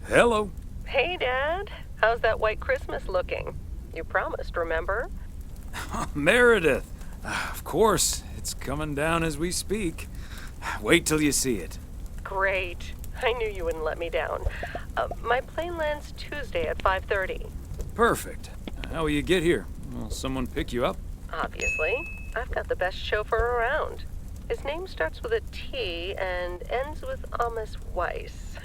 Hello. Hey, Dad. How's that white Christmas looking? You promised, remember? Meredith. Of course, it's coming down as we speak. Wait till you see it. Great. I knew you wouldn't let me down. My plane lands Tuesday at 5:30. Perfect. How will you get here? Will someone pick you up? Obviously. I've got the best chauffeur around. His name starts with a T and ends with Thomas Weiss.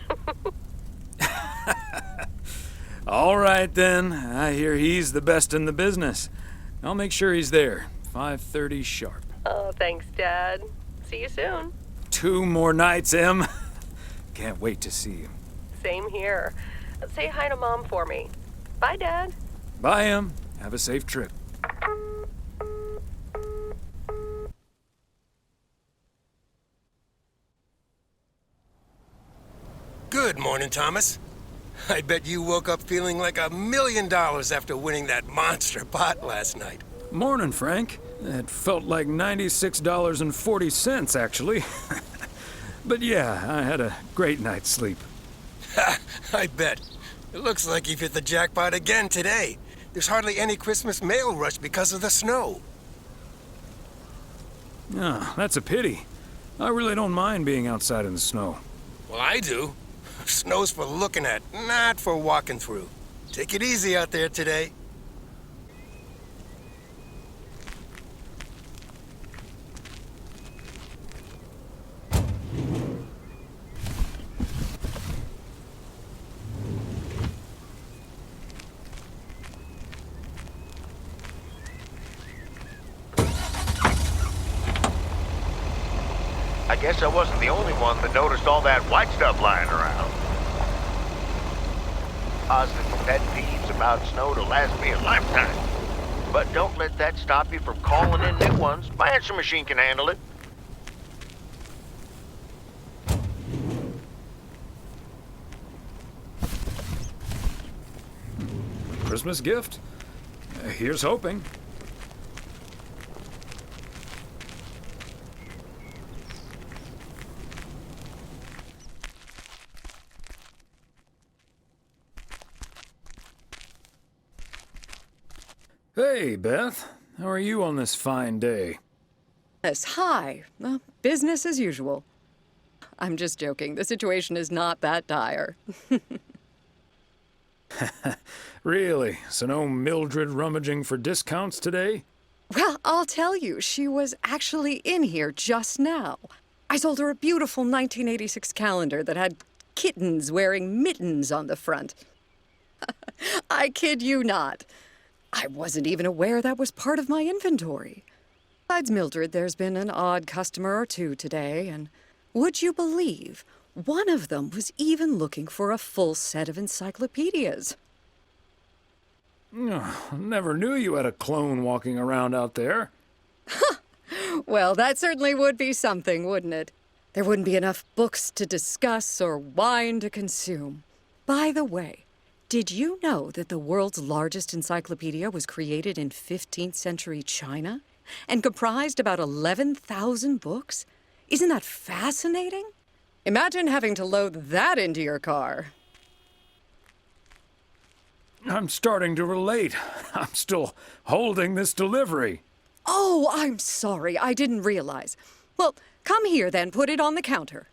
All right, then. I hear he's the best in the business. I'll make sure he's there. 5:30 sharp. Oh, thanks, Dad. See you soon. 2 more nights, Em. Can't wait to see you. Same here. Say hi to Mom for me. Bye, Dad. Bye, Em. Have a safe trip. Good morning, Thomas. I bet you woke up feeling like $1 million after winning that monster pot last night. Morning, Frank. It felt like $96.40, actually. But yeah, I had a great night's sleep. Ha! I bet. It looks like you've hit the jackpot again today. There's hardly any Christmas mail rush because of the snow. Oh, that's a pity. I really don't mind being outside in the snow. Well, I do. Snow's for looking at, not for walking through. Take it easy out there today. I guess I wasn't the only one that noticed all that white stuff lying around. Positive pet peeves about snow to last me a lifetime. But don't let that stop you from calling in new ones. My answer machine can handle it. Christmas gift? Here's hoping. Hey, Beth. How are you on this fine day? Yes, hi. Business as usual. I'm just joking. The situation is not that dire. Really? So no Mildred rummaging for discounts today? Well, I'll tell you, she was actually in here just now. I sold her a beautiful 1986 calendar that had kittens wearing mittens on the front. I kid you not. I wasn't even aware that was part of my inventory. Besides Mildred, there's been an odd customer or two today, and would you believe, one of them was even looking for a full set of encyclopedias. Never knew you had a clone walking around out there. Well, that certainly would be something, wouldn't it? There wouldn't be enough books to discuss or wine to consume. By the way, did you know that the world's largest encyclopedia was created in 15th century China and comprised about 11,000 books? Isn't that fascinating? Imagine having to load that into your car. I'm starting to relate. I'm still holding this delivery. Oh, I'm sorry. I didn't realize. Well, come here then. Put it on the counter.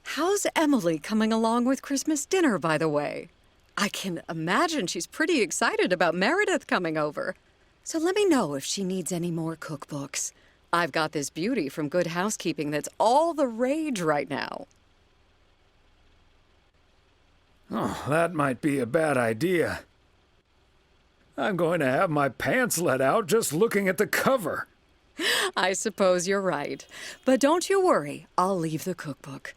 How's Emily coming along with Christmas dinner, by the way? I can imagine she's pretty excited about Meredith coming over. So let me know if she needs any more cookbooks. I've got this beauty from Good Housekeeping that's all the rage right now. Oh, that might be a bad idea. I'm going to have my pants let out just looking at the cover. I suppose you're right. But don't you worry, I'll leave the cookbook.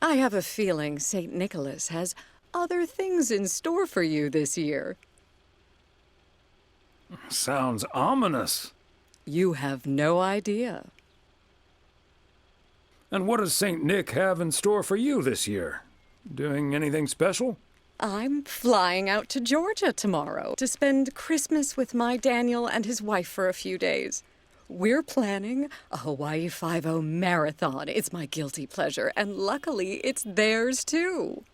I have a feeling St. Nicholas has other things in store for you this year. Sounds ominous. You have no idea. And what does St. Nick have in store for you this year? Doing anything special? I'm flying out to Georgia tomorrow to spend Christmas with my Daniel and his wife for a few days. We're planning a Hawaii 5-0 marathon. It's my guilty pleasure, and luckily it's theirs too.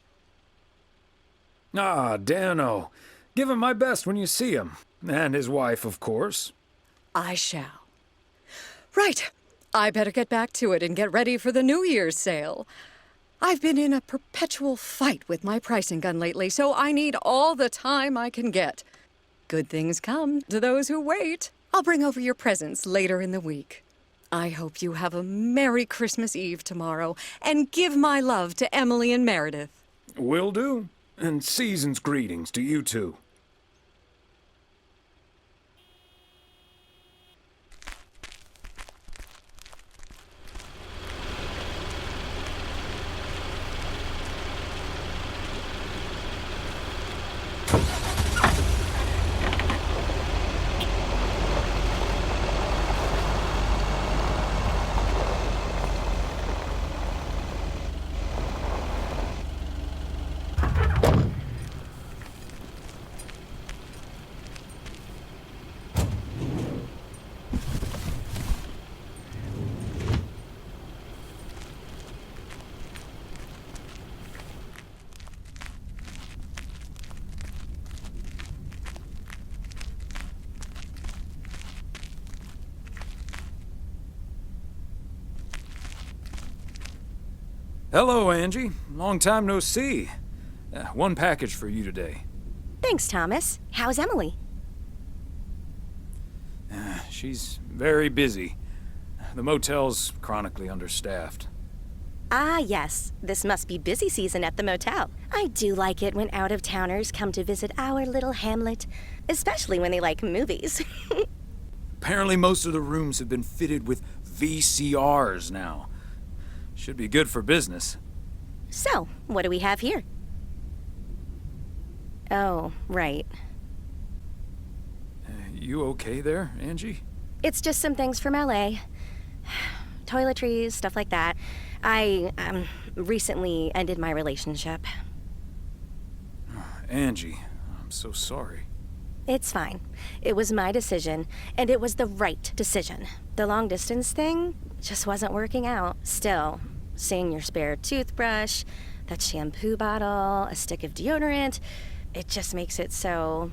Ah, Dano. Give him my best when you see him. And his wife, of course. I shall. Right. I better get back to it and get ready for the New Year's sale. I've been in a perpetual fight with my pricing gun lately, so I need all the time I can get. Good things come to those who wait. I'll bring over your presents later in the week. I hope you have a Merry Christmas Eve tomorrow, and give my love to Emily and Meredith. Will do. And season's greetings to you two. Hello, Angie. Long time no see. One package for you today. Thanks, Thomas. How's Emily? She's very busy. The motel's chronically understaffed. Ah, yes. This must be busy season at the motel. I do like it when out-of-towners come to visit our little hamlet, especially when they like movies. Apparently most of the rooms have been fitted with VCRs now. Should be good for business. So, what do we have here? Oh, right. You okay there, Angie? It's just some things from LA. Toiletries, stuff like that. I, recently ended my relationship. Angie, I'm so sorry. It's fine. It was my decision, and it was the right decision. The long-distance thing just wasn't working out. Still, seeing your spare toothbrush, that shampoo bottle, a stick of deodorant, it just makes it so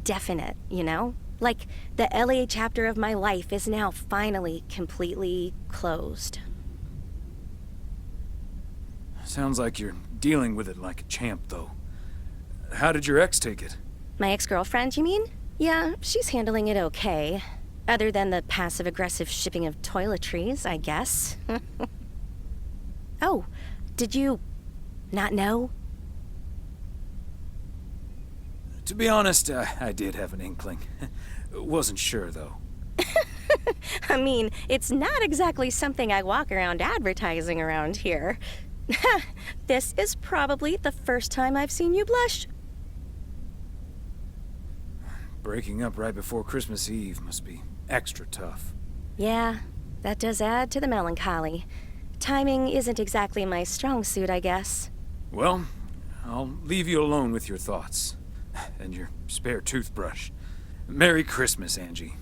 definite, you know? Like the LA chapter of my life is now finally completely closed. Sounds like you're dealing with it like a champ, though. How did your ex take it? My ex-girlfriend, you mean? Yeah, she's handling it okay. Other than the passive-aggressive shipping of toiletries, I guess. Oh, did you not know? To be honest, I did have an inkling. Wasn't sure, though. I mean, it's not exactly something I walk around advertising around here. This is probably the first time I've seen you blush. Breaking up right before Christmas Eve must be extra tough. Yeah, that does add to the melancholy. Timing isn't exactly my strong suit, I guess. Well, I'll leave you alone with your thoughts. And your spare toothbrush. Merry Christmas, Angie.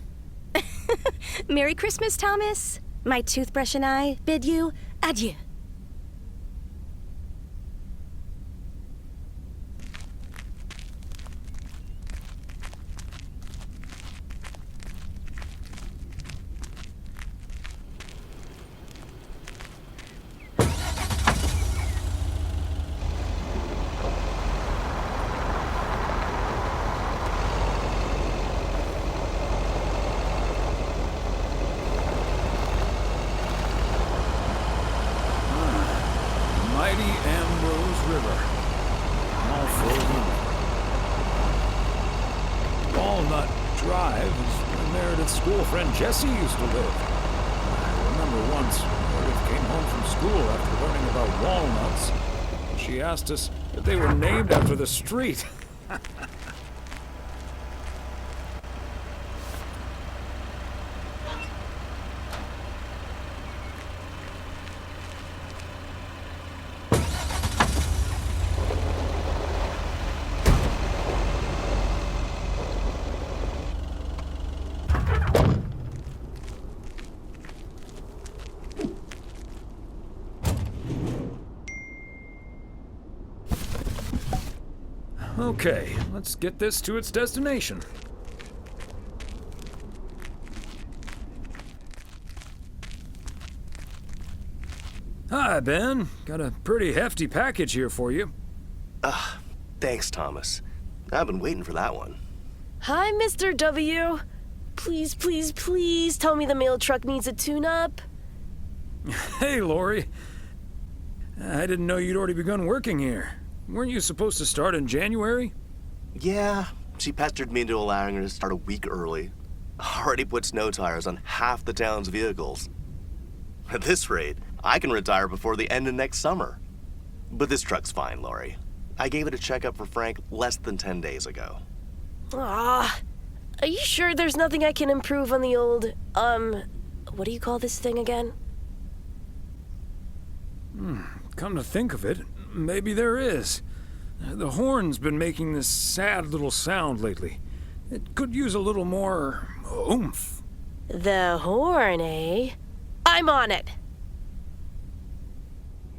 Merry Christmas, Thomas. My toothbrush and I bid you adieu. Jessie used to live. I remember once, Meredith came home from school after learning about walnuts. She asked us if they were named after the street. Okay, let's get this to its destination. Hi, Ben. Got a pretty hefty package here for you. Thanks, Thomas. I've been waiting for that one. Hi, Mr. W. Please, please, please tell me the mail truck needs a tune-up. Hey, Lori. I didn't know you'd already begun working here. Weren't you supposed to start in January? Yeah, she pestered me into allowing her to start a week early. Already put snow tires on half the town's vehicles. At this rate, I can retire before the end of next summer. But this truck's fine, Lori. I gave it a checkup for Frank less than 10 days ago. Ah, are you sure there's nothing I can improve on the old, what do you call this thing again? Come to think of it, maybe there is. The horn's been making this sad little sound lately. It could use a little more oomph. The horn, eh? I'm on it.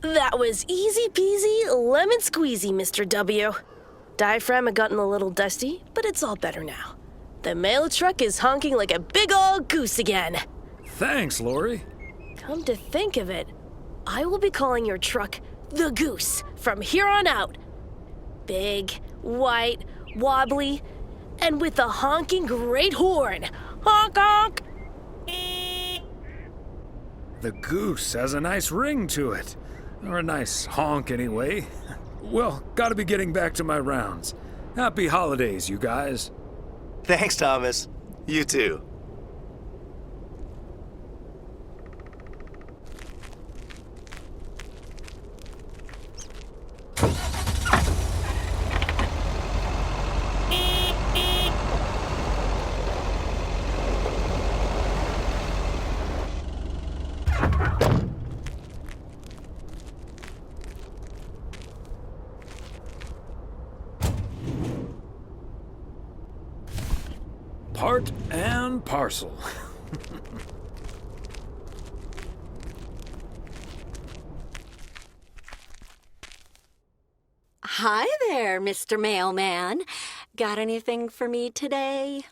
That was easy peasy, lemon squeezy, Mr. W. Diaphragm had gotten a little dusty, but it's all better now. The mail truck is honking like a big old goose again. Thanks, Lori. Come to think of it, I will be calling your truck the Goose from here on out. Big, white, wobbly, and with a honking great horn. Honk honk! The Goose has a nice ring to it. Or a nice honk, anyway. Well, gotta be getting back to my rounds. Happy holidays, you guys. Thanks, Thomas. You too. Part and parcel. Hi there, Mr. Mailman. Got anything for me today?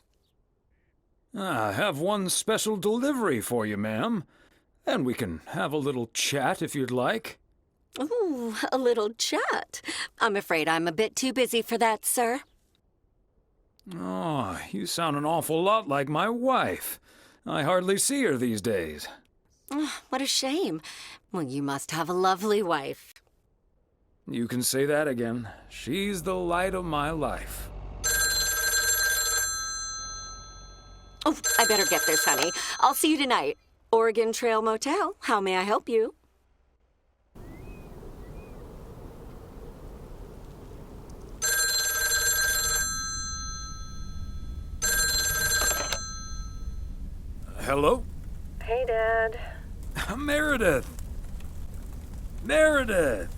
I have one special delivery for you, ma'am. And we can have a little chat if you'd like. Ooh, a little chat. I'm afraid I'm a bit too busy for that, sir. Oh, you sound an awful lot like my wife. I hardly see her these days. What a shame. Well, you must have a lovely wife. You can say that again. She's the light of my life. Oh, I better get this, honey. I'll see you tonight. Oregon Trail Motel. How may I help you? Hello? Hey, Dad. Meredith! Meredith!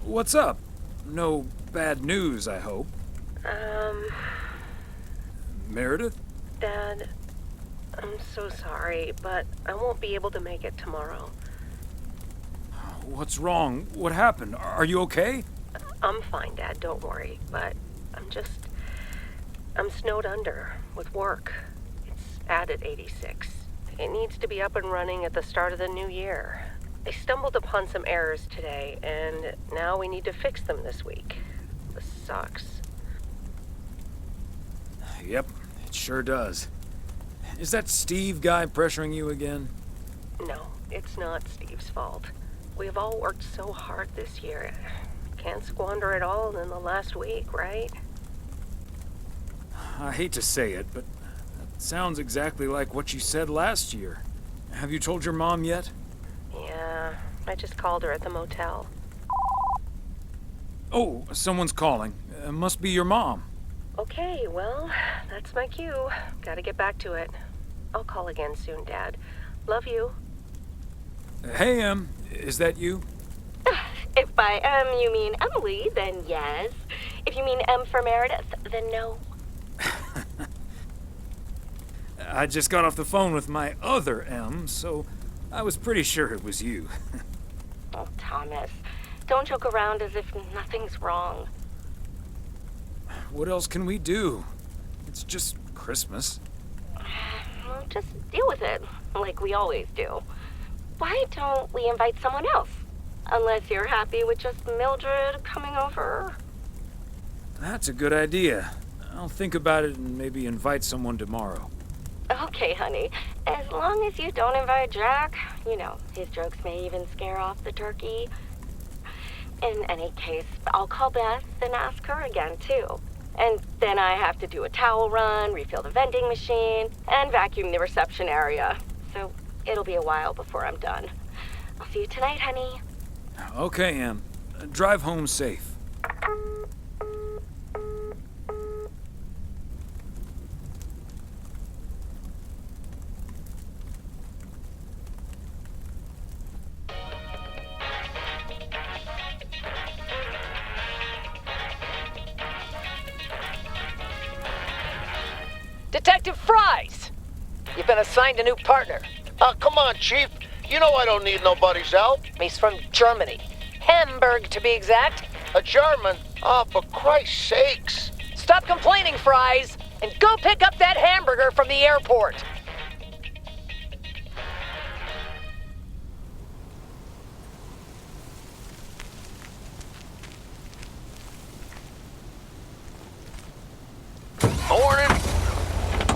What's up? No bad news, I hope. Meredith? Dad, I'm so sorry, but I won't be able to make it tomorrow. What's wrong? What happened? Are you okay? I'm fine, Dad, don't worry, but I'm snowed under with work. It's at 86. It needs to be up and running at the start of the new year. I stumbled upon some errors today, and now we need to fix them this week. This sucks. Yep, it sure does. Is that Steve guy pressuring you again? No, it's not Steve's fault. We've all worked so hard this year. Can't squander it all in the last week, right? I hate to say it, but that sounds exactly like what you said last year. Have you told your mom yet? Yeah, I just called her at the motel. Oh, someone's calling. Must be your mom. Okay, well, that's my cue. Gotta get back to it. I'll call again soon, Dad. Love you. Hey, is that you? If by you mean Emily, then yes. If you mean M for Meredith, then no. I just got off the phone with my other M, so I was pretty sure it was you. Oh, Thomas, don't joke around as if nothing's wrong. What else can we do? It's just Christmas. Well, just deal with it, like we always do. Why don't we invite someone else? Unless you're happy with just Mildred coming over. That's a good idea. I'll think about it and maybe invite someone tomorrow. Okay, honey. As long as you don't invite Jack, you know, his jokes may even scare off the turkey. In any case, I'll call Beth and ask her again, too. And then I have to do a towel run, refill the vending machine, and vacuum the reception area. So it'll be a while before I'm done. I'll see you tonight, honey. Okay, Em. Drive home safe. Detective Fries! You've been assigned a new partner. Come on, Chief. You know I don't need nobody's help. He's from Germany. Hamburg, to be exact. A German? Oh, for Christ's sakes. Stop complaining, Fries, and go pick up that hamburger from the airport. Morning.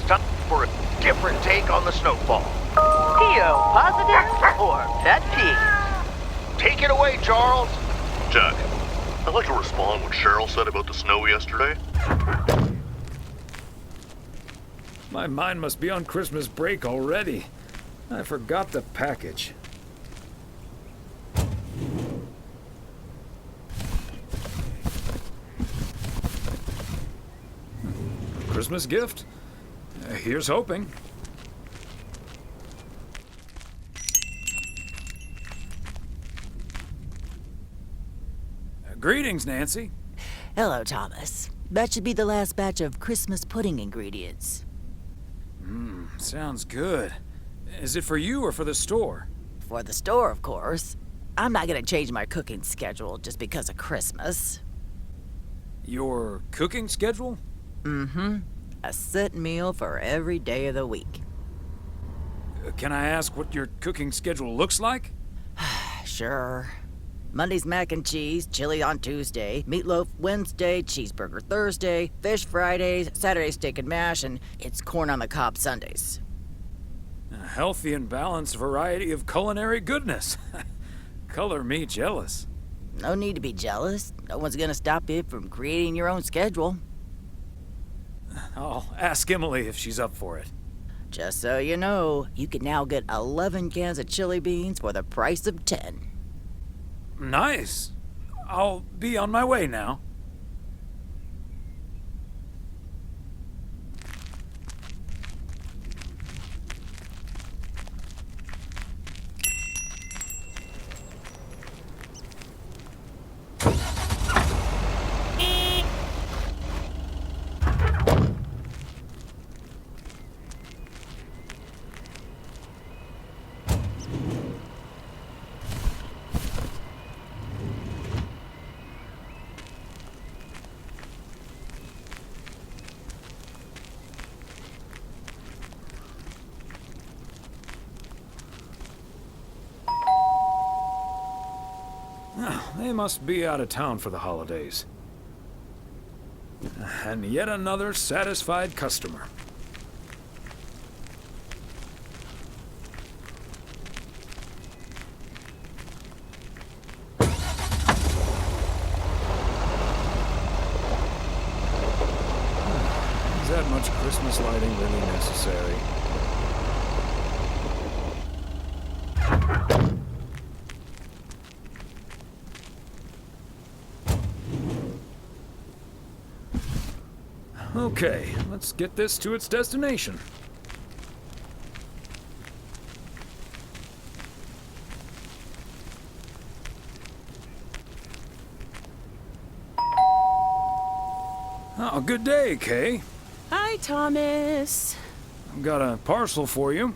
Time for a different take on the snowfall. PO positive or pet peeve? Take it away, Charles. Jack, I'd like to respond what Cheryl said about the snow yesterday. My mind must be on Christmas break already. I forgot the package. Christmas gift? Here's hoping. Greetings, Nancy. Hello, Thomas. That should be the last batch of Christmas pudding ingredients. Sounds good. Is it for you or for the store? For the store, of course. I'm not gonna change my cooking schedule just because of Christmas. Your cooking schedule? Mm-hmm. A set meal for every day of the week. Can I ask what your cooking schedule looks like? Sure. Monday's mac and cheese, chili on Tuesday, meatloaf Wednesday, cheeseburger Thursday, fish Fridays, Saturday steak and mash, and it's corn on the cob Sundays. A healthy and balanced variety of culinary goodness. Color me jealous. No need to be jealous. No one's gonna stop you from creating your own schedule. I'll ask Emily if she's up for it. Just so you know, you can now get 11 cans of chili beans for the price of 10. Nice. I'll be on my way now. They must be out of town for the holidays. And yet another satisfied customer. Is that much Christmas lighting really necessary? Okay, let's get this to its destination. Oh, good day, Kay. Hi, Thomas. I've got a parcel for you.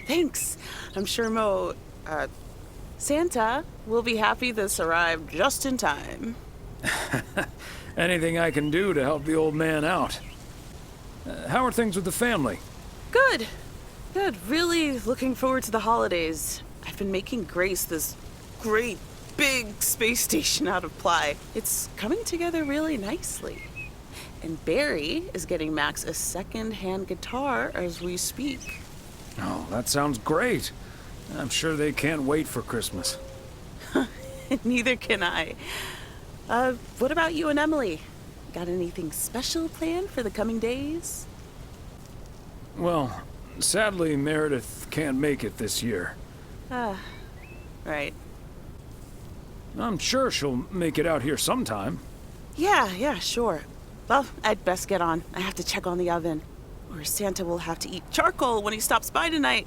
Thanks. I'm sure Santa will be happy this arrived just in time. Anything I can do to help the old man out. How are things with the family? Good. Good. Really looking forward to the holidays. I've been making Grace this great big space station out of ply. It's coming together really nicely. And Barry is getting Max a second-hand guitar as we speak. Oh, that sounds great. I'm sure they can't wait for Christmas. Neither can I. What about you and Emily? Got anything special planned for the coming days? Well, sadly, Meredith can't make it this year. Right. I'm sure she'll make it out here sometime. Yeah, sure. Well, I'd best get on. I have to check on the oven. Or Santa will have to eat charcoal when he stops by tonight.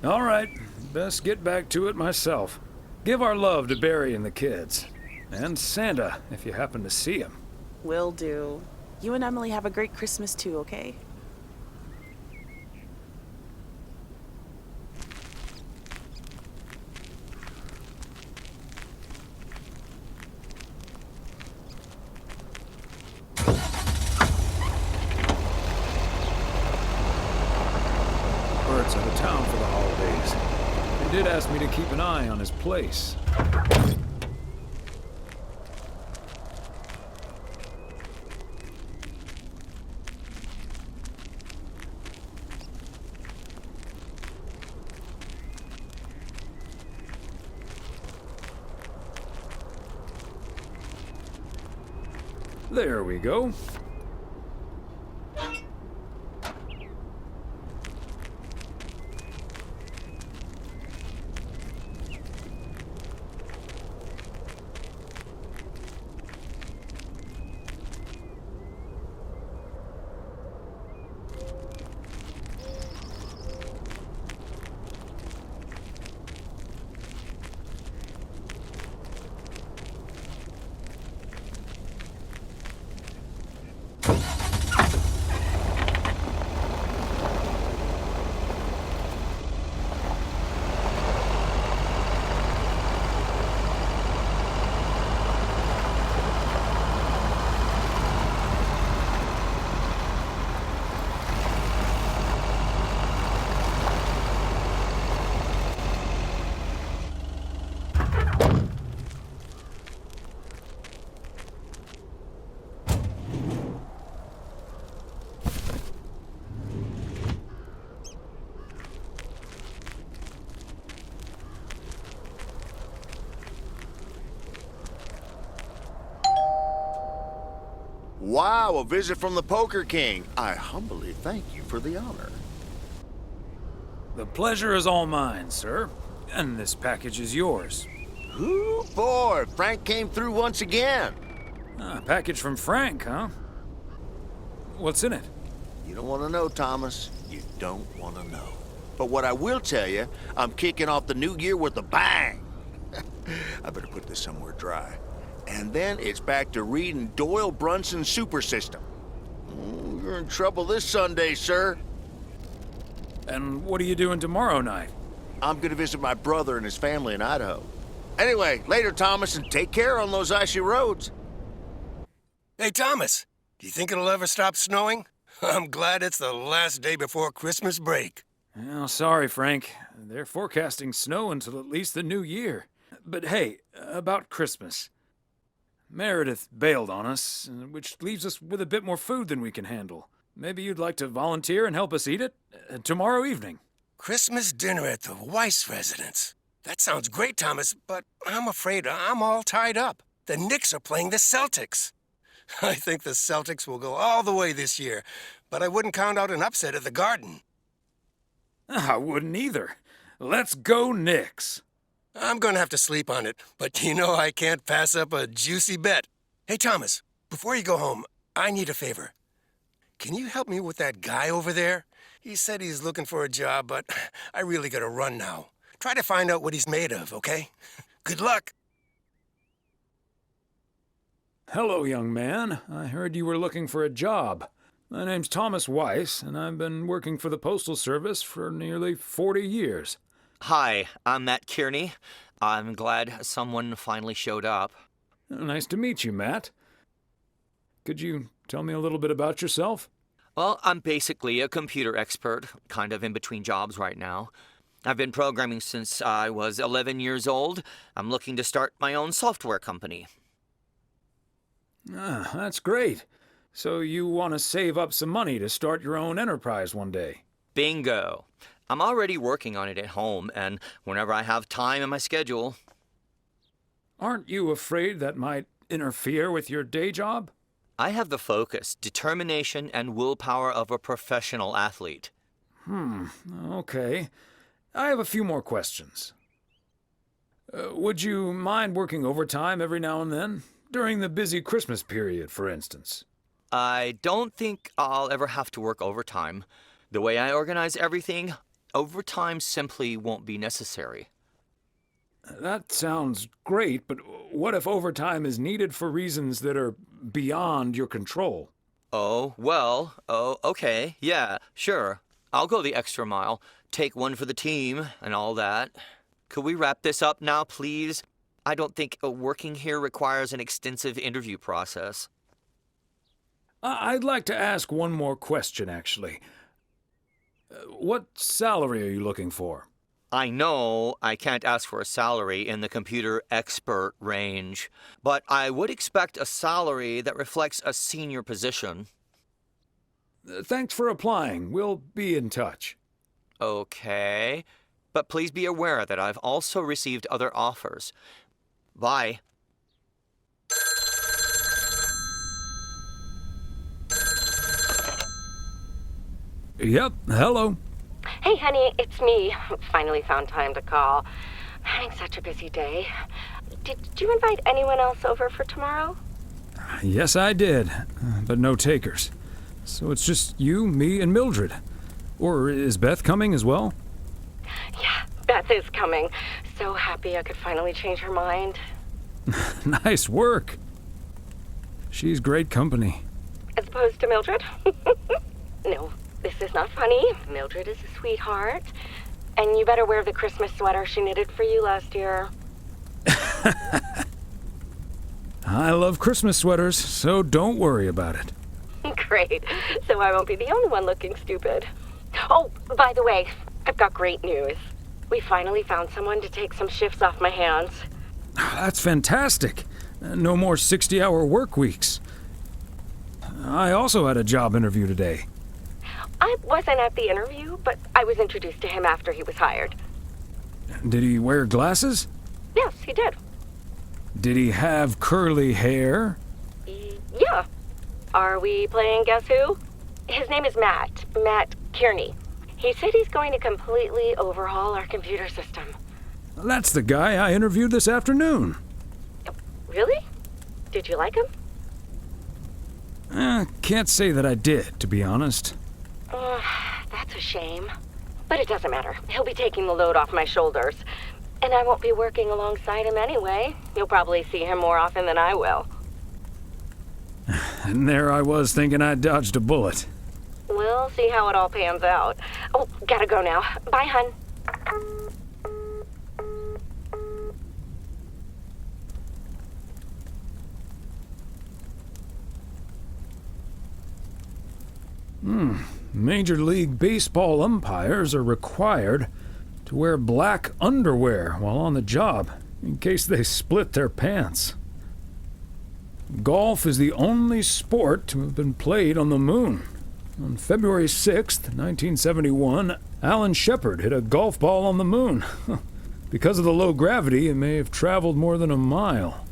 All right, best get back to it myself. Give our love to Barry and the kids. And Santa, if you happen to see him. Will do. You and Emily have a great Christmas too, okay? Bert's out of town for the holidays. He did ask me to keep an eye on his place. There we go. Wow, a visit from the Poker King. I humbly thank you for the honor. The pleasure is all mine, sir. And this package is yours. Ooh, boy, Frank came through once again. A package from Frank, huh? What's in it? You don't want to know, Thomas. You don't want to know. But what I will tell you, I'm kicking off the new year with a bang. I better put this somewhere dry. And then it's back to reading Doyle Brunson's Super System. You're in trouble this Sunday, sir. And what are you doing tomorrow night? I'm gonna visit my brother and his family in Idaho. Anyway, later, Thomas, and take care on those icy roads. Hey, Thomas, do you think it'll ever stop snowing? I'm glad it's the last day before Christmas break. Well, sorry, Frank. They're forecasting snow until at least the new year. But hey, about Christmas. Meredith bailed on us, which leaves us with a bit more food than we can handle. Maybe you'd like to volunteer and help us eat it tomorrow evening. Christmas dinner at the Weiss residence. That sounds great, Thomas, but I'm afraid I'm all tied up. The Knicks are playing the Celtics. I think the Celtics will go all the way this year, but I wouldn't count out an upset at the Garden. I wouldn't either. Let's go Knicks. I'm gonna have to sleep on it, but you know I can't pass up a juicy bet. Hey, Thomas, before you go home, I need a favor. Can you help me with that guy over there? He said he's looking for a job, but I really gotta run now. Try to find out what he's made of, okay? Good luck. Hello, young man. I heard you were looking for a job. My name's Thomas Weiss, and I've been working for the Postal Service for nearly 40 years. Hi, I'm Matt Kearney. I'm glad someone finally showed up. Nice to meet you, Matt. Could you tell me a little bit about yourself? Well, I'm basically a computer expert, kind of in between jobs right now. I've been programming since I was 11 years old. I'm looking to start my own software company. Ah, that's great. So you want to save up some money to start your own enterprise one day? Bingo. I'm already working on it at home, and whenever I have time in my schedule. Aren't you afraid that might interfere with your day job? I have the focus, determination, and willpower of a professional athlete. Okay. I have a few more questions. Would you mind working overtime every now and then? During the busy Christmas period, for instance? I don't think I'll ever have to work overtime. The way I organize everything, overtime simply won't be necessary. That sounds great, but what if overtime is needed for reasons that are beyond your control? Okay, yeah, sure. I'll go the extra mile, take one for the team, and all that. Could we wrap this up now, please? I don't think working here requires an extensive interview process. I'd like to ask one more question, actually. What salary are you looking for? I know I can't ask for a salary in the computer expert range, but I would expect a salary that reflects a senior position. Thanks for applying. We'll be in touch. Okay, but please be aware that I've also received other offers. Bye. Yep, hello. Hey, honey, it's me. Finally found time to call. Having such a busy day. Did you invite anyone else over for tomorrow? Yes, I did, but no takers. So it's just you, me, and Mildred. Or is Beth coming as well? Yeah, Beth is coming. So happy I could finally change her mind. Nice work. She's great company. As opposed to Mildred? No, this is not funny. Mildred is a sweetheart. And you better wear the Christmas sweater she knitted for you last year. I love Christmas sweaters, so don't worry about it. Great. So I won't be the only one looking stupid. Oh, by the way, I've got great news. We finally found someone to take some shifts off my hands. That's fantastic. No more 60-hour work weeks. I also had a job interview today. I wasn't at the interview, but I was introduced to him after he was hired. Did he wear glasses? Yes, he did. Did he have curly hair? Yeah. Are we playing Guess Who? His name is Matt Kearney. He said he's going to completely overhaul our computer system. That's the guy I interviewed this afternoon. Really? Did you like him? Can't say that I did, to be honest. That's a shame. But it doesn't matter. He'll be taking the load off my shoulders. And I won't be working alongside him anyway. You'll probably see him more often than I will. And there I was thinking I dodged a bullet. We'll see how it all pans out. Oh, gotta go now. Bye, hun. Major League Baseball umpires are required to wear black underwear while on the job, in case they split their pants. Golf is the only sport to have been played on the moon. On February 6th, 1971, Alan Shepard hit a golf ball on the moon. Because of the low gravity, it may have traveled more than a mile.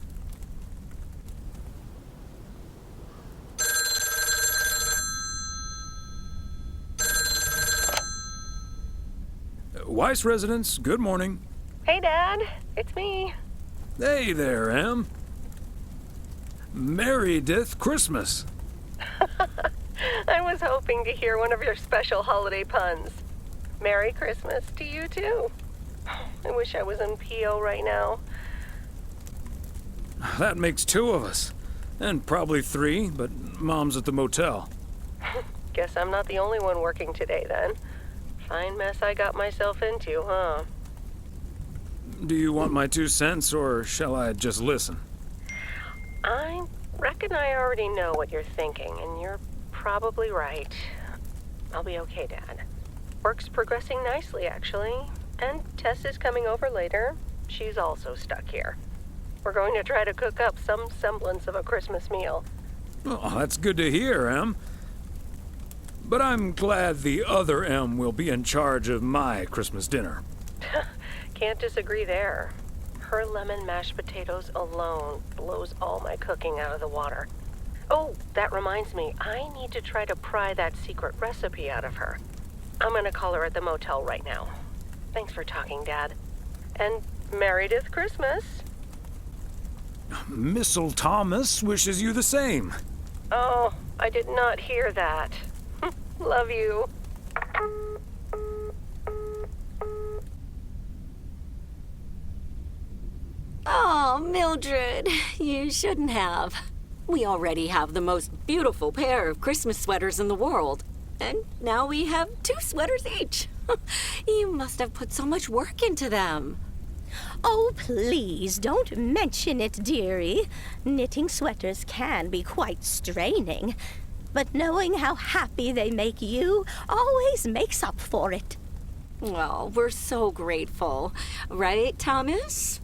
Weiss residence, good morning. Hey, Dad. It's me. Hey there, Em. Meredith Christmas. I was hoping to hear one of your special holiday puns. Merry Christmas to you, too. I wish I was in PO right now. That makes two of us. And probably three, but Mom's at the motel. Guess I'm not the only one working today, then. Fine mess I got myself into, huh? Do you want my 2 cents, or shall I just listen? I reckon I already know what you're thinking, and you're probably right. I'll be okay, Dad. Work's progressing nicely, actually. And Tess is coming over later. She's also stuck here. We're going to try to cook up some semblance of a Christmas meal. Oh, that's good to hear, Em. But I'm glad the other Em will be in charge of my Christmas dinner. Can't disagree there. Her lemon mashed potatoes alone blows all my cooking out of the water. Oh, that reminds me, I need to try to pry that secret recipe out of her. I'm gonna call her at the motel right now. Thanks for talking, Dad. And Meredith Christmas. Missile Thomas wishes you the same. Oh, I did not hear that. Love you. Oh, Mildred, you shouldn't have. We already have the most beautiful pair of Christmas sweaters in the world. And now we have 2 sweaters each. You must have put so much work into them. Oh, please don't mention it, dearie. Knitting sweaters can be quite straining. But knowing how happy they make you always makes up for it. Well, we're so grateful. Right, Thomas?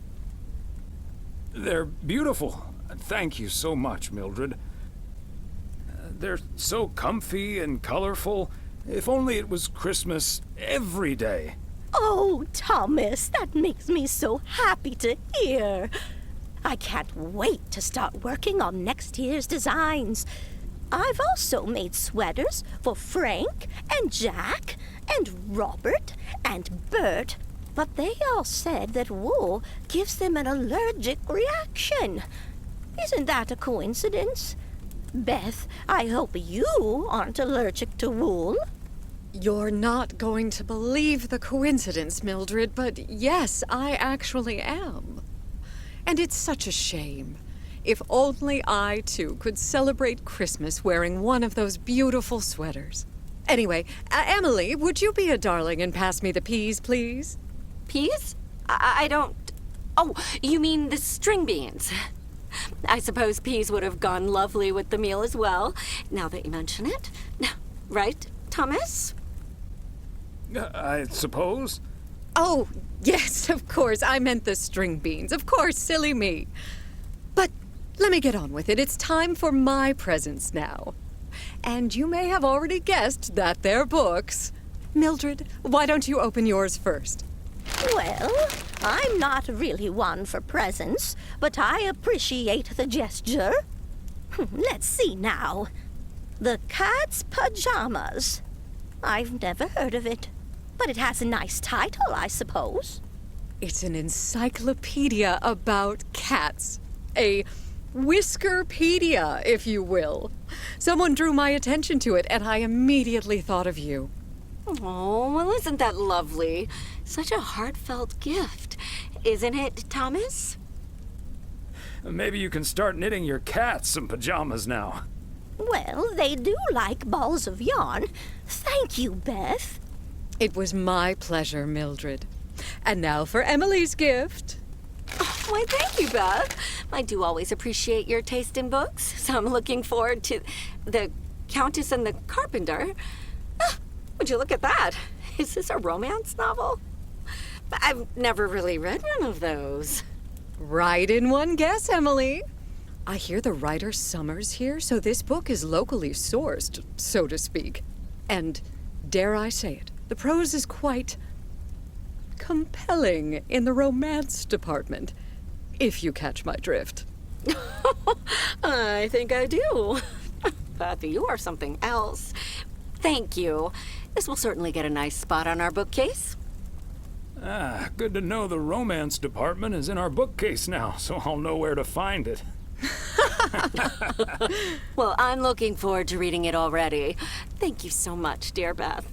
They're beautiful. Thank you so much, Mildred. They're so comfy and colorful. If only it was Christmas every day. Oh, Thomas, that makes me so happy to hear. I can't wait to start working on next year's designs. I've also made sweaters for Frank and Jack and Robert and Bert, but they all said that wool gives them an allergic reaction. Isn't that a coincidence? Beth, I hope you aren't allergic to wool. You're not going to believe the coincidence, Mildred, but yes, I actually am. And it's such a shame. If only I, too, could celebrate Christmas wearing one of those beautiful sweaters. Anyway, Emily, would you be a darling and pass me the peas, please? Peas? I don't... Oh, you mean the string beans. I suppose peas would have gone lovely with the meal as well, now that you mention it. Right, Thomas? I suppose. Oh, yes, of course. I meant the string beans. Of course, silly me. But let me get on with it. It's time for my presents now. And you may have already guessed that they're books. Mildred, why don't you open yours first? Well, I'm not really one for presents, but I appreciate the gesture. Let's see now. The Cat's Pajamas. I've never heard of it, but it has a nice title, I suppose. It's an encyclopedia about cats. A whiskerpedia, if you will. Someone drew my attention to it, and I immediately thought of you. Oh, well, isn't that lovely? Such a heartfelt gift. Isn't it, Thomas? Maybe you can start knitting your cats some pajamas now. Well, they do like balls of yarn. Thank you, Beth. It was my pleasure, Mildred. And now for Emily's gift. Oh, why, thank you, Beth. I do always appreciate your taste in books, so I'm looking forward to The Countess and the Carpenter. Would you look at that? Is this a romance novel? I've never really read one of those. Right in one guess, Emily. I hear the writer Summers here, so this book is locally sourced, so to speak. And, dare I say it, the prose is quite compelling in the romance department, if you catch my drift. I think I do. Beth, you are something else. Thank you. This will certainly get a nice spot on our bookcase. Good to know the romance department is in our bookcase now, so I'll know where to find it. Well, I'm looking forward to reading it already. Thank you so much, dear Beth.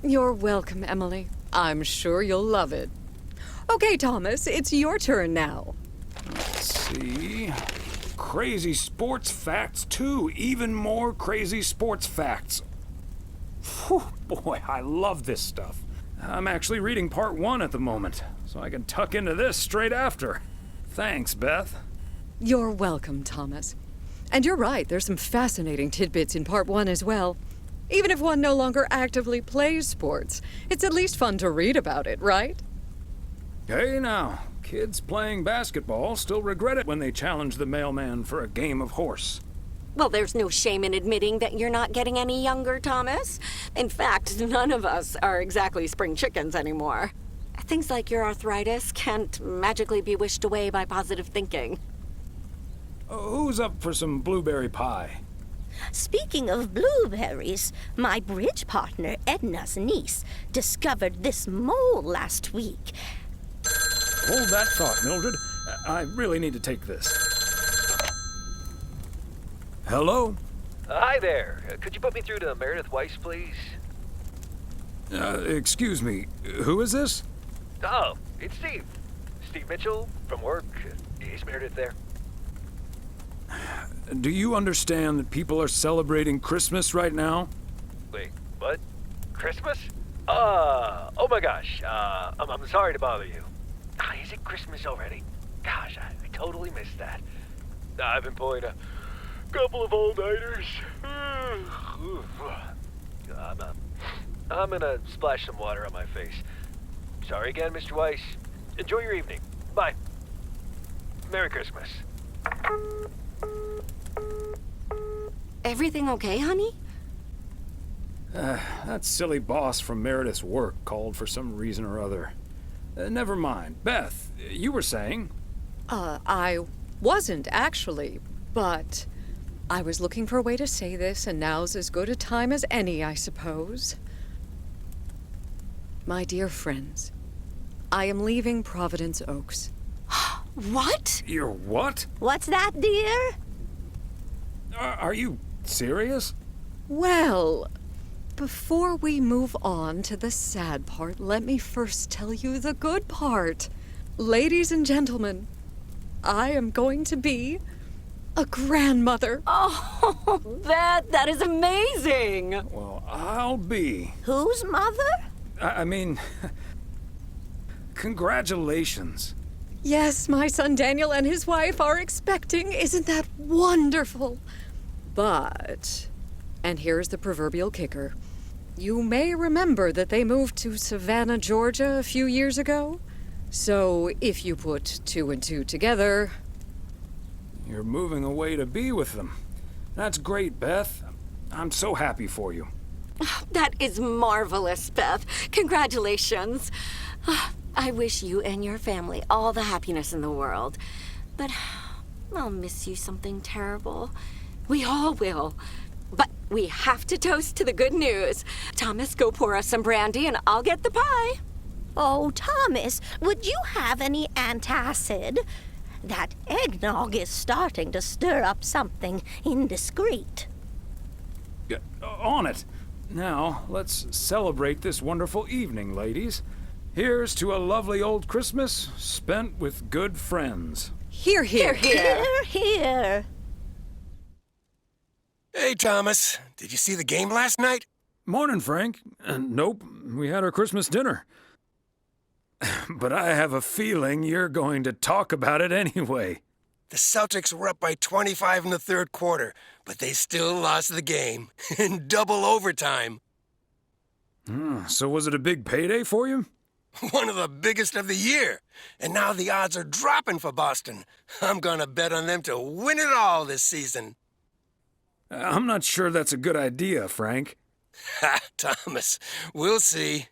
You're welcome, Emily. I'm sure you'll love it. Okay, Thomas, it's your turn now. Let's see. Crazy sports facts, too. Even more crazy sports facts. Whew, boy, I love this stuff. I'm actually reading part 1 at the moment, so I can tuck into this straight after. Thanks, Beth. You're welcome, Thomas. And you're right, there's some fascinating tidbits in part 1 as well. Even if one no longer actively plays sports, it's at least fun to read about it, right? Hey now, kids playing basketball still regret it when they challenge the mailman for a game of horse. Well, there's no shame in admitting that you're not getting any younger, Thomas. In fact, none of us are exactly spring chickens anymore. Things like your arthritis can't magically be wished away by positive thinking. Who's up for some blueberry pie? Speaking of blueberries, my bridge partner, Edna's niece, discovered this mole last week. Hold that thought, Mildred. I really need to take this. Hello? Hi there. Could you put me through to Meredith Weiss, please? Excuse me. Who is this? Oh, it's Steve. Steve Mitchell from work. Is Meredith there? Do you understand that people are celebrating Christmas right now? Wait, what? Christmas? Oh my gosh. I'm sorry to bother you. Is it Christmas already? Gosh, I totally missed that. I've been pulling a couple of all-nighters. I'm gonna splash some water on my face. Sorry again, Mr. Weiss. Enjoy your evening. Bye. Merry Christmas. Everything okay, honey? That silly boss from Meredith's work called for some reason or other. Never mind. Beth, you were saying? I wasn't actually, but I was looking for a way to say this, and now's as good a time as any, I suppose. My dear friends, I am leaving Providence Oaks. What? You're what? What's that, dear? Are you serious? Well, before we move on to the sad part, let me first tell you the good part. Ladies and gentlemen, I am going to be a grandmother. Oh, Beth, that is amazing. Well, I'll be. Whose mother? I mean, congratulations. Yes, my son Daniel and his wife are expecting. Isn't that wonderful? But, and here's the proverbial kicker, you may remember that they moved to Savannah, Georgia a few years ago. So if you put 2 and 2 together... You're moving away to be with them. That's great, Beth. I'm so happy for you. That is marvelous, Beth. Congratulations. I wish you and your family all the happiness in the world. But I'll miss you something terrible. We all will. But we have to toast to the good news. Thomas, go pour us some brandy and I'll get the pie. Oh, Thomas, would you have any antacid? That eggnog is starting to stir up something indiscreet. On it. Now, let's celebrate this wonderful evening, ladies. Here's to a lovely old Christmas spent with good friends. Hear, hear. Hear, hear. Hey, Thomas. Did you see the game last night? Morning, Frank. Nope, we had our Christmas dinner. But I have a feeling you're going to talk about it anyway. The Celtics were up by 25 in the third quarter, but they still lost the game in double overtime. So was it a big payday for you? One of the biggest of the year. And now the odds are dropping for Boston. I'm gonna bet on them to win it all this season. I'm not sure that's a good idea, Frank. Ha, Thomas. We'll see.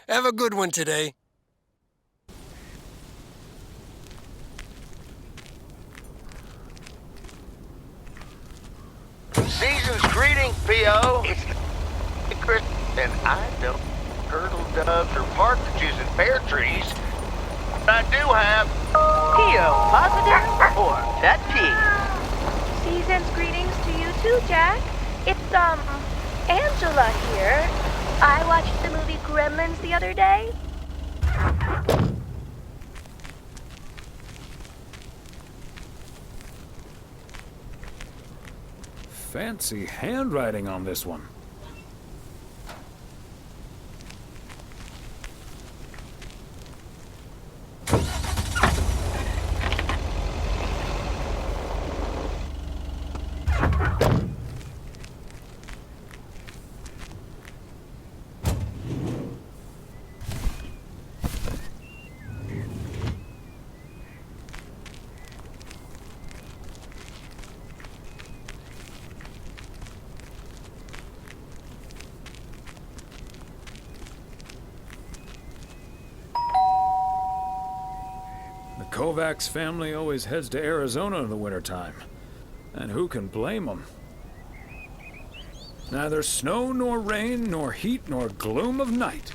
Have a good one today. Season's greeting, P.O. It's Christmas, and I don't turtle doves or partridges and pear trees. But I do have P.O. positive or pet peeve. Season's greetings to you too, Jack. It's, Angela here. I watched the movie Gremlins the other day. Fancy handwriting on this one. The Kovacs family always heads to Arizona in the wintertime. And who can blame them? Neither snow nor rain, nor heat nor gloom of night.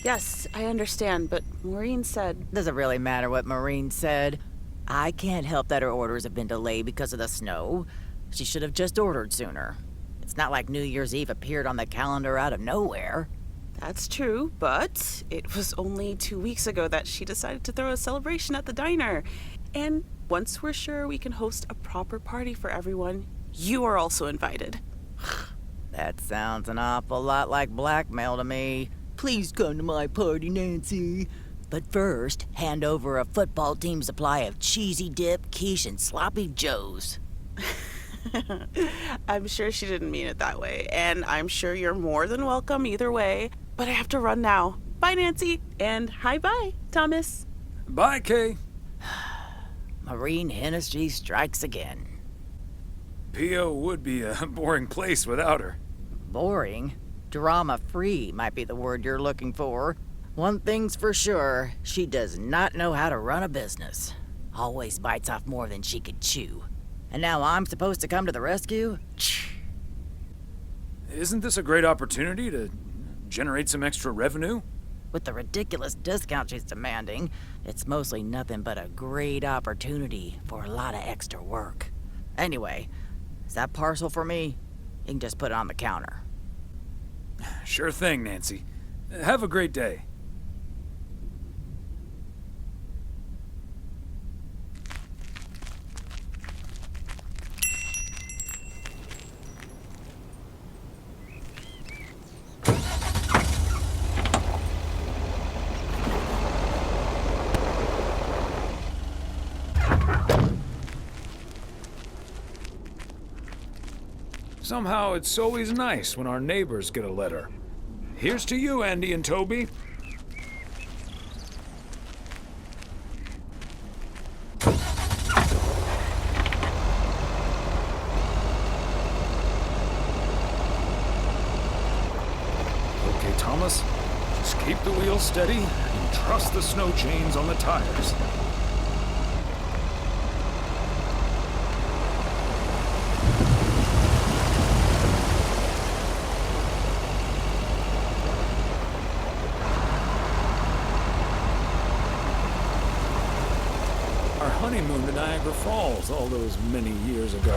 Yes, I understand, but Maureen said... Doesn't really matter what Maureen said. I can't help that her orders have been delayed because of the snow. She should have just ordered sooner. It's not like New Year's Eve appeared on the calendar out of nowhere. That's true, but it was only 2 weeks ago that she decided to throw a celebration at the diner. And once we're sure we can host a proper party for everyone, you are also invited. That sounds an awful lot like blackmail to me. Please come to my party, Nancy. But first, hand over a football team supply of cheesy dip, quiche, and sloppy joes. I'm sure she didn't mean it that way, and I'm sure you're more than welcome either way. But I have to run now. Bye, Nancy, and hi-bye, Thomas. Bye, Kay. Maureen Hennessy strikes again. P.O. would be a boring place without her. Boring? Drama-free might be the word you're looking for. One thing's for sure, she does not know how to run a business. Always bites off more than she could chew. And now I'm supposed to come to the rescue? Isn't this a great opportunity to generate some extra revenue? With the ridiculous discount she's demanding, it's mostly nothing but a great opportunity for a lot of extra work. Anyway, is that parcel for me? You can just put it on the counter. Sure thing, Nancy. Have a great day. Somehow it's always nice when our neighbors get a letter. Here's to you, Andy and Toby. Okay, Thomas, just keep the wheel steady and trust the snow chains on the tires. Honeymoon to Niagara Falls all those many years ago.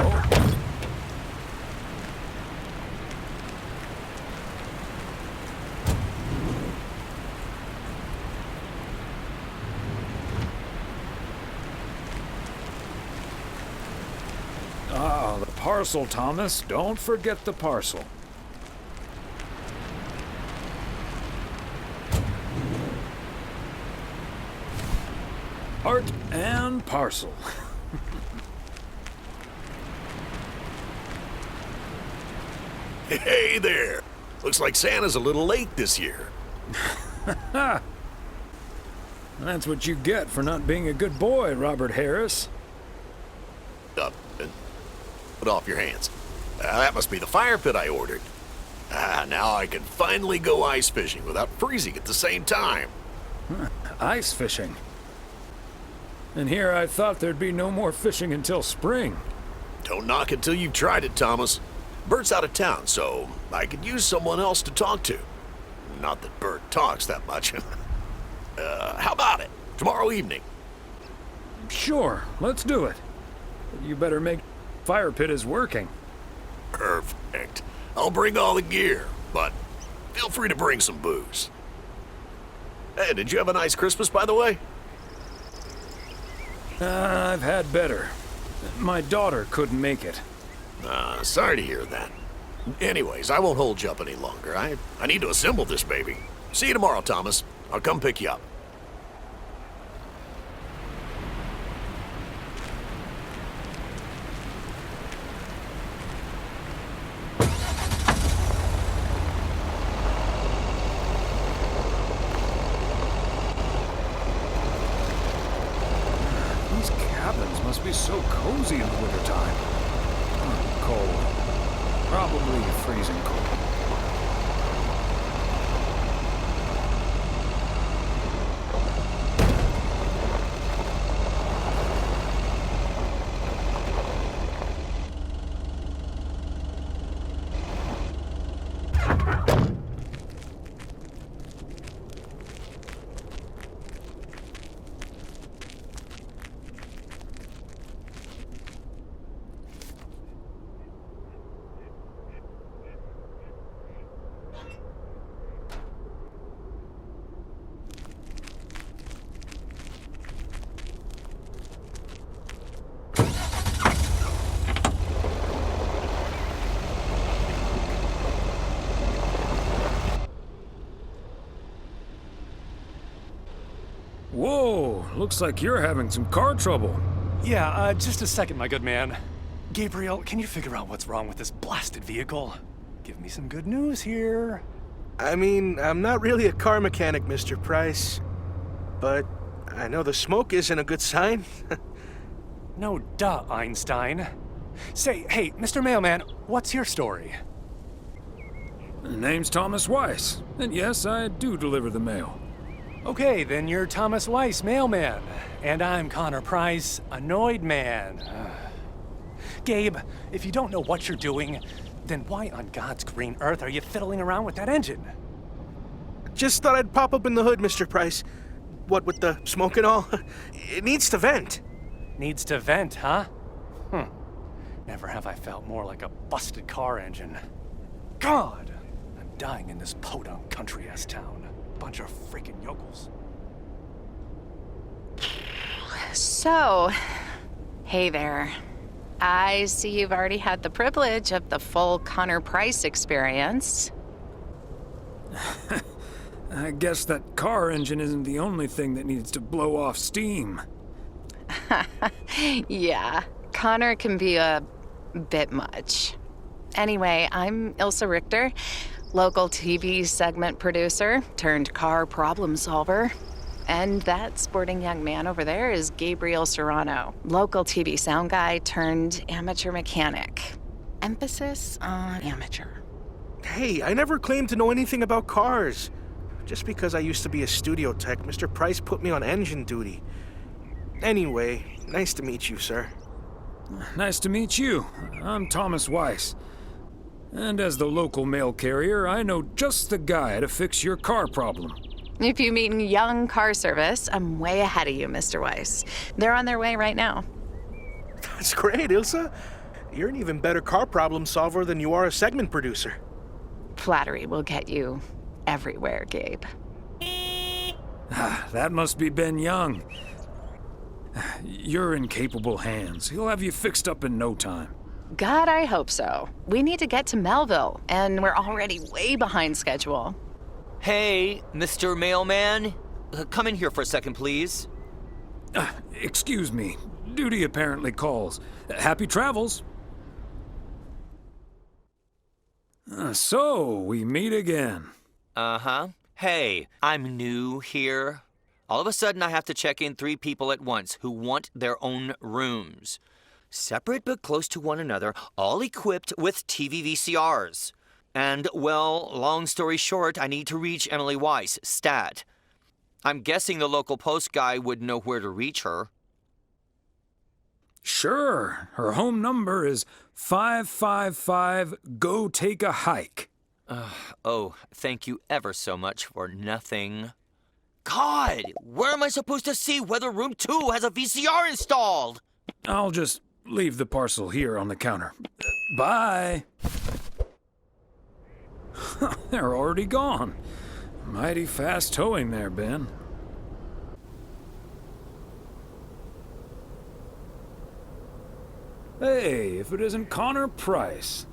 Ah, the parcel, Thomas. Don't forget the parcel. Part and parcel. Hey there. Looks like Santa's a little late this year. That's what you get for not being a good boy, Robert Harris. Up and put off your hands. That must be the fire pit I ordered. Now I can finally go ice fishing without freezing at the same time. Ice fishing? And here I thought there'd be no more fishing until spring. Don't knock it till you've tried it, Thomas. Bert's out of town, so I could use someone else to talk to. Not that Bert talks that much. How about it? Tomorrow evening? Sure, let's do it. But you better make fire pit is working. Perfect. I'll bring all the gear, but feel free to bring some booze. Hey, did you have a nice Christmas, by the way? I've had better. My daughter couldn't make it. Sorry to hear that. Anyways, I won't hold you up any longer. I need to assemble this baby. See you tomorrow, Thomas. I'll come pick you up. These cabins must be so cozy in the wintertime. Cold. Probably freezing cold. Whoa, looks like you're having some car trouble. Yeah, just a second, my good man. Gabriel, can you figure out what's wrong with this blasted vehicle? Give me some good news here. I mean, I'm not really a car mechanic, Mr. Price. But I know the smoke isn't a good sign. No duh, Einstein. Say, hey, Mr. Mailman, what's your story? Name's Thomas Weiss, and yes, I do deliver the mail. Okay, then you're Thomas Weiss, mailman. And I'm Connor Price, annoyed man. Gabe, if you don't know what you're doing, then why on God's green earth are you fiddling around with that engine? Just thought I'd pop up in the hood, Mr. Price. What with the smoke and all? It needs to vent. Needs to vent, huh? Never have I felt more like a busted car engine. God! I'm dying in this podunk country-ass town. Bunch of freaking yokels. So, hey there. I see you've already had the privilege of the full Connor Price experience. I guess that car engine isn't the only thing that needs to blow off steam. Yeah, Connor can be a bit much. Anyway, I'm Ilsa Richter, local TV segment producer turned car problem solver. And that sporting young man over there is Gabriel Serrano, local TV sound guy turned amateur mechanic. Emphasis on amateur. Hey, I never claimed to know anything about cars. Just because I used to be a studio tech, Mr. Price put me on engine duty. Anyway, nice to meet you, sir. Nice to meet you. I'm Thomas Weiss. And as the local mail carrier, I know just the guy to fix your car problem. If you mean young car service, I'm way ahead of you, Mr. Weiss. They're on their way right now. That's great, Ilsa. You're an even better car problem solver than you are a segment producer. Flattery will get you everywhere, Gabe. That must be Ben Young. You're in capable hands. He'll have you fixed up in no time. God, I hope so. We need to get to Melville, and we're already way behind schedule. Hey, Mr. Mailman. Come in here for a second, please. Excuse me. Duty apparently calls. Happy travels. So, we meet again. Uh-huh. Hey, I'm new here. All of a sudden, I have to check in 3 people at once who want their own rooms. Separate but close to one another, all equipped with TV VCRs. And, well, long story short, I need to reach Emily Weiss, stat. I'm guessing the local post guy would know where to reach her. Sure. Her home number is 555 Go Take a Hike. Oh, thank you ever so much for nothing. God, where am I supposed to see whether room 2 has a VCR installed? I'll just leave the parcel here on the counter. Bye. They're already gone. Mighty fast towing there, Ben. Hey, if it isn't Connor Price.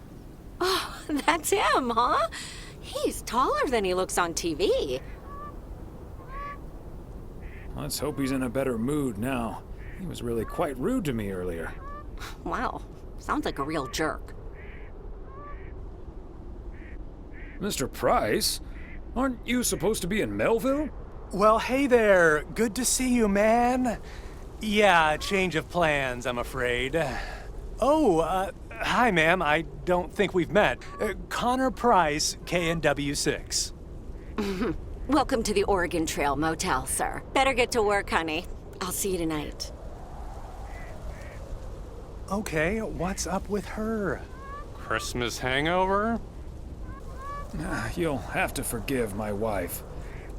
Oh, that's him, huh? He's taller than he looks on TV. Let's hope he's in a better mood now. He was really quite rude to me earlier. Wow, sounds like a real jerk. Mr. Price, aren't you supposed to be in Melville? Well, hey there. Good to see you, man. Yeah, change of plans, I'm afraid. Oh, hi, ma'am. I don't think we've met. Connor Price, KNW6. Welcome to the Oregon Trail Motel, sir. Better get to work, honey. I'll see you tonight. Okay, what's up with her? Christmas hangover? You'll have to forgive my wife.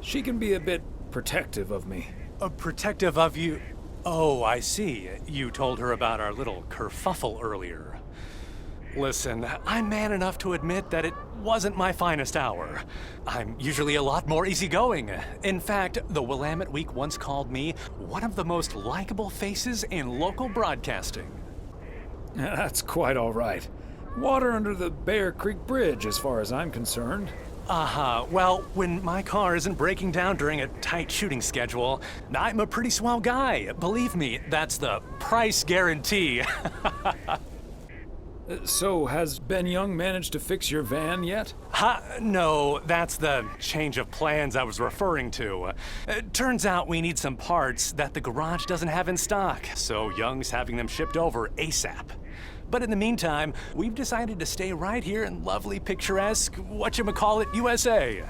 She can be a bit protective of me. Protective of you? Oh, I see. You told her about our little kerfuffle earlier. Listen, I'm man enough to admit that it wasn't my finest hour. I'm usually a lot more easygoing. In fact, the Willamette Week once called me one of the most likable faces in local broadcasting. That's quite all right. Water under the Bear Creek Bridge, as far as I'm concerned. Well, when my car isn't breaking down during a tight shooting schedule, I'm a pretty swell guy. Believe me, that's the price guarantee. So, has Ben Young managed to fix your van yet? No, that's the change of plans I was referring to. Turns out we need some parts that the garage doesn't have in stock, so Young's having them shipped over ASAP. But in the meantime, we've decided to stay right here in lovely, picturesque, whatchamacallit, USA.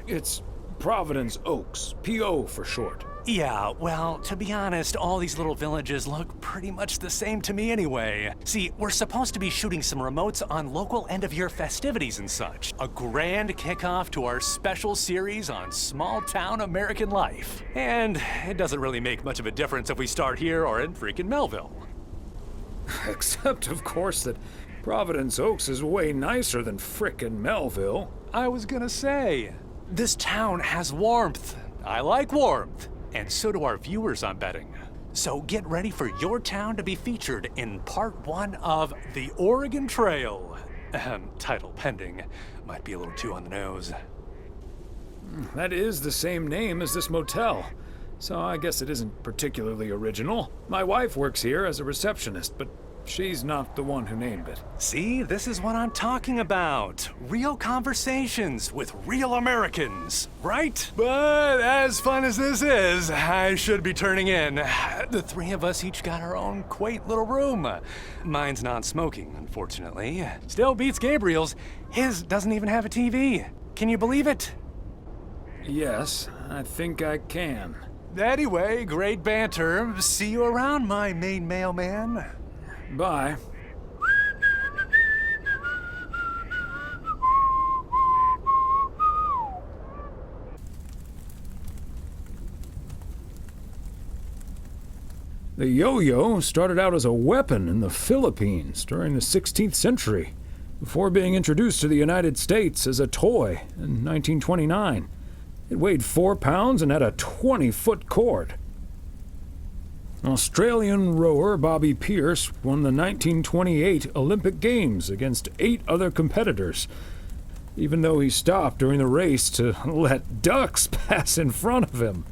It's Providence Oaks, P.O. for short. Yeah, well, to be honest, all these little villages look pretty much the same to me anyway. See, we're supposed to be shooting some remotes on local end-of-year festivities and such. A grand kickoff to our special series on small-town American life. And it doesn't really make much of a difference if we start here or in freaking Melville. Except, of course, that Providence Oaks is way nicer than frickin' Melville. I was gonna say, this town has warmth. I like warmth. And so do our viewers, I'm betting. So get ready for your town to be featured in part 1 of The Oregon Trail. Title pending. Might be a little too on the nose. That is the same name as this motel. So I guess it isn't particularly original. My wife works here as a receptionist, but she's not the one who named it. See, this is what I'm talking about. Real conversations with real Americans, right? But as fun as this is, I should be turning in. The three of us each got our own quaint little room. Mine's non-smoking, unfortunately. Still beats Gabriel's. His doesn't even have a TV. Can you believe it? Yes, I think I can. Anyway, great banter. See you around, my main mailman. Bye. The yo-yo started out as a weapon in the Philippines during the 16th century, before being introduced to the United States as a toy in 1929. It weighed 4 pounds and had a 20-foot cord. Australian rower Bobby Pierce won the 1928 Olympic Games against 8 other competitors, even though he stopped during the race to let ducks pass in front of him.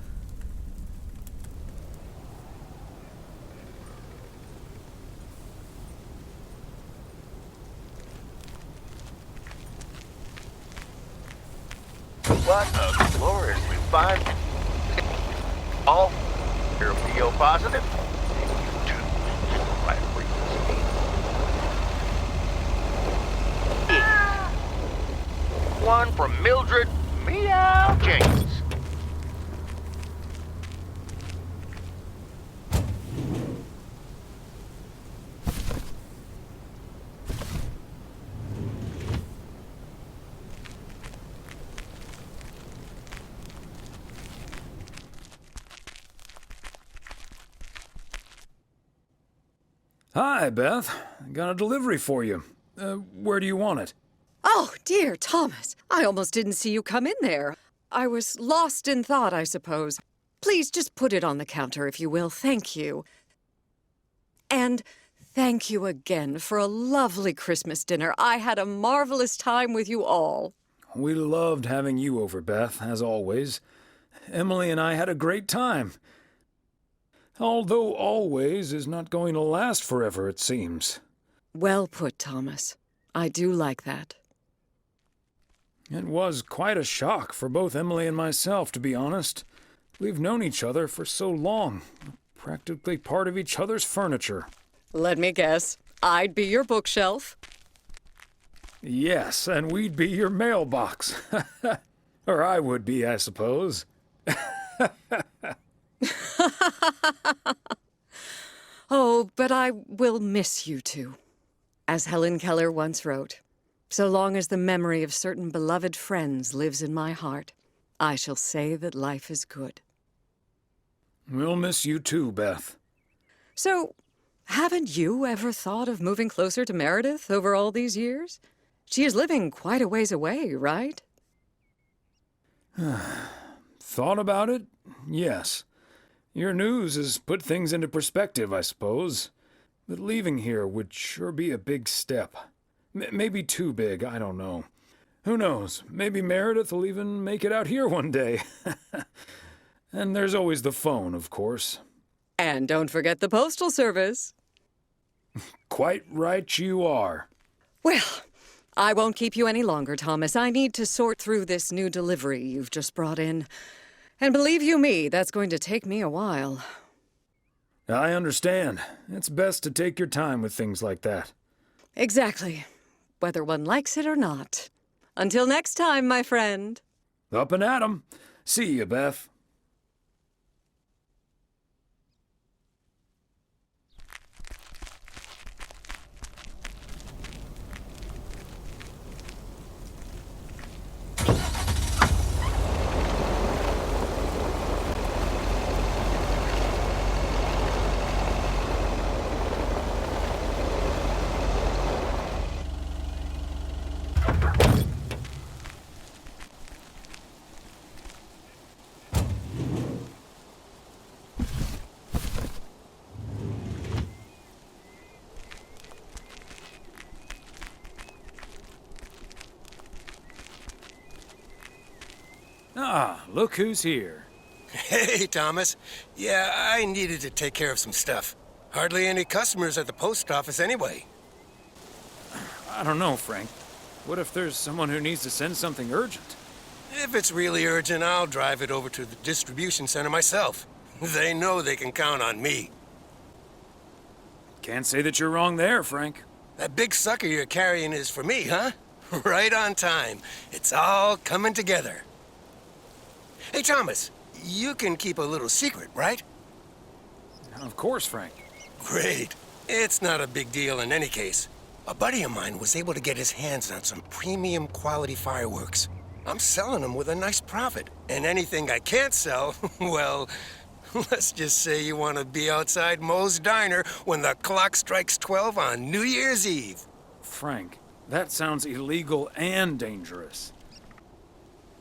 What a gloriously fine... All... You're PO positive? You too. Right frequency. One from Mildred Meow James. Hi, Beth. Got a delivery for you. Where do you want it? Oh, dear, Thomas. I almost didn't see you come in there. I was lost in thought, I suppose. Please just put it on the counter, if you will. Thank you. And thank you again for a lovely Christmas dinner. I had a marvelous time with you all. We loved having you over, Beth, as always. Emily and I had a great time. Although always is not going to last forever, it seems. Well put, Thomas. I do like that. It was quite a shock for both Emily and myself, to be honest. We've known each other for so long, practically part of each other's furniture. Let me guess. I'd be your bookshelf. Yes, and we'd be your mailbox. Or I would be, I suppose. Oh, but I will miss you two. As Helen Keller once wrote, so long as the memory of certain beloved friends lives in my heart, I shall say that life is good. We'll miss you too, Beth. So, haven't you ever thought of moving closer to Meredith over all these years? She is living quite a ways away, right? Thought about it? Yes. Your news has put things into perspective, I suppose. But leaving here would sure be a big step. Maybe too big, I don't know. Who knows? Maybe Meredith will even make it out here one day. And there's always the phone, of course. And don't forget the postal service. Quite right you are. Well, I won't keep you any longer, Thomas. I need to sort through this new delivery you've just brought in. And believe you me, that's going to take me a while. I understand. It's best to take your time with things like that. Exactly. Whether one likes it or not. Until next time, my friend. Up and at 'em. See you, Beth. Ah, look who's here. Hey, Thomas. Yeah, I needed to take care of some stuff. Hardly any customers at the post office anyway. I don't know, Frank. What if there's someone who needs to send something urgent? If it's really urgent, I'll drive it over to the distribution center myself. They know they can count on me. Can't say that you're wrong there, Frank. That big sucker you're carrying is for me, huh? Right on time. It's all coming together. Hey, Thomas, you can keep a little secret, right? Of course, Frank. Great. It's not a big deal in any case. A buddy of mine was able to get his hands on some premium quality fireworks. I'm selling them with a nice profit. And anything I can't sell, well, let's just say you want to be outside Moe's Diner when the clock strikes 12 on New Year's Eve. Frank, that sounds illegal and dangerous.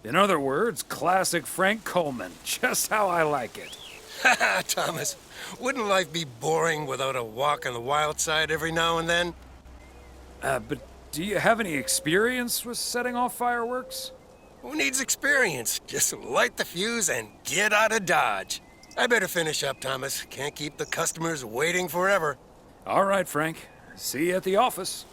In other words, classic Frank Coleman, just how I like it. Haha, Thomas, wouldn't life be boring without a walk on the wild side every now and then? But do you have any experience with setting off fireworks? Who needs experience? Just light the fuse and get out of Dodge. I better finish up, Thomas. Can't keep the customers waiting forever. All right, Frank. See you at the office.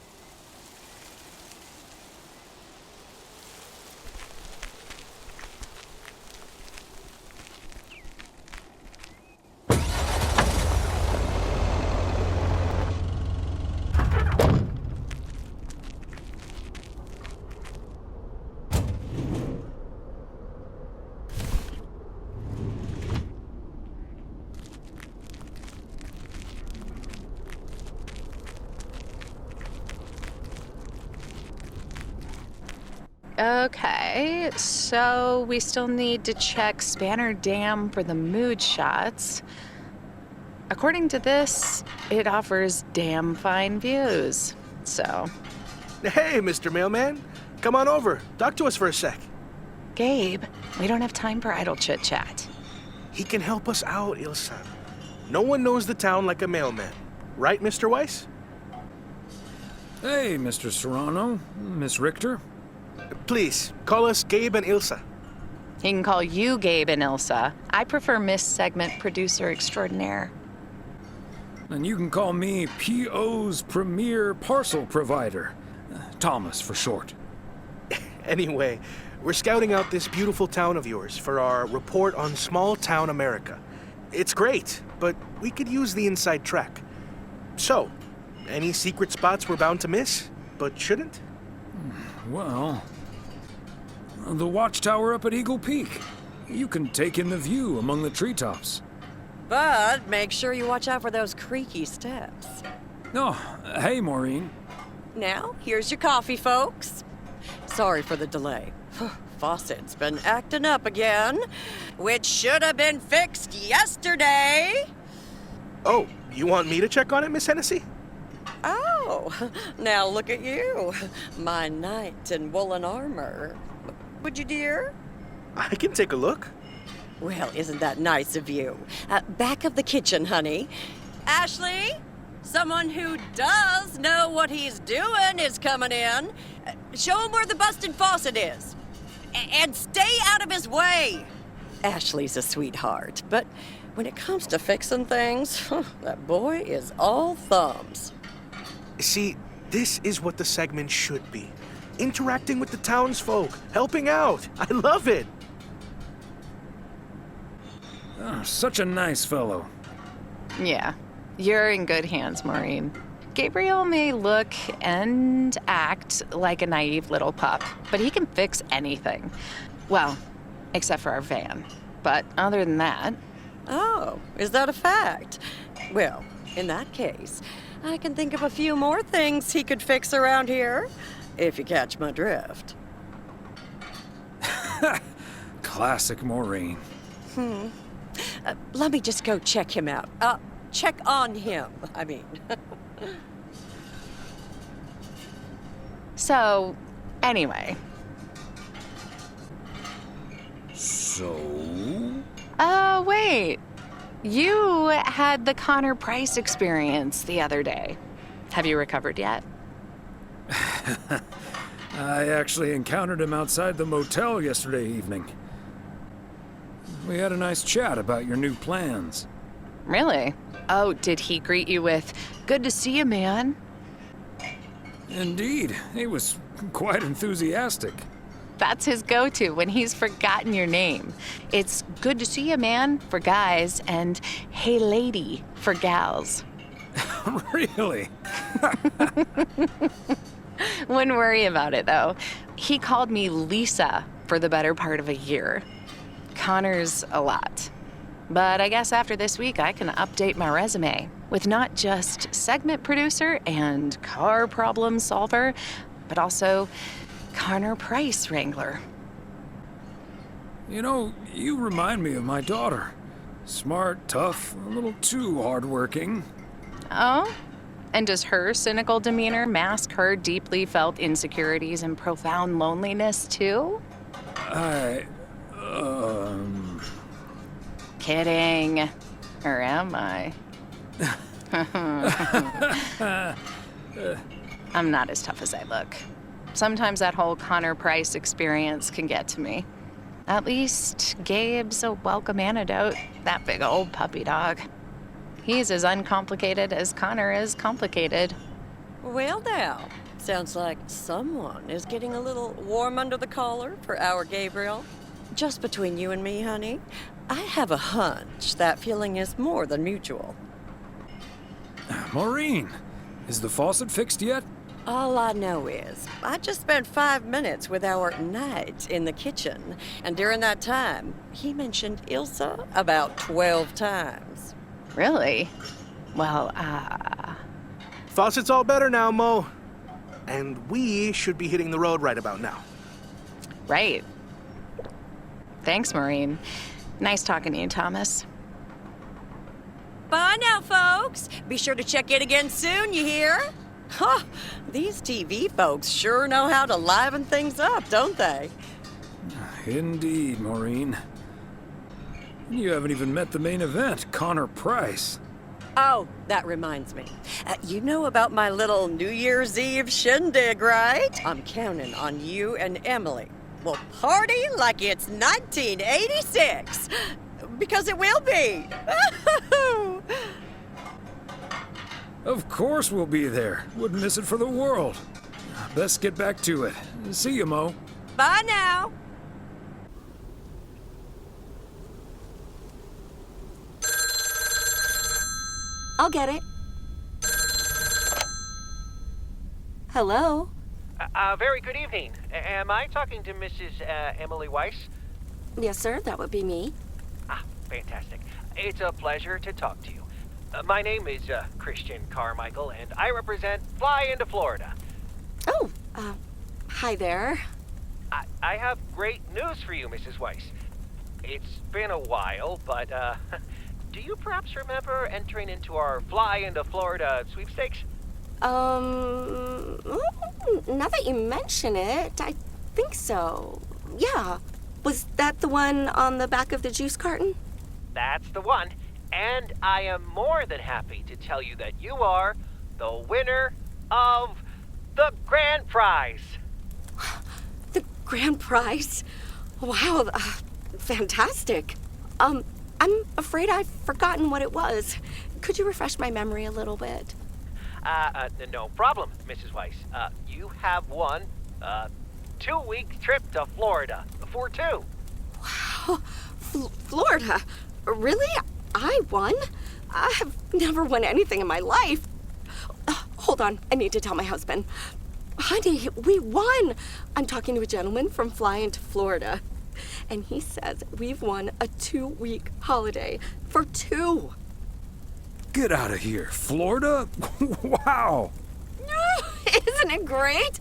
Okay, so we still need to check Spanner Dam for the mood shots. According to this, it offers damn fine views, so... Hey, Mr. Mailman. Come on over. Talk to us for a sec. Gabe, we don't have time for idle chit-chat. He can help us out, Ilsa. No one knows the town like a mailman. Right, Mr. Weiss? Hey, Mr. Serrano, Miss Richter. Please, call us Gabe and Ilsa. He can call you Gabe and Ilsa. I prefer Miss Segment Producer Extraordinaire. And you can call me PO's premier parcel provider. Thomas for short. Anyway, we're scouting out this beautiful town of yours for our report on small town America. It's great, but we could use the inside track. So, any secret spots we're bound to miss, but shouldn't? Well, the watchtower up at Eagle Peak. You can take in the view among the treetops. But make sure you watch out for those creaky steps. Oh, hey, Maureen. Now, here's your coffee, folks. Sorry for the delay. Faucet's been acting up again, which should have been fixed yesterday. Oh, you want me to check on it, Miss Hennessy? Oh, now look at you. My knight in woolen armor. Would you, dear? I can take a look. Well, isn't that nice of you? Back of the kitchen, honey. Ashley, someone who does know what he's doing is coming in. Show him where the busted faucet is. And stay out of his way. Ashley's a sweetheart, but when it comes to fixing things, that boy is all thumbs. See, this is what the segment should be. Interacting with the townsfolk, helping out. I love it. Oh, such a nice fellow. Yeah, you're in good hands, Maureen. Gabriel may look and act like a naive little pup, but he can fix anything. Well, except for our van. But other than that... Oh, is that a fact? Well, in that case, I can think of a few more things he could fix around here, if you catch my drift. Classic Maureen. Let me just go check him out. Check on him, I mean. So, anyway. So? Wait. You had the Connor Price experience the other day. Have you recovered yet? I actually encountered him outside the motel yesterday evening. We had a nice chat about your new plans. Really? Oh, did he greet you with, "Good to see you, man"? Indeed. He was quite enthusiastic. That's his go-to when he's forgotten your name. It's "Good to see you, man" for guys and "Hey, lady" for gals. Really? Wouldn't worry about it, though. He called me Lisa for the better part of a year. Connor's a lot. But I guess after this week, I can update my resume with not just segment producer and car problem solver, but also Connor Price wrangler. You know, you remind me of my daughter. Smart, tough, a little too hardworking. Oh? And does her cynical demeanor mask her deeply felt insecurities and profound loneliness, too? Kidding. Or am I? I'm not as tough as I look. Sometimes that whole Connor Price experience can get to me. At least Gabe's a welcome antidote, that big old puppy dog. He's as uncomplicated as Connor is complicated. Well now, sounds like someone is getting a little warm under the collar for our Gabriel. Just between you and me, honey, I have a hunch that feeling is more than mutual. Maureen, is the faucet fixed yet? All I know is, I just spent 5 minutes with our knight in the kitchen, and during that time, he mentioned Ilsa about 12 times. Really? Well, Faucet's all better now, Mo. And we should be hitting the road right about now. Right. Thanks, Maureen. Nice talking to you, Thomas. Bye now, folks. Be sure to check in again soon, you hear? Huh, these TV folks sure know how to liven things up, don't they? Indeed, Maureen. You haven't even met the main event, Connor Price. Oh, that reminds me. You know about my little New Year's Eve shindig, right? I'm counting on you and Emily. We'll party like it's 1986. Because it will be. Of course we'll be there. Wouldn't miss it for the world. Best get back to it. See you, Mo. Bye now. I'll get it. Hello? Very good evening. Am I talking to Mrs. Emily Weiss? Yes, sir, that would be me. Ah, fantastic. It's a pleasure to talk to you. My name is Christian Carmichael, and I represent Fly into Florida. Oh, hi there. I have great news for you, Mrs. Weiss. It's been a while, but, do you perhaps remember entering into our Fly into Florida sweepstakes? Now that you mention it, I think so. Yeah. Was that the one on the back of the juice carton? That's the one. And I am more than happy to tell you that you are the winner of the grand prize. The grand prize? Wow, fantastic. I'm afraid I've forgotten what it was. Could you refresh my memory a little bit? No problem, Mrs. Weiss. You have won a 2-week trip to Florida for 2. Wow, Florida? Really? I won? I have never won anything in my life. Hold on, I need to tell my husband. Honey, we won! I'm talking to a gentleman from Fly into Florida, and he says we've won a 2-week holiday for 2. Get out of here. Florida? Wow. Isn't it great?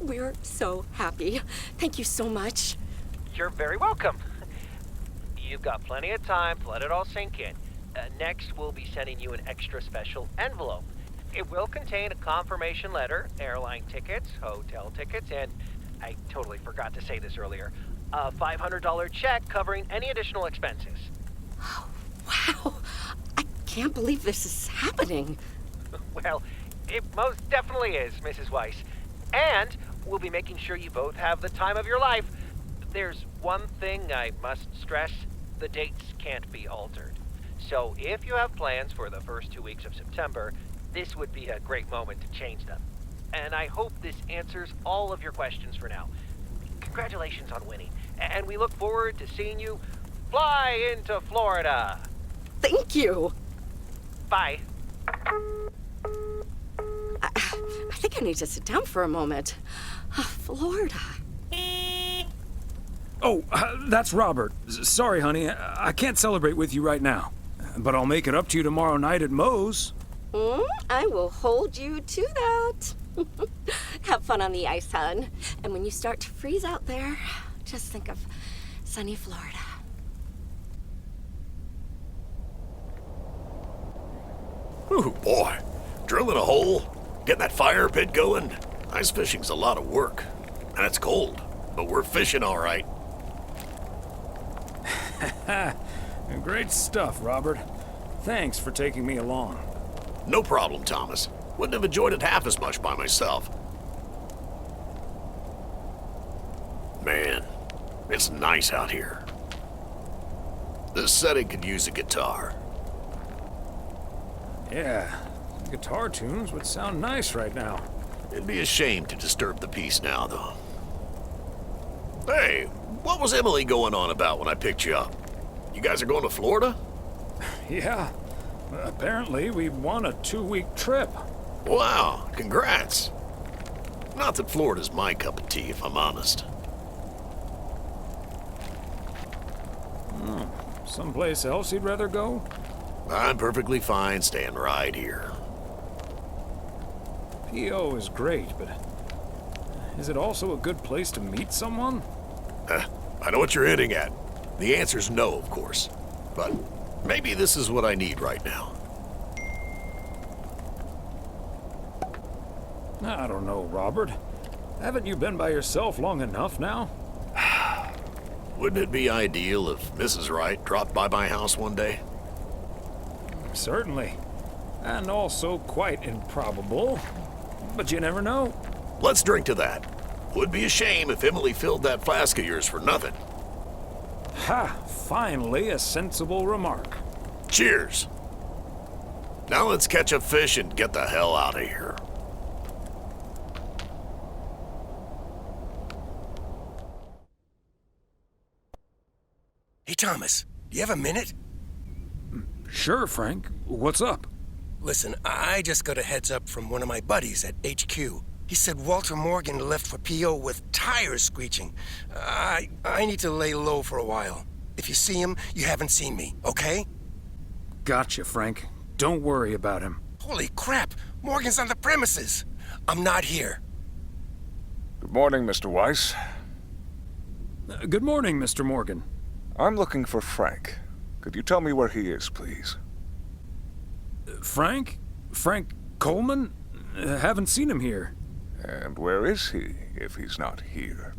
We're so happy. Thank you so much. You're very welcome. You've got plenty of time to let it all sink in. Next, we'll be sending you an extra special envelope. It will contain a confirmation letter, airline tickets, hotel tickets, and I totally forgot to say this earlier, a $500 check covering any additional expenses. Wow. I can't believe this is happening. Well, it most definitely is, Mrs. Weiss. And we'll be making sure you both have the time of your life. There's one thing I must stress. The dates can't be altered. So if you have plans for the first 2 weeks of September, this would be a great moment to change them. And I hope this answers all of your questions for now. Congratulations on winning. And we look forward to seeing you fly into Florida. Thank you. Bye. I think I need to sit down for a moment. Florida. Oh, that's Robert. Sorry, honey. I can't celebrate with you right now. But I'll make it up to you tomorrow night at Mo's. I will hold you to that. Have fun on the ice, hon. And when you start to freeze out there, just think of sunny Florida. Ooh, boy. Drilling a hole, getting that fire pit going. Ice fishing's a lot of work. And it's cold, but we're fishing all right. Great stuff, Robert. Thanks for taking me along. No problem, Thomas. Wouldn't have enjoyed it half as much by myself. Man, it's nice out here. This setting could use a guitar. Yeah, guitar tunes would sound nice right now. It'd be a shame to disturb the peace now, though. Hey, what was Emily going on about when I picked you up? You guys are going to Florida? Yeah. Apparently, we won a 2-week trip. Wow, congrats. Not that Florida's my cup of tea, if I'm honest. Someplace else you'd rather go? I'm perfectly fine staying right here. PO is great, but is it also a good place to meet someone? I know what you're hitting at. The answer's no, of course. But maybe this is what I need right now. I don't know, Robert. Haven't you been by yourself long enough now? Wouldn't it be ideal if Mrs. Wright dropped by my house one day? Certainly. And also quite improbable. But you never know. Let's drink to that. Would be a shame if Emily filled that flask of yours for nothing. Ha! Finally, a sensible remark. Cheers. Now let's catch a fish and get the hell out of here. Hey, Thomas, do you have a minute? Sure, Frank. What's up? Listen, I just got a heads up from one of my buddies at HQ. He said Walter Morgan left for PO with tires screeching. I need to lay low for a while. If you see him, you haven't seen me, okay? Gotcha, Frank. Don't worry about him. Holy crap! Morgan's on the premises! I'm not here. Good morning, Mr. Weiss. Good morning, Mr. Morgan. I'm looking for Frank. Could you tell me where he is, please? Frank? Frank Coleman? Haven't seen him here. And where is he, if he's not here?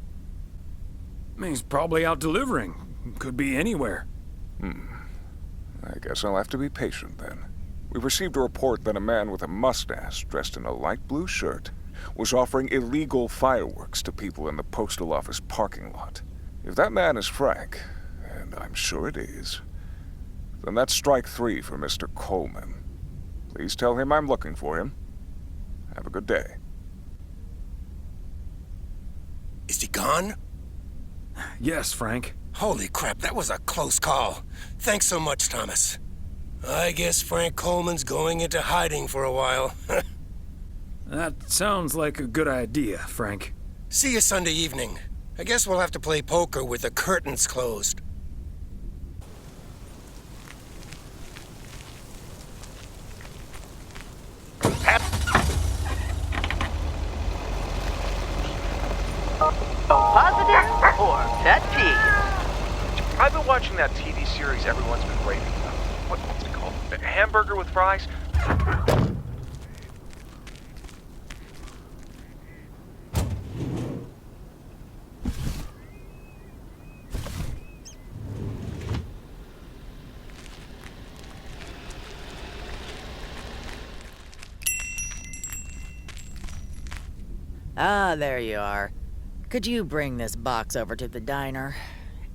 He's probably out delivering. Could be anywhere. I guess I'll have to be patient then. We received a report that a man with a mustache dressed in a light blue shirt was offering illegal fireworks to people in the postal office parking lot. If that man is Frank, and I'm sure it is, then that's strike 3 for Mr. Coleman. Please tell him I'm looking for him. Have a good day. Is he gone? Yes, Frank. Holy crap, that was a close call. Thanks so much, Thomas. I guess Frank Coleman's going into hiding for a while. That sounds like a good idea, Frank. See you Sunday evening. I guess we'll have to play poker with the curtains closed. Positive or pet peeve? I've been watching that TV series everyone's been raving about. What's it called? A hamburger with fries? Ah, there you are. Could you bring this box over to the diner?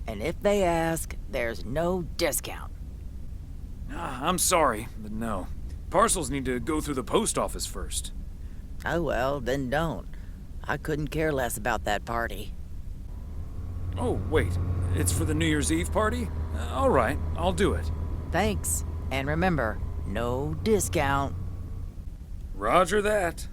And if they ask, there's no discount. I'm sorry, but no. Parcels need to go through the post office first. Oh well, then don't. I couldn't care less about that party. Oh, wait. It's for the New Year's Eve party? All right, I'll do it. Thanks. And remember, no discount. Roger that.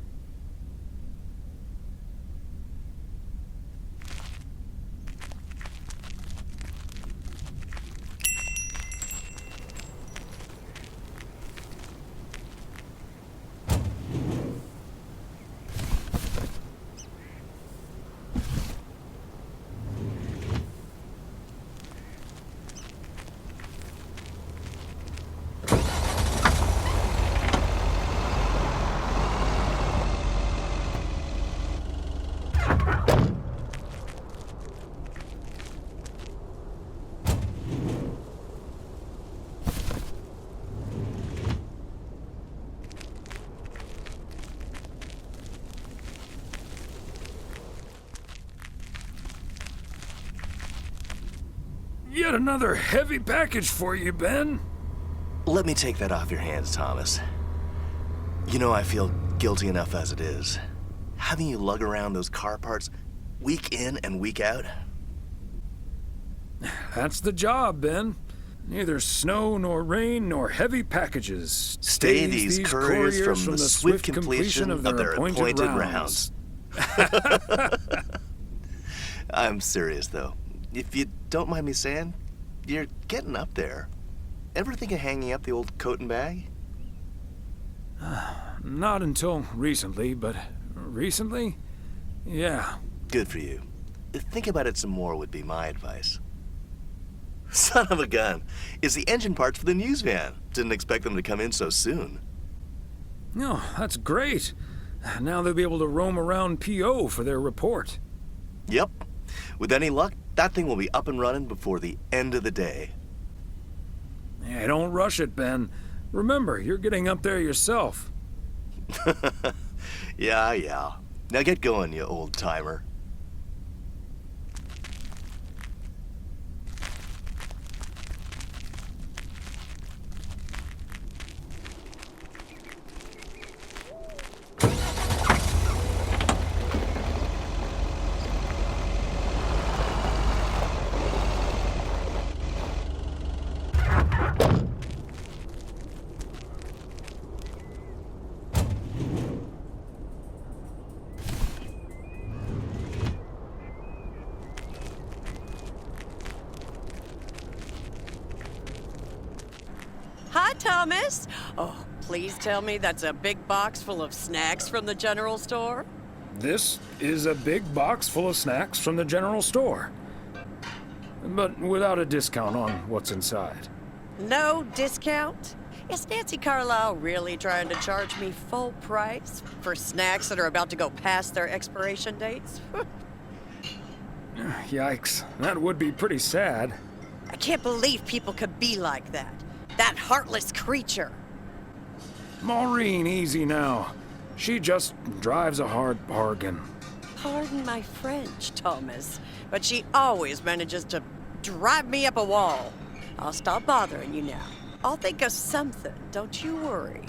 Yet another heavy package for you, Ben. Let me take that off your hands, Thomas. You know I feel guilty enough as it is. Having you lug around those car parts week in and week out. That's the job, Ben. Neither snow nor rain nor heavy packages Stay these couriers from the swift completion of their appointed rounds. I'm serious, though. If you don't mind me saying, you're getting up there. Ever think of hanging up the old coat and bag? Not until recently, but recently? Yeah. Good for you. Think about it some more would be my advice. Son of a gun. It's the engine parts for the news van. Didn't expect them to come in so soon. No, that's great. Now they'll be able to roam around PO for their report. Yep. With any luck, that thing will be up and running before the end of the day. Hey, don't rush it, Ben. Remember, you're getting up there yourself. Yeah. Now get going, you old timer. Hi, Thomas. Oh, please tell me that's a big box full of snacks from the general store? This is a big box full of snacks from the general store. But without a discount on what's inside. No discount? Is Nancy Carlisle really trying to charge me full price for snacks that are about to go past their expiration dates? Yikes, that would be pretty sad. I can't believe people could be like that. That heartless creature. Maureen, easy now. She just drives a hard bargain. Pardon my French, Thomas, but she always manages to drive me up a wall. I'll stop bothering you now. I'll think of something, don't you worry.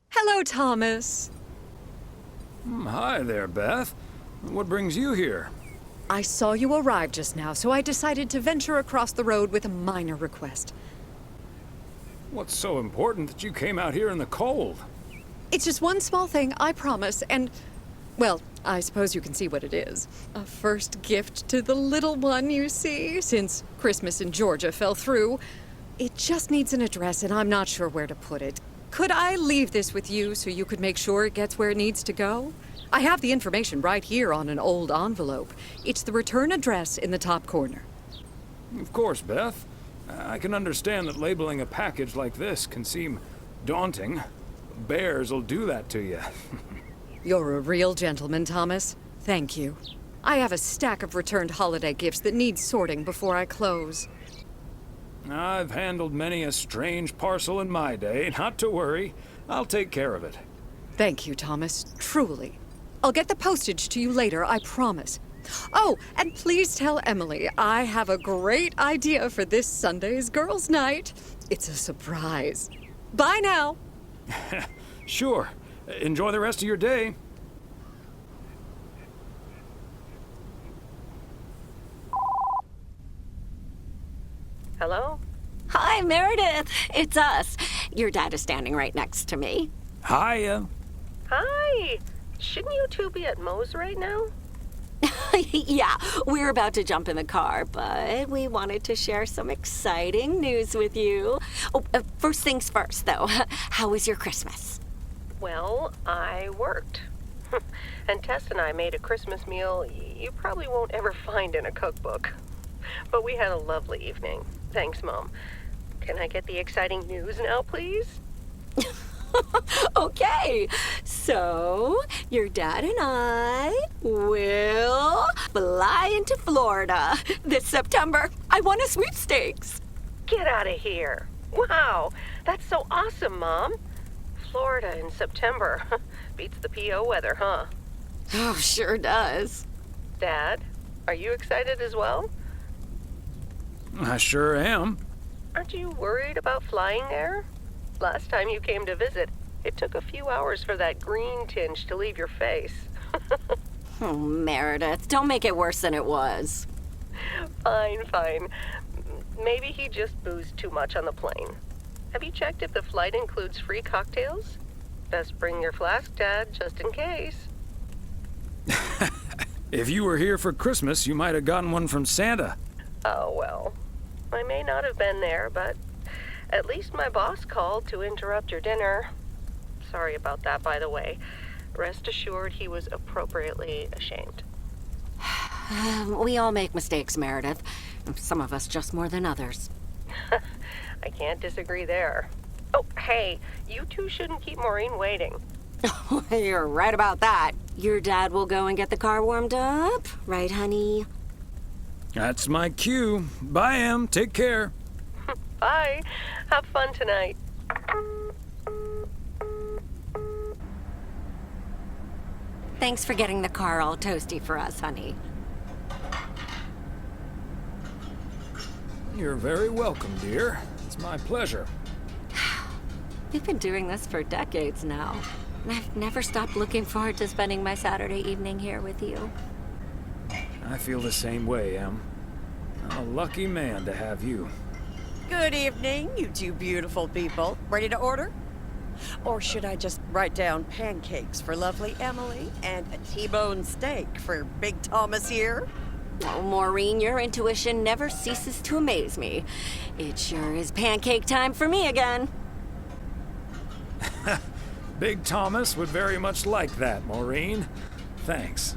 Hello, Thomas. Hi there, Beth. What brings you here? I saw you arrive just now, so I decided to venture across the road with a minor request. What's so important that you came out here in the cold? It's just one small thing, I promise, and, well, I suppose you can see what it is. A first gift to the little one, you see, since Christmas in Georgia fell through. It just needs an address, and I'm not sure where to put it. Could I leave this with you so you could make sure it gets where it needs to go? I have the information right here on an old envelope. It's the return address in the top corner. Of course, Beth. I can understand that labeling a package like this can seem daunting. Bears will do that to you. You're a real gentleman, Thomas. Thank you. I have a stack of returned holiday gifts that need sorting before I close. I've handled many a strange parcel in my day. Not to worry. I'll take care of it. Thank you, Thomas. Truly. I'll get the postage to you later, I promise. Oh, and please tell Emily I have a great idea for this Sunday's girls' night. It's a surprise. Bye now. Sure. Enjoy the rest of your day. Hello? Hi, Meredith. It's us. Your dad is standing right next to me. Hiya. Hi. Shouldn't you two be at Moe's right now? Yeah, we're about to jump in the car, but we wanted to share some exciting news with you. Oh, first things first, though. How was your Christmas? Well, I worked. And Tess and I made a Christmas meal you probably won't ever find in a cookbook. But we had a lovely evening. Thanks, Mom. Can I get the exciting news now, please? Okay, so your dad and I will fly into Florida this September. I won a sweepstakes. Get out of here. Wow, that's so awesome, Mom. Florida in September. Beats the PO weather, huh? Oh, sure does. Dad, are you excited as well? I sure am. Aren't you worried about flying there? Last time you came to visit, it took a few hours for that green tinge to leave your face. Oh, Meredith, don't make it worse than it was. Fine. Maybe he just boozed too much on the plane. Have you checked if the flight includes free cocktails? Best bring your flask, Dad, just in case. If you were here for Christmas, you might have gotten one from Santa. Oh, well. I may not have been there, but at least my boss called to interrupt your dinner. Sorry about that, by the way. Rest assured he was appropriately ashamed. We all make mistakes, Meredith. Some of us just more than others. I can't disagree there. Oh, hey, you two shouldn't keep Maureen waiting. You're right about that. Your dad will go and get the car warmed up, right, honey? That's my cue. Bye, Em. Take care. Bye. Have fun tonight. Thanks for getting the car all toasty for us, honey. You're very welcome, dear. It's my pleasure. We've been doing this for decades now, and I've never stopped looking forward to spending my Saturday evening here with you. I feel the same way, Em. I'm a lucky man to have you. Good evening, you two beautiful people. Ready to order? Or should I just write down pancakes for lovely Emily and a T-bone steak for Big Thomas here? Oh, Maureen, your intuition never ceases to amaze me. It sure is pancake time for me again. Big Thomas would very much like that, Maureen. Thanks.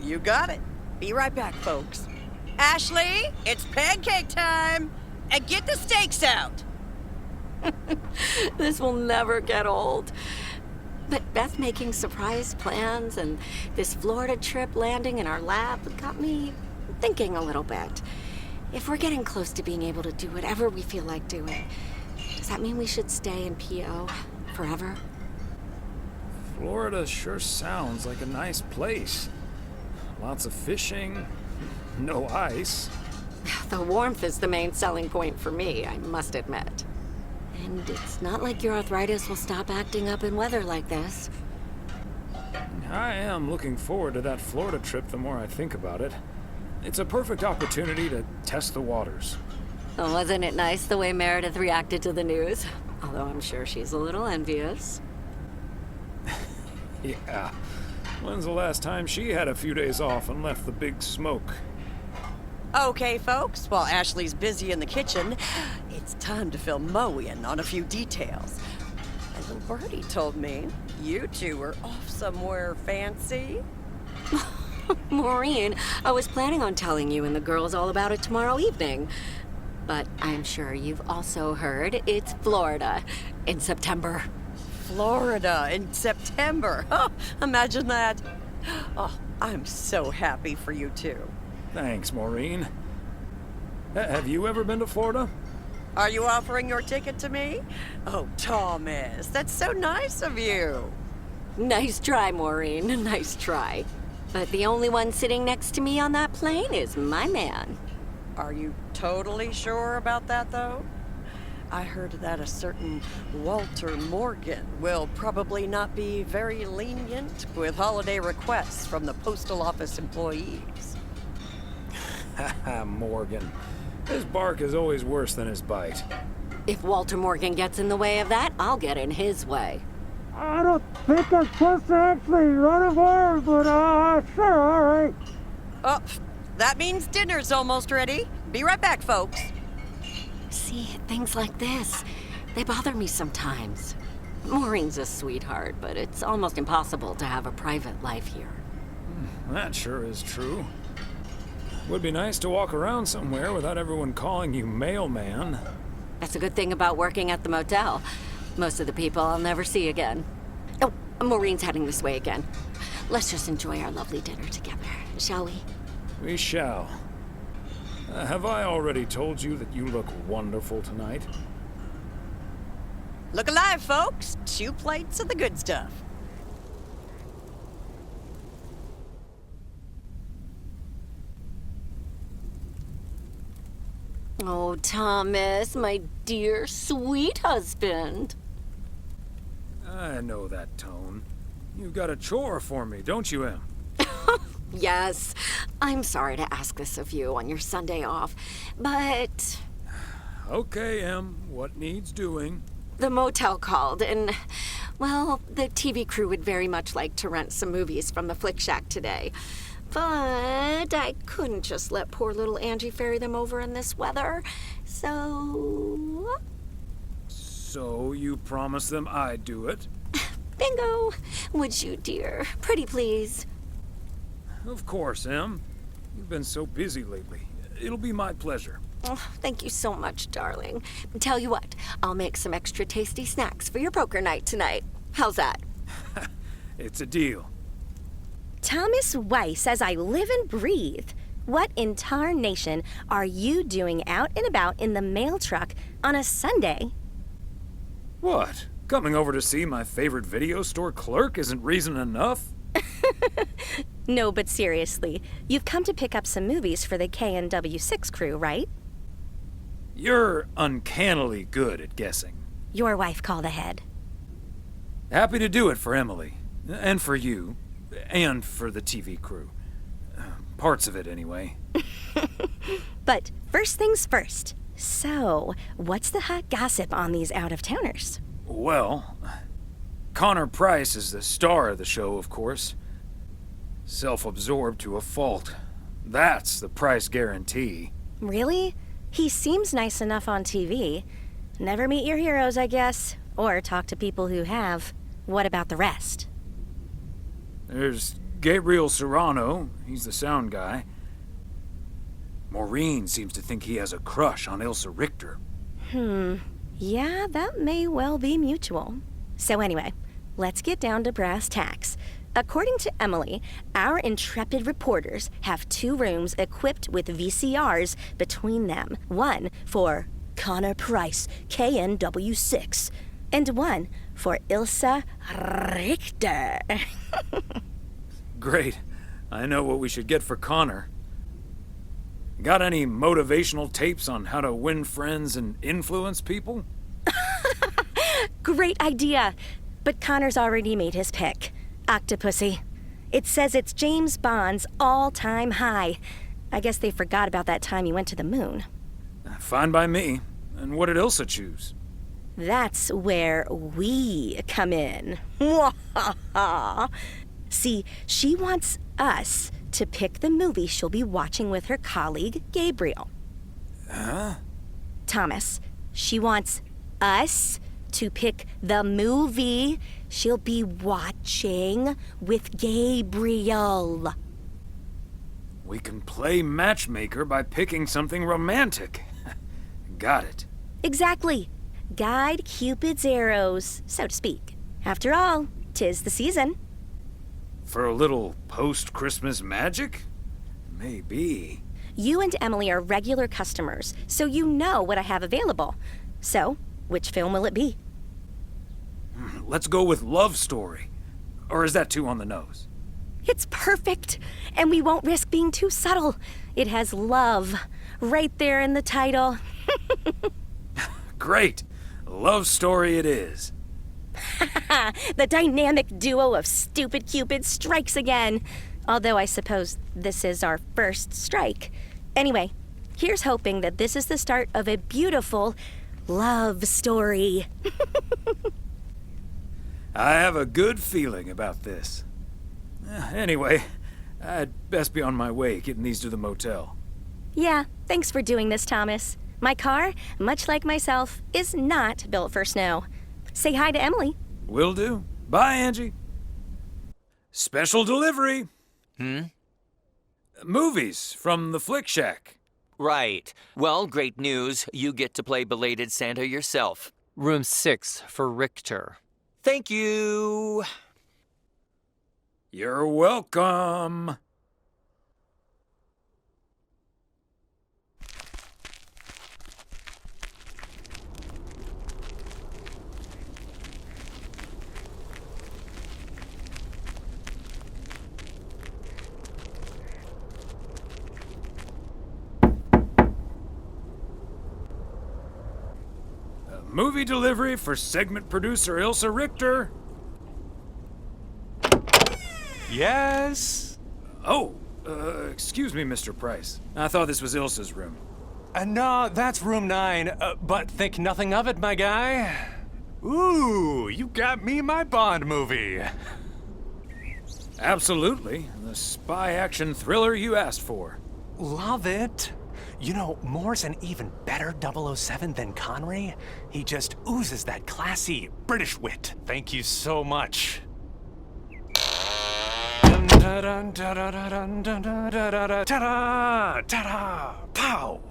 You got it. Be right back, folks. Ashley, it's pancake time! And get the steaks out! This will never get old. But Beth making surprise plans and this Florida trip landing in our lap got me thinking a little bit. If we're getting close to being able to do whatever we feel like doing, does that mean we should stay in PO forever? Florida sure sounds like a nice place. Lots of fishing, no ice. The warmth is the main selling point for me, I must admit. And it's not like your arthritis will stop acting up in weather like this. I am looking forward to that Florida trip the more I think about it. It's a perfect opportunity to test the waters. Oh, wasn't it nice the way Meredith reacted to the news? Although I'm sure she's a little envious. Yeah. When's the last time she had a few days off and left the big smoke? Okay, folks, while Ashley's busy in the kitchen, it's time to fill Mo in on a few details. And little birdie told me you two were off somewhere fancy. Maureen, I was planning on telling you and the girls all about it tomorrow evening. But I'm sure you've also heard it's Florida in September. Florida in September. Oh, imagine that. Oh, I'm so happy for you two. Thanks, Maureen. Have you ever been to Florida? Are you offering your ticket to me? Oh, Thomas, that's so nice of you. Nice try, Maureen. Nice try. But the only one sitting next to me on that plane is my man. Are you totally sure about that, though? I heard that a certain Walter Morgan will probably not be very lenient with holiday requests from the postal office employees. Haha, Morgan. His bark is always worse than his bite. If Walter Morgan gets in the way of that, I'll get in his way. I don't think I'm supposed to actually run a bar, but sure, all right. Oh, that means dinner's almost ready. Be right back, folks. See, things like this, they bother me sometimes. Maureen's a sweetheart, but it's almost impossible to have a private life here. That sure is true. Would be nice to walk around somewhere without everyone calling you mailman. That's a good thing about working at the motel. Most of the people I'll never see again. Oh, Maureen's heading this way again. Let's just enjoy our lovely dinner together, shall we? We shall. Have I already told you that you look wonderful tonight? Look alive, folks. 2 plates of the good stuff. Oh, Thomas, my dear, sweet husband. I know that tone. You've got a chore for me, don't you, Em? Yes, I'm sorry to ask this of you on your Sunday off, but... Okay, Em, what needs doing? The motel called, and, well, the TV crew would very much like to rent some movies from the Flick Shack today. But I couldn't just let poor little Angie ferry them over in this weather, so... So you promised them I'd do it? Bingo! Would you, dear? Pretty please. Of course, Em. You've been so busy lately. It'll be my pleasure. Oh, thank you so much, darling. Tell you what, I'll make some extra tasty snacks for your poker night tonight. How's that? It's a deal. Thomas Weiss says I live and breathe. What in tarnation are you doing out and about in the mail truck on a Sunday? What? Coming over to see my favorite video store clerk isn't reason enough? No, but seriously, you've come to pick up some movies for the KNW6 crew, right? You're uncannily good at guessing. Your wife called ahead. Happy to do it for Emily. And for you. And for the TV crew. Parts of it, anyway. But first things first. So, what's the hot gossip on these out-of-towners? Well, Connor Price is the star of the show, of course. Self-absorbed to a fault. That's the Price guarantee. Really? He seems nice enough on TV. Never meet your heroes, I guess. Or talk to people who have. What about the rest? There's Gabriel Serrano. He's the sound guy. Maureen seems to think he has a crush on Ilsa Richter. Yeah, that may well be mutual. So anyway, let's get down to brass tacks. According to Emily, our intrepid reporters have 2 rooms equipped with VCRs between them. One for Connor Price, KNW6, and one for Ilsa Richter. Great. I know what we should get for Connor. Got any motivational tapes on how to win friends and influence people? Great idea. But Connor's already made his pick. Octopussy. It says it's James Bond's all-time high. I guess they forgot about that time he went to the moon. Fine by me. And what did Ilsa choose? That's where we come in. See, she wants us to pick the movie she'll be watching with her colleague, Gabriel. Huh? Thomas, she wants us to pick the movie she'll be watching with Gabriel. We can play matchmaker by picking something romantic. Got it. Exactly. Guide Cupid's arrows, so to speak. After all, 'tis the season. For a little post-Christmas magic? Maybe. You and Emily are regular customers, so you know what I have available. So, which film will it be? Let's go with Love Story. Or is that too on the nose? It's perfect, and we won't risk being too subtle. It has love right there in the title. Great. Love Story it is. The dynamic duo of stupid Cupid strikes again. Although I suppose this is our first strike. Anyway, here's hoping that this is the start of a beautiful love story. I have a good feeling about this. Anyway, I'd best be on my way getting these to the motel. Yeah, thanks for doing this, Thomas. My car, much like myself, is not built for snow. Say hi to Emily. Will do. Bye, Angie. Special delivery. Movies from the Flick Shack. Right. Well, great news. You get to play belated Santa yourself. Room 6 for Richter. Thank you. You're welcome. Movie delivery for segment producer Ilsa Richter. Yes? Oh, excuse me, Mr. Price. I thought this was Ilsa's room. No, that's room 9, but think nothing of it, my guy. Ooh, you got me my Bond movie. Absolutely. The spy action thriller you asked for. Love it. You know, Moore's an even better 007 than Connery. He just oozes that classy British wit. Thank you so much. Ta-da! Ta-da! Pow!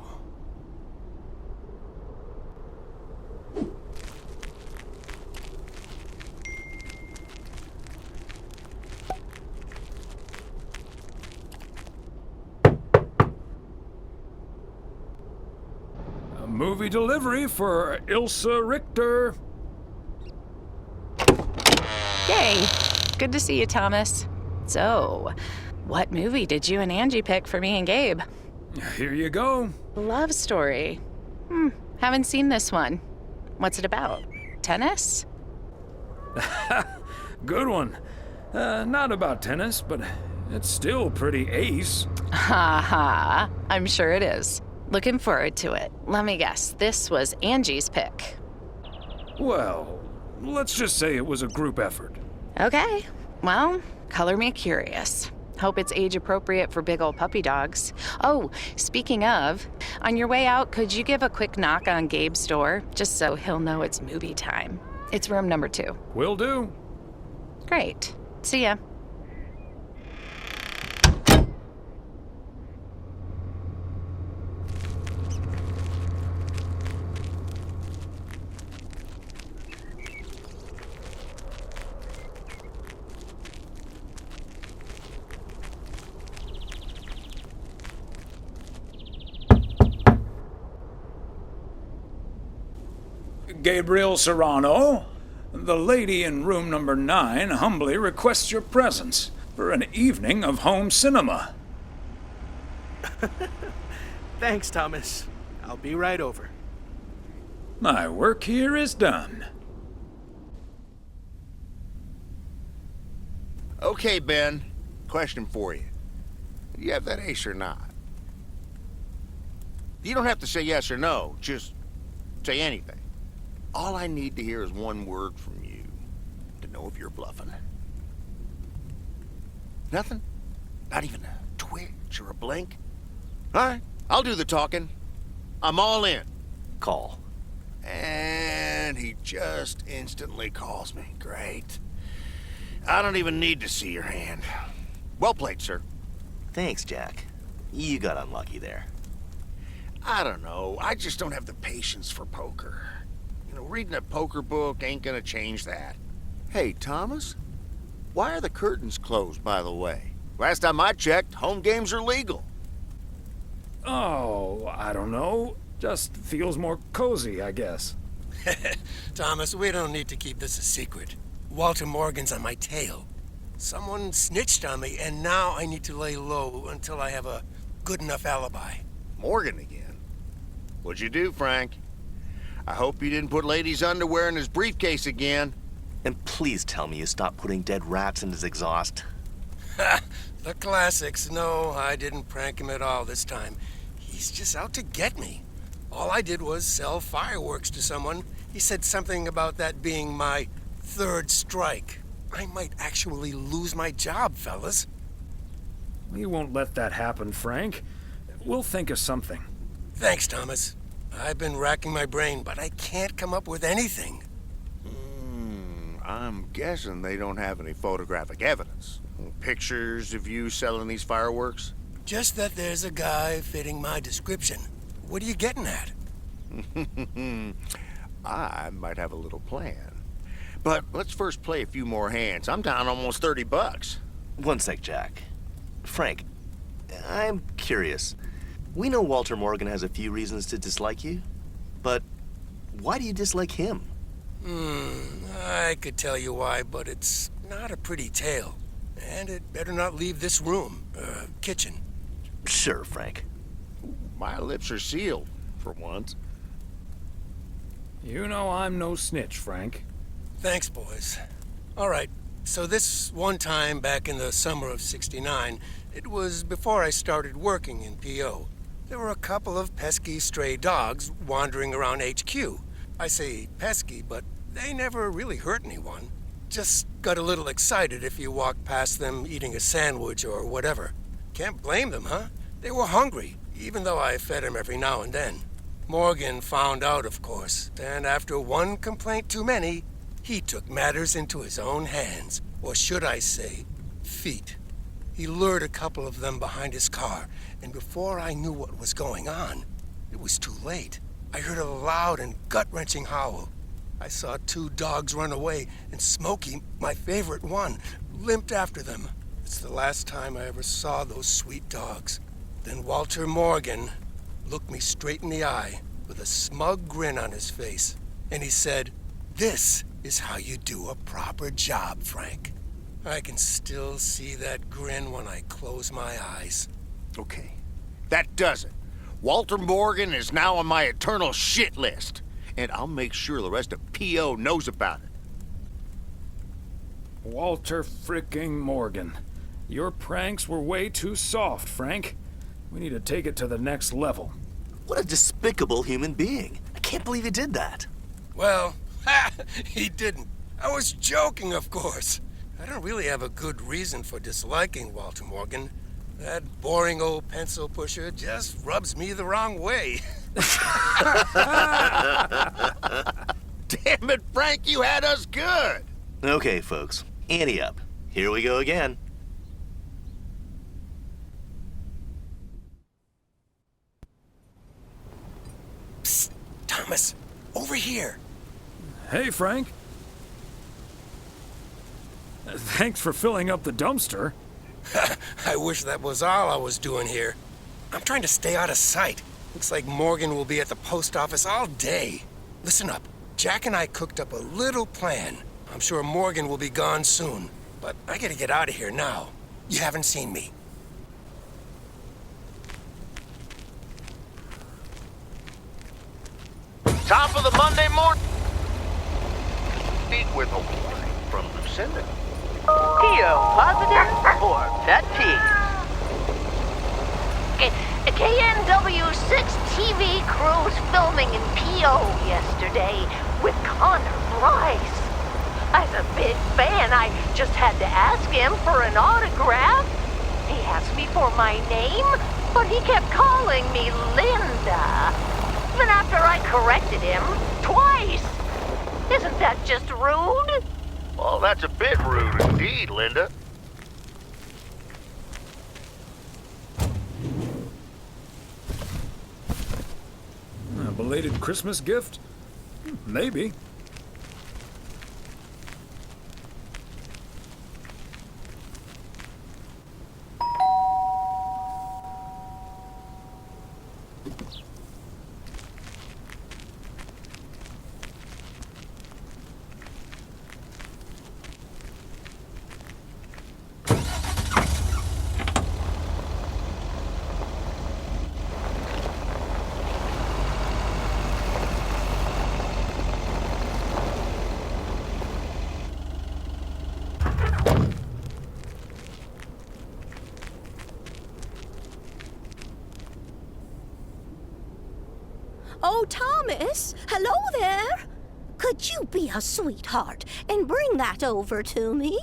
Movie delivery for Ilsa Richter. Yay! Good to see you, Thomas. So, what movie did you and Angie pick for me and Gabe? Here you go. Love story. Haven't seen this one. What's it about? Tennis? Good one. Not about tennis, but it's still pretty ace. Ha ha. I'm sure it is. Looking forward to it. Let me guess, this was Angie's pick. Well, let's just say it was a group effort. Okay. Well, color me curious. Hope it's age appropriate for big old puppy dogs. Oh, speaking of, on your way out, could you give a quick knock on Gabe's door, just so he'll know it's movie time? It's room number 2. Will do. Great. See ya. Gabriel Serrano, the lady in room number 9 humbly requests your presence for an evening of home cinema. Thanks, Thomas. I'll be right over. My work here is done. Okay, Ben. Question for you. Do you have that ace or not? You don't have to say yes or no. Just say anything. All I need to hear is one word from you to know if you're bluffing. Nothing? Not even a twitch or a blink? All right, I'll do the talking. I'm all in. Call. And he just instantly calls me. Great. I don't even need to see your hand. Well played, sir. Thanks, Jack. You got unlucky there. I don't know. I just don't have the patience for poker. You know, reading a poker book ain't gonna change that. Hey, Thomas? Why are the curtains closed, by the way? Last time I checked, home games are legal. Oh, I don't know. Just feels more cozy, I guess. Thomas, we don't need to keep this a secret. Walter Morgan's on my tail. Someone snitched on me, and now I need to lay low until I have a good enough alibi. Morgan again? What'd you do, Frank? I hope you didn't put ladies' underwear in his briefcase again. And please tell me you stopped putting dead rats in his exhaust. The classics. No, I didn't prank him at all this time. He's just out to get me. All I did was sell fireworks to someone. He said something about that being my third strike. I might actually lose my job, fellas. We won't let that happen, Frank. We'll think of something. Thanks, Thomas. I've been racking my brain, but I can't come up with anything. I'm guessing they don't have any photographic evidence. Pictures of you selling these fireworks? Just that there's a guy fitting my description. What are you getting at? I might have a little plan. But let's first play a few more hands. I'm down almost $30. One sec, Jack. Frank, I'm curious. We know Walter Morgan has a few reasons to dislike you, but why do you dislike him? I could tell you why, but it's not a pretty tale. And it better not leave this room, kitchen. Sure, Frank. My lips are sealed, for once. You know I'm no snitch, Frank. Thanks, boys. All right, so this one time back in the summer of '69, it was before I started working in P.O. There were a couple of pesky stray dogs wandering around HQ. I say pesky, but they never really hurt anyone. Just got a little excited if you walked past them eating a sandwich or whatever. Can't blame them, huh? They were hungry, even though I fed them every now and then. Morgan found out, of course, and after one complaint too many, he took matters into his own hands, or should I say, feet. He lured a couple of them behind his car, and before I knew what was going on, it was too late. I heard a loud and gut-wrenching howl. I saw 2 dogs run away, and Smokey, my favorite one, limped after them. It's the last time I ever saw those sweet dogs. Then Walter Morgan looked me straight in the eye with a smug grin on his face, and he said, "This is how you do a proper job, Frank." I can still see that grin when I close my eyes. Okay, that does it. Walter Morgan is now on my eternal shit list, and I'll make sure the rest of P.O. knows about it. Walter fricking Morgan. Your pranks were way too soft, Frank. We need to take it to the next level. What a despicable human being. I can't believe he did that. Well, he didn't. I was joking, of course. I don't really have a good reason for disliking Walter Morgan. That boring old pencil pusher just rubs me the wrong way. Damn it, Frank, you had us good. Okay, folks, ante up. Here we go again. Psst, Thomas, over here. Hey, Frank. Thanks for filling up the dumpster. I wish that was all I was doing here. I'm trying to stay out of sight. Looks like Morgan will be at the post office all day. Listen up. Jack and I cooked up a little plan. I'm sure Morgan will be gone soon, but I gotta get out of here now. You haven't seen me. Top of the Monday morning. Speak with a warning from Lucinda. P.O. positive or pet peeve? KNW6 TV crews filming in P.O. yesterday with Connor Bryce. As a big fan, I just had to ask him for an autograph. He asked me for my name, but he kept calling me Linda. Even after I corrected him twice. Isn't that just rude? Well, that's a bit rude indeed, Linda. A belated Christmas gift? Maybe. Oh, Thomas, hello there. Could you be a sweetheart and bring that over to me?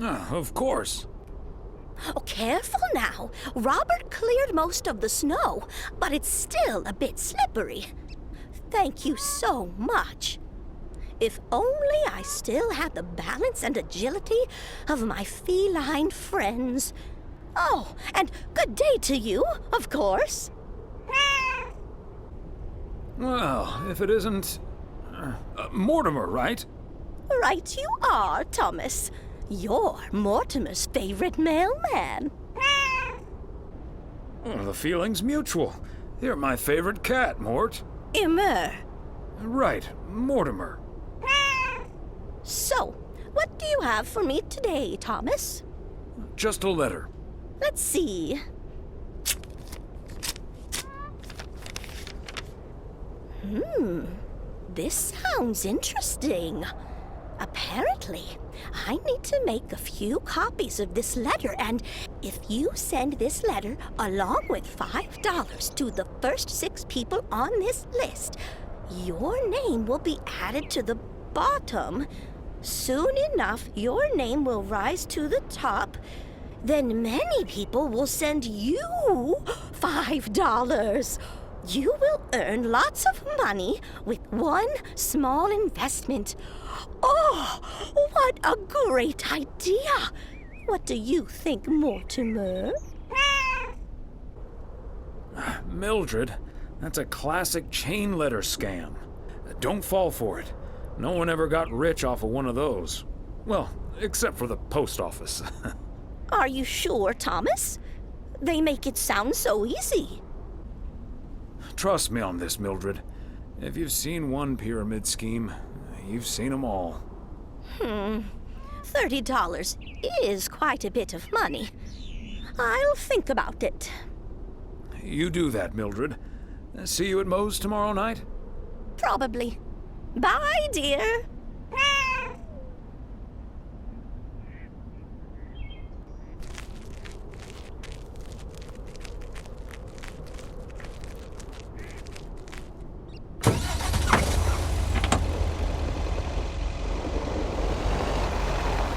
Of course. Oh, careful now. Robert cleared most of the snow, but it's still a bit slippery. Thank you so much. If only I still had the balance and agility of my feline friends. Oh, and good day to you, of course. Well, if it isn't... Mortimer, right? Right you are, Thomas. You're Mortimer's favorite mailman. The feeling's mutual. You're my favorite cat, Mort. Immer. Right, Mortimer. So, what do you have for me today, Thomas? Just a letter. Let's see. This sounds interesting. Apparently, I need to make a few copies of this letter, and if you send this letter along with $5 to the first 6 people on this list, your name will be added to the bottom. Soon enough, your name will rise to the top. Then many people will send you $5. You will earn lots of money with one small investment. Oh, what a great idea! What do you think, Mortimer? Mildred, that's a classic chain letter scam. Don't fall for it. No one ever got rich off of one of those. Well, except for the post office. Are you sure, Thomas? They make it sound so easy. Trust me on this, Mildred. If you've seen one pyramid scheme, you've seen them all. $30 is quite a bit of money. I'll think about it. You do that, Mildred. See you at Moe's tomorrow night? Probably. Bye, dear.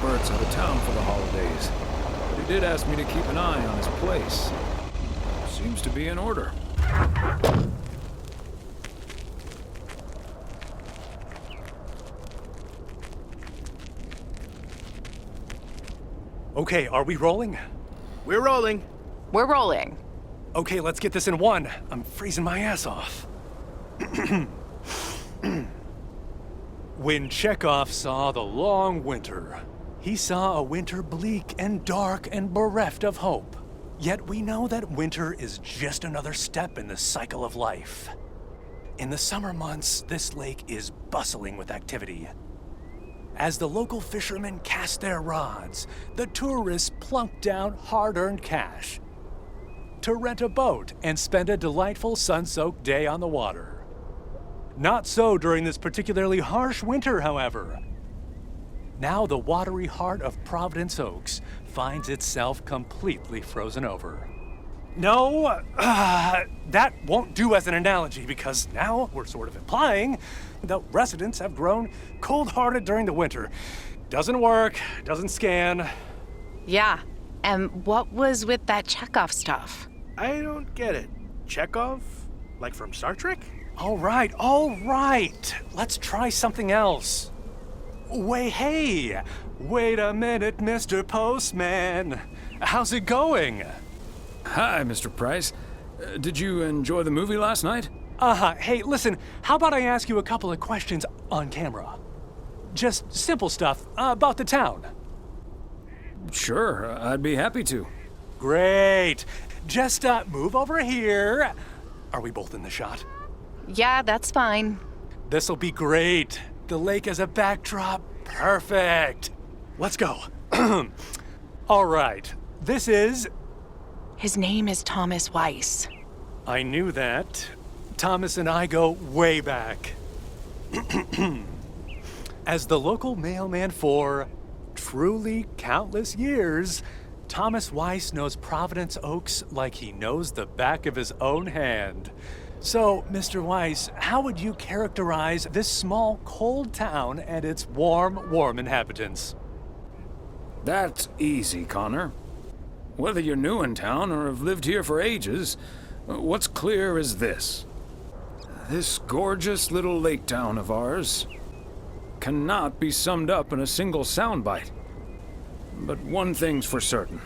Bert's out of town for the holidays, but he did ask me to keep an eye on his place. Seems to be in order. Okay, are we rolling? We're rolling. We're rolling. Okay, let's get this in one. I'm freezing my ass off. When Chekhov saw the long winter, he saw a winter bleak and dark and bereft of hope. Yet we know that winter is just another step in the cycle of life. In the summer months, this lake is bustling with activity. As the local fishermen cast their rods, the tourists plunk down hard-earned cash to rent a boat and spend a delightful sun-soaked day on the water. Not so during this particularly harsh winter, however. Now the watery heart of Providence Oaks finds itself completely frozen over. No, that won't do as an analogy because now we're sort of implying that residents have grown cold-hearted during the winter. Doesn't work, doesn't scan. Yeah, and what was with that Chekhov stuff? I don't get it. Chekhov? Like from Star Trek? All right. Let's try something else. Wait a minute, Mr. Postman. How's it going? Hi, Mr. Price. Did you enjoy the movie last night? Hey, listen, how about I ask you a couple of questions on camera? Just simple stuff about the town. Sure, I'd be happy to. Great. Just move over here. Are we both in the shot? Yeah, that's fine. This'll be great. The lake as a backdrop. Perfect. Let's go. All right. This is... His name is Thomas Weiss. I knew that. Thomas and I go way back. As the local mailman for truly countless years, Thomas Weiss knows Providence Oaks like he knows the back of his own hand. So, Mr. Weiss, how would you characterize this small, cold town and its warm inhabitants? That's easy, Connor. Whether you're new in town or have lived here for ages, what's clear is this. This gorgeous little lake town of ours cannot be summed up in a single soundbite. But one thing's for certain.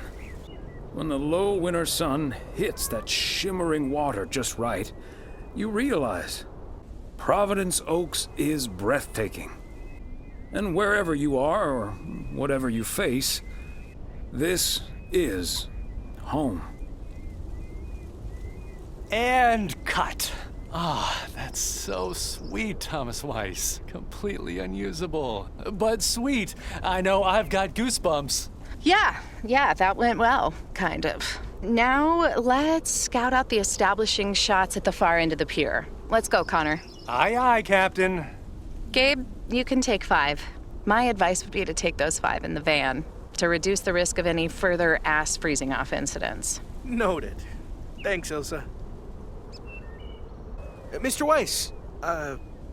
When the low winter sun hits that shimmering water just right, you realize Providence Oaks is breathtaking. And wherever you are or whatever you face, this is home. And cut. That's so sweet, Thomas Weiss. Completely unusable, but sweet. I know I've got goosebumps. Yeah, that went well, kind of. Now, let's scout out the establishing shots at the far end of the pier. Let's go, Connor. Aye, Captain. Gabe, you can take 5. My advice would be to take those 5 in the van to reduce the risk of any further ass freezing off incidents. Noted. Thanks, Ilsa. Mr. Weiss.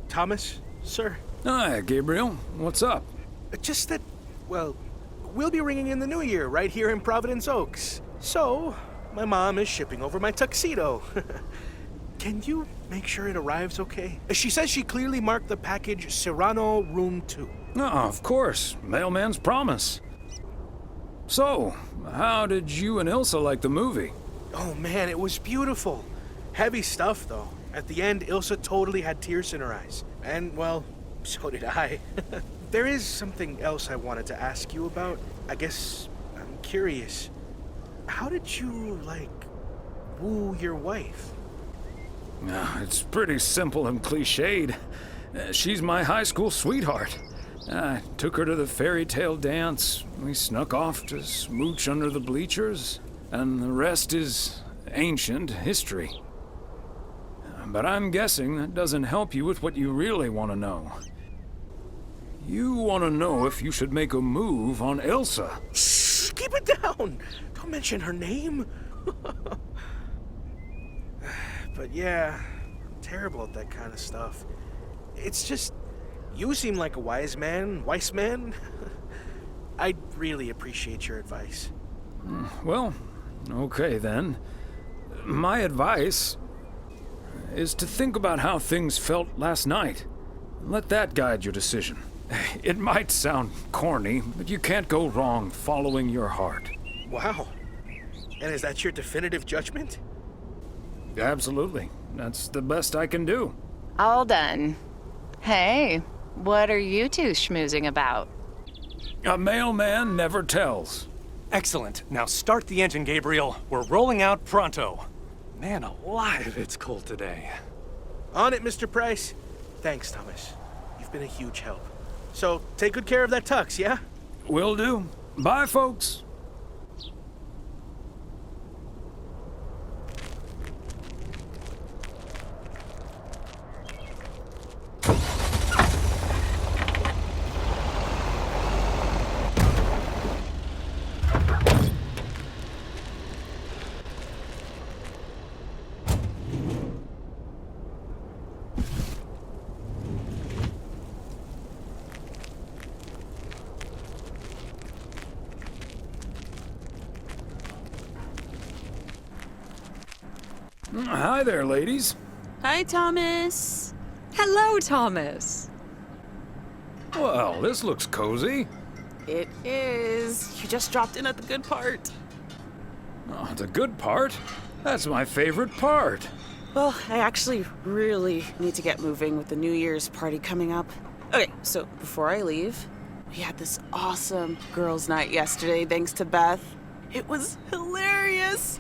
Thomas, sir. Hi, Gabriel. What's up? Just that, well, we'll be ringing in the new year right here in Providence Oaks. So, my mom is shipping over my tuxedo. Can you make sure it arrives okay? She says she clearly marked the package Serrano Room 2. Oh, of course. Mailman's promise. So, how did you and Ilsa like the movie? Oh man, it was beautiful. Heavy stuff, though. At the end, Ilsa totally had tears in her eyes. And, well, so did I. There is something else I wanted to ask you about. I guess I'm curious. How did you, woo your wife? It's pretty simple and cliched. She's my high school sweetheart. I took her to the fairy tale dance. We snuck off to smooch under the bleachers, and the rest is ancient history. But I'm guessing that doesn't help you with what you really want to know. You want to know if you should make a move on Elsa. Shh, keep it down. Don't mention her name. But yeah, I'm terrible at that kind of stuff. It's just, you seem like a wise man. I'd really appreciate your advice. Well, okay then. My advice is to think about how things felt last night. Let that guide your decision. It might sound corny, but you can't go wrong following your heart. Wow. And is that your definitive judgment? Absolutely. That's the best I can do. All done. Hey, what are you two schmoozing about? A mailman never tells. Excellent. Now start the engine, Gabriel. We're rolling out pronto. Man alive, it's cold today. On it, Mr. Price. Thanks, Thomas. You've been a huge help. So, take good care of that tux, yeah? Will do. Bye, folks. Hi there, ladies. Hi, Thomas. Hello, Thomas. Well, this looks cozy. It is. You just dropped in at the good part. Oh, the good part? That's my favorite part. Well, I actually really need to get moving with the New Year's party coming up. Okay, so before I leave, we had this awesome girls' night yesterday, thanks to Beth. It was hilarious.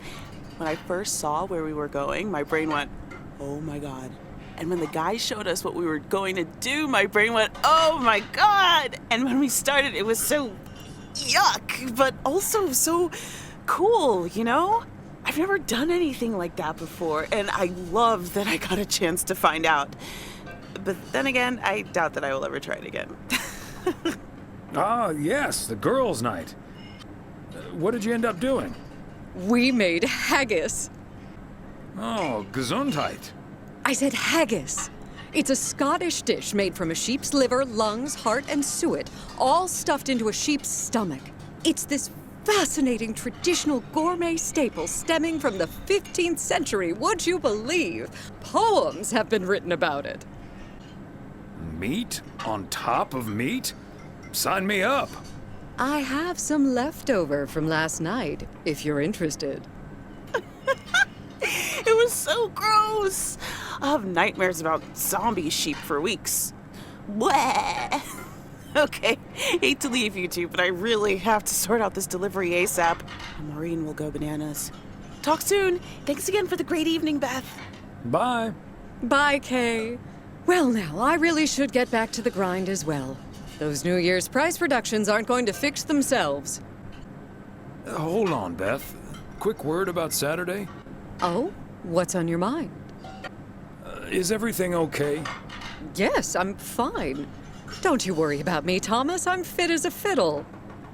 When I first saw where we were going, my brain went, oh my God. And when the guys showed us what we were going to do, my brain went, oh my God. And when we started, it was so yuck, but also so cool, you know? I've never done anything like that before, and I love that I got a chance to find out. But then again, I doubt that I will ever try it again. Ah, yes, the girls' night. What did you end up doing? We made haggis. Oh, gesundheit. I said haggis. It's a Scottish dish made from a sheep's liver, lungs, heart, and suet, all stuffed into a sheep's stomach. It's this fascinating traditional gourmet staple stemming from the 15th century, would you believe? Poems have been written about it. Meat on top of meat? Sign me up. I have some leftover from last night, if you're interested. It was so gross. I'll have nightmares about zombie sheep for weeks. Bleh. Okay, hate to leave you two, but I really have to sort out this delivery ASAP. Maureen will go bananas. Talk soon. Thanks again for the great evening, Beth. Bye. Bye, Kay. Well, now, I really should get back to the grind as well. Those New Year's price reductions aren't going to fix themselves. Hold on, Beth. Quick word about Saturday. Oh? What's on your mind? Is everything okay? Yes, I'm fine. Don't you worry about me, Thomas. I'm fit as a fiddle.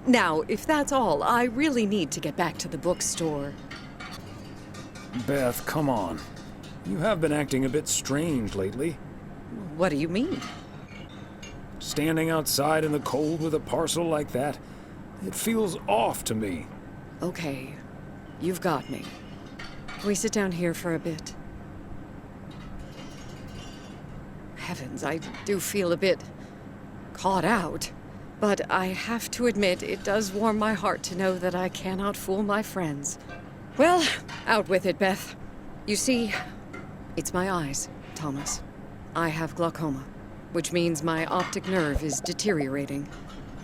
Now, if that's all, I really need to get back to the bookstore. Beth, come on. You have been acting a bit strange lately. What do you mean? Standing outside in the cold with a parcel like that, it feels off to me. Okay, you've got me. Can we sit down here for a bit? Heavens, I do feel a bit caught out. But I have to admit, it does warm my heart to know that I cannot fool my friends. Well, out with it, Beth. You see, it's my eyes, Thomas. I have glaucoma, which means my optic nerve is deteriorating.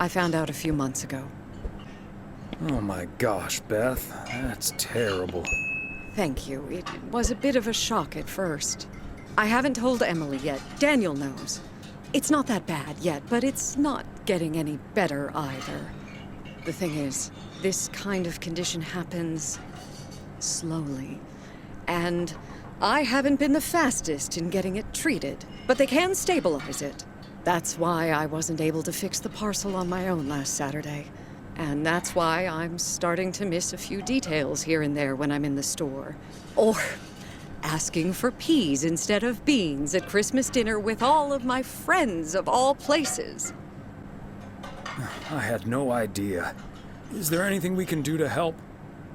I found out a few months ago. Oh my gosh, Beth. That's terrible. Thank you. It was a bit of a shock at first. I haven't told Emily yet. Daniel knows. It's not that bad yet, but it's not getting any better either. The thing is, this kind of condition happens slowly. And I haven't been the fastest in getting it treated, but they can stabilize it. That's why I wasn't able to fix the parcel on my own last Saturday. And that's why I'm starting to miss a few details here and there when I'm in the store. Or asking for peas instead of beans at Christmas dinner with all of my friends of all places. I had no idea. Is there anything we can do to help?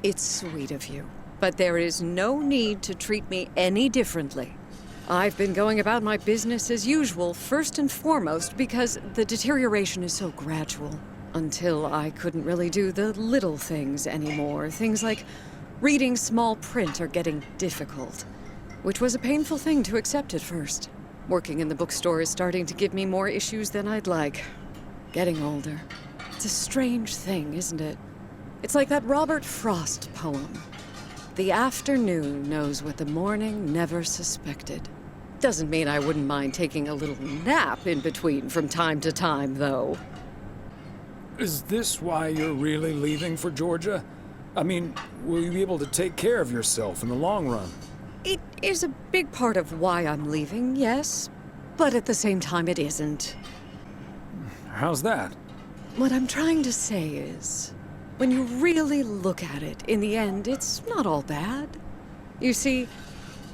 It's sweet of you, but there is no need to treat me any differently. I've been going about my business as usual, first and foremost, because the deterioration is so gradual. Until I couldn't really do the little things anymore. Things like reading small print are getting difficult, which was a painful thing to accept at first. Working in the bookstore is starting to give me more issues than I'd like. Getting older. It's a strange thing, isn't it? It's like that Robert Frost poem. The afternoon knows what the morning never suspected. Doesn't mean I wouldn't mind taking a little nap in between from time to time, though. Is this why you're really leaving for Georgia? I mean, will you be able to take care of yourself in the long run? It is a big part of why I'm leaving, yes. But at the same time, it isn't. How's that? What I'm trying to say is, when you really look at it, in the end, it's not all bad. You see,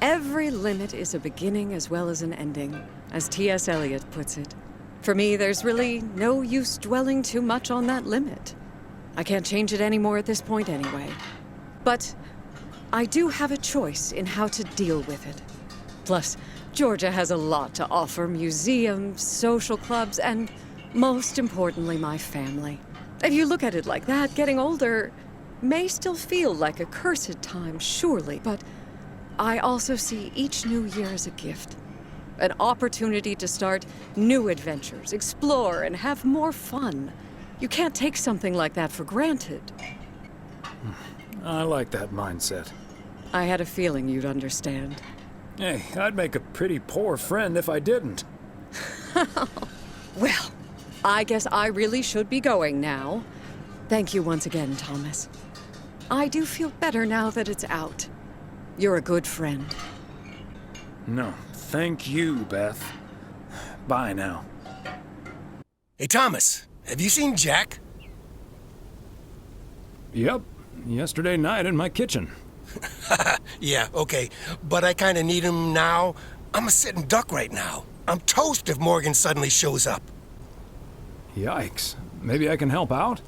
every limit is a beginning as well as an ending, as T.S. Eliot puts it. For me, there's really no use dwelling too much on that limit. I can't change it anymore at this point anyway. But I do have a choice in how to deal with it. Plus, Georgia has a lot to offer: museums, social clubs, and most importantly, my family. If you look at it like that, getting older may still feel like a cursed time, surely, but I also see each new year as a gift. An opportunity to start new adventures, explore, and have more fun. You can't take something like that for granted. I like that mindset. I had a feeling you'd understand. Hey, I'd make a pretty poor friend if I didn't. Well, I guess I really should be going now. Thank you once again, Thomas. I do feel better now that it's out. You're a good friend. No, thank you, Beth. Bye now. Hey, Thomas, have you seen Jack? Yep, yesterday night in my kitchen. Yeah, okay, but I kind of need him now. I'm a sitting duck right now. I'm toast if Morgan suddenly shows up. Yikes. Maybe I can help out?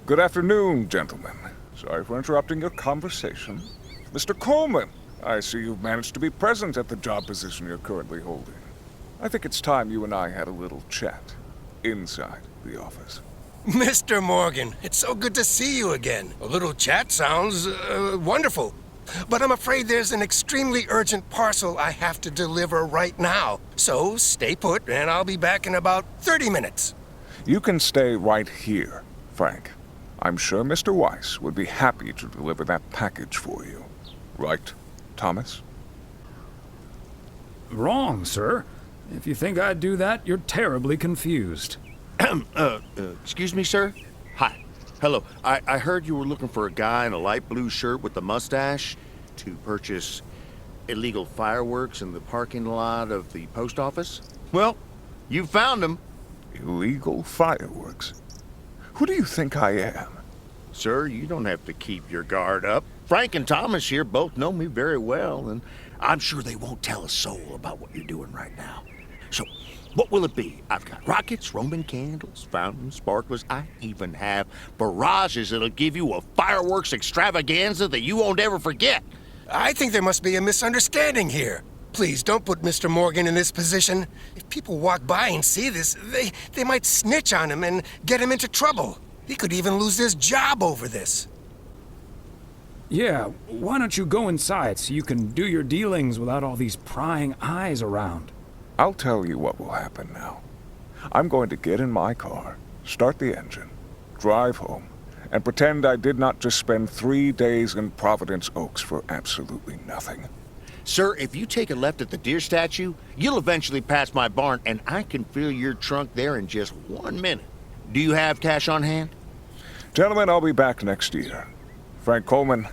Good afternoon, gentlemen. Sorry for interrupting your conversation. Mr. Coleman, I see you've managed to be present at the job position you're currently holding. I think it's time you and I had a little chat inside the office. Mr. Morgan, it's so good to see you again. A little chat sounds wonderful. But I'm afraid there's an extremely urgent parcel I have to deliver right now. So stay put, and I'll be back in about 30 minutes. You can stay right here, Frank. I'm sure Mr. Weiss would be happy to deliver that package for you. Right, Thomas? Wrong, sir. If you think I'd do that, you're terribly confused. Excuse me, sir? Hi. Hello. I heard you were looking for a guy in a light blue shirt with a mustache to purchase illegal fireworks in the parking lot of the post office? Well, you found him. Illegal fireworks? Who do you think I am? Sir, you don't have to keep your guard up. Frank and Thomas here both know me very well, and I'm sure they won't tell a soul about what you're doing right now. So, what will it be? I've got rockets, Roman candles, fountains, sparklers. I even have barrages that'll give you a fireworks extravaganza that you won't ever forget. I think there must be a misunderstanding here. Please, don't put Mr. Morgan in this position. If people walk by and see this, they might snitch on him and get him into trouble. He could even lose his job over this. Yeah, why don't you go inside so you can do your dealings without all these prying eyes around? I'll tell you what will happen now. I'm going to get in my car, start the engine, drive home, and pretend I did not just spend 3 days in Providence Oaks for absolutely nothing. Sir, if you take a left at the deer statue, you'll eventually pass my barn, and I can fill your trunk there in just 1 minute. Do you have cash on hand? Gentlemen, I'll be back next year. Frank Coleman,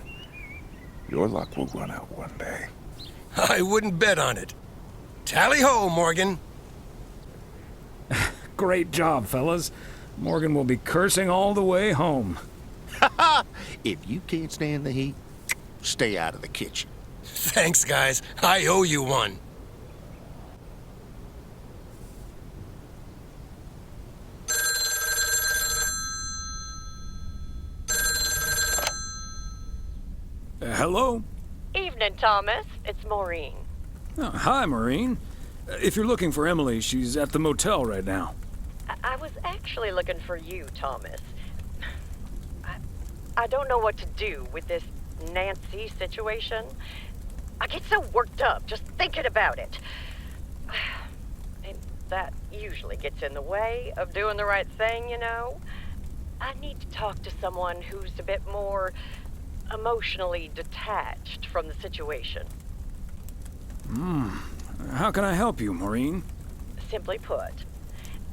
your luck will run out one day. I wouldn't bet on it. Tally-ho, Morgan. Great job, fellas. Morgan will be cursing all the way home. If you can't stand the heat, stay out of the kitchen. Thanks, guys. I owe you one. Hello? Evening, Thomas. It's Maureen. Oh, hi, Maureen. If you're looking for Emily, she's at the motel right now. I was actually looking for you, Thomas. I don't know what to do with this Nancy situation. I get so worked up just thinking about it. And that usually gets in the way of doing the right thing, you know? I need to talk to someone who's a bit more emotionally detached from the situation. How can I help you, Maureen? Simply put,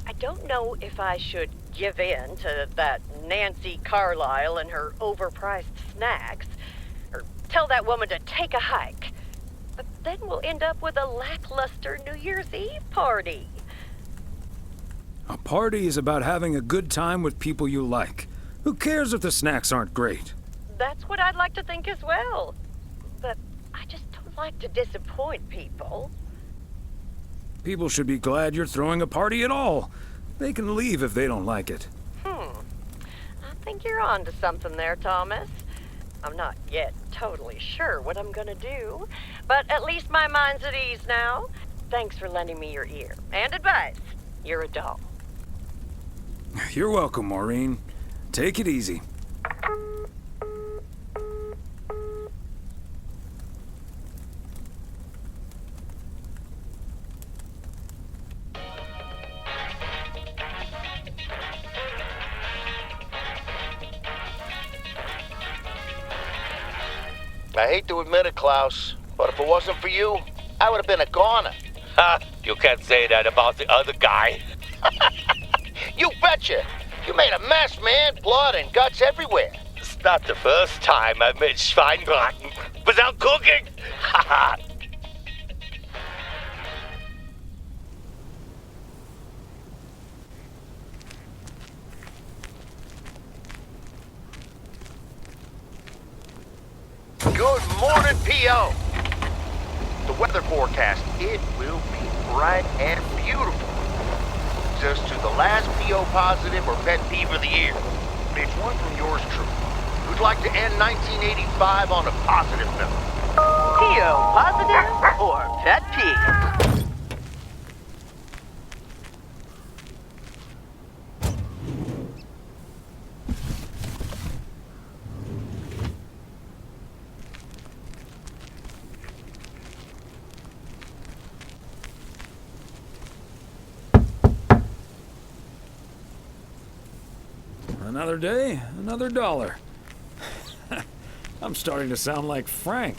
I don't know if I should give in to that Nancy Carlisle and her overpriced snacks, or tell that woman to take a hike. But then we'll end up with a lackluster New Year's Eve party. A party is about having a good time with people you like. Who cares if the snacks aren't great? That's what I'd like to think as well. But I just don't like to disappoint people. People should be glad you're throwing a party at all. They can leave if they don't like it. I think you're on to something there, Thomas. I'm not yet totally sure what I'm gonna do, but at least my mind's at ease now. Thanks for lending me your ear and advice. You're a doll. You're welcome, Maureen. Take it easy. I hate to admit it, Klaus, but if it wasn't for you, I would have been a goner. Ha! You can't say that about the other guy. You betcha! You made a mess, man. Blood and guts everywhere. It's not the first time I've made Schweinbraten without cooking. Ha! Good morning, P.O. The weather forecast, it will be bright and beautiful. Just to the last P.O. positive or pet peeve of the year. It's one from yours truly, who'd like to end 1985 on a positive note. P.O. positive or pet peeve? Another day, another dollar. I'm starting to sound like Frank.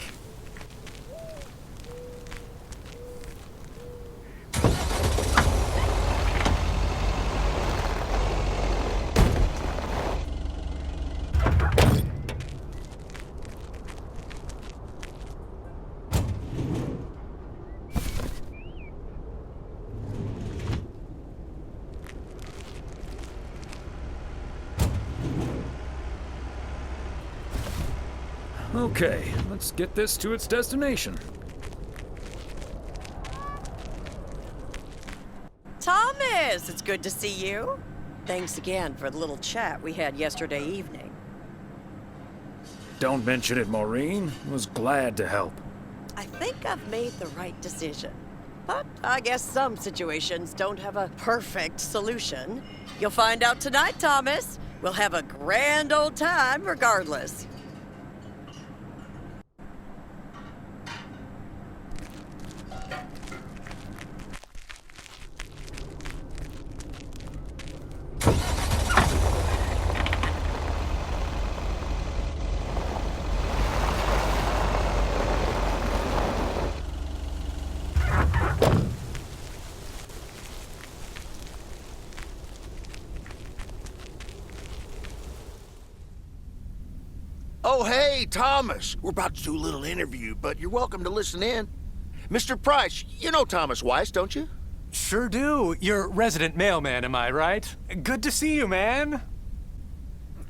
Okay, let's get this to its destination. Thomas, it's good to see you. Thanks again for the little chat we had yesterday evening. Don't mention it, Maureen. Was glad to help. I think I've made the right decision. But I guess some situations don't have a perfect solution. You'll find out tonight, Thomas. We'll have a grand old time regardless. Oh, hey, Thomas. We're about to do a little interview, but you're welcome to listen in. Mr. Price, you know Thomas Weiss, don't you? Sure do. You're resident mailman, am I right? Good to see you, man.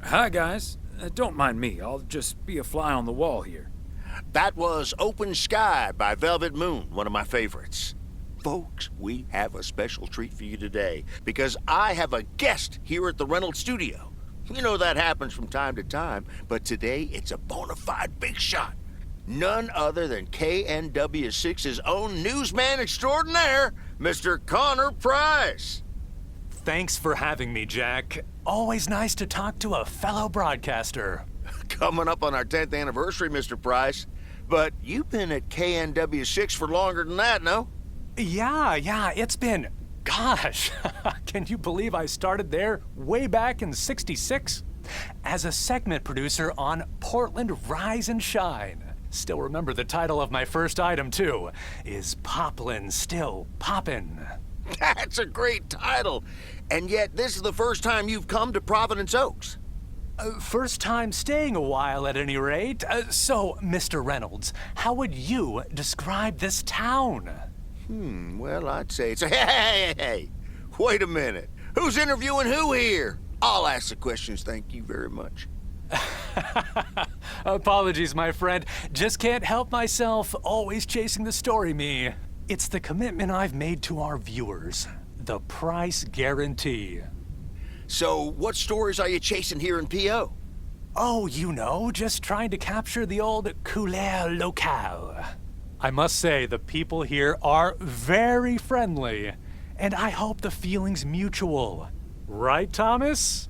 Hi, guys. Don't mind me. I'll just be a fly on the wall here. That was Open Sky by Velvet Moon, one of my favorites. Folks, we have a special treat for you today because I have a guest here at the Reynolds studio. You know that happens from time to time, but today it's a bona fide big shot. None other than KNW6's own newsman extraordinaire, Mr. Connor Price. Thanks for having me, Jack. Always nice to talk to a fellow broadcaster. Coming up on our 10th anniversary, Mr. Price. But you've been at KNW6 for longer than that, no? Yeah, it's been... Gosh, can you believe I started there way back in '66? As a segment producer on Portland Rise and Shine. Still remember the title of my first item, too. Is Poplin Still Poppin'? That's a great title. And yet, this is the first time you've come to Providence Oaks. First time staying a while, at any rate. So, Mr. Reynolds, how would you describe this town? Well, I'd say it's a... Hey! Wait a minute. Who's interviewing who here? I'll ask the questions, thank you very much. Apologies, my friend. Just can't help myself. Always chasing the story, me. It's the commitment I've made to our viewers. The price guarantee. So, what stories are you chasing here in P.O.? Oh, you know, just trying to capture the old couleur locale. I must say, the people here are very friendly, and I hope the feeling's mutual. Right, Thomas?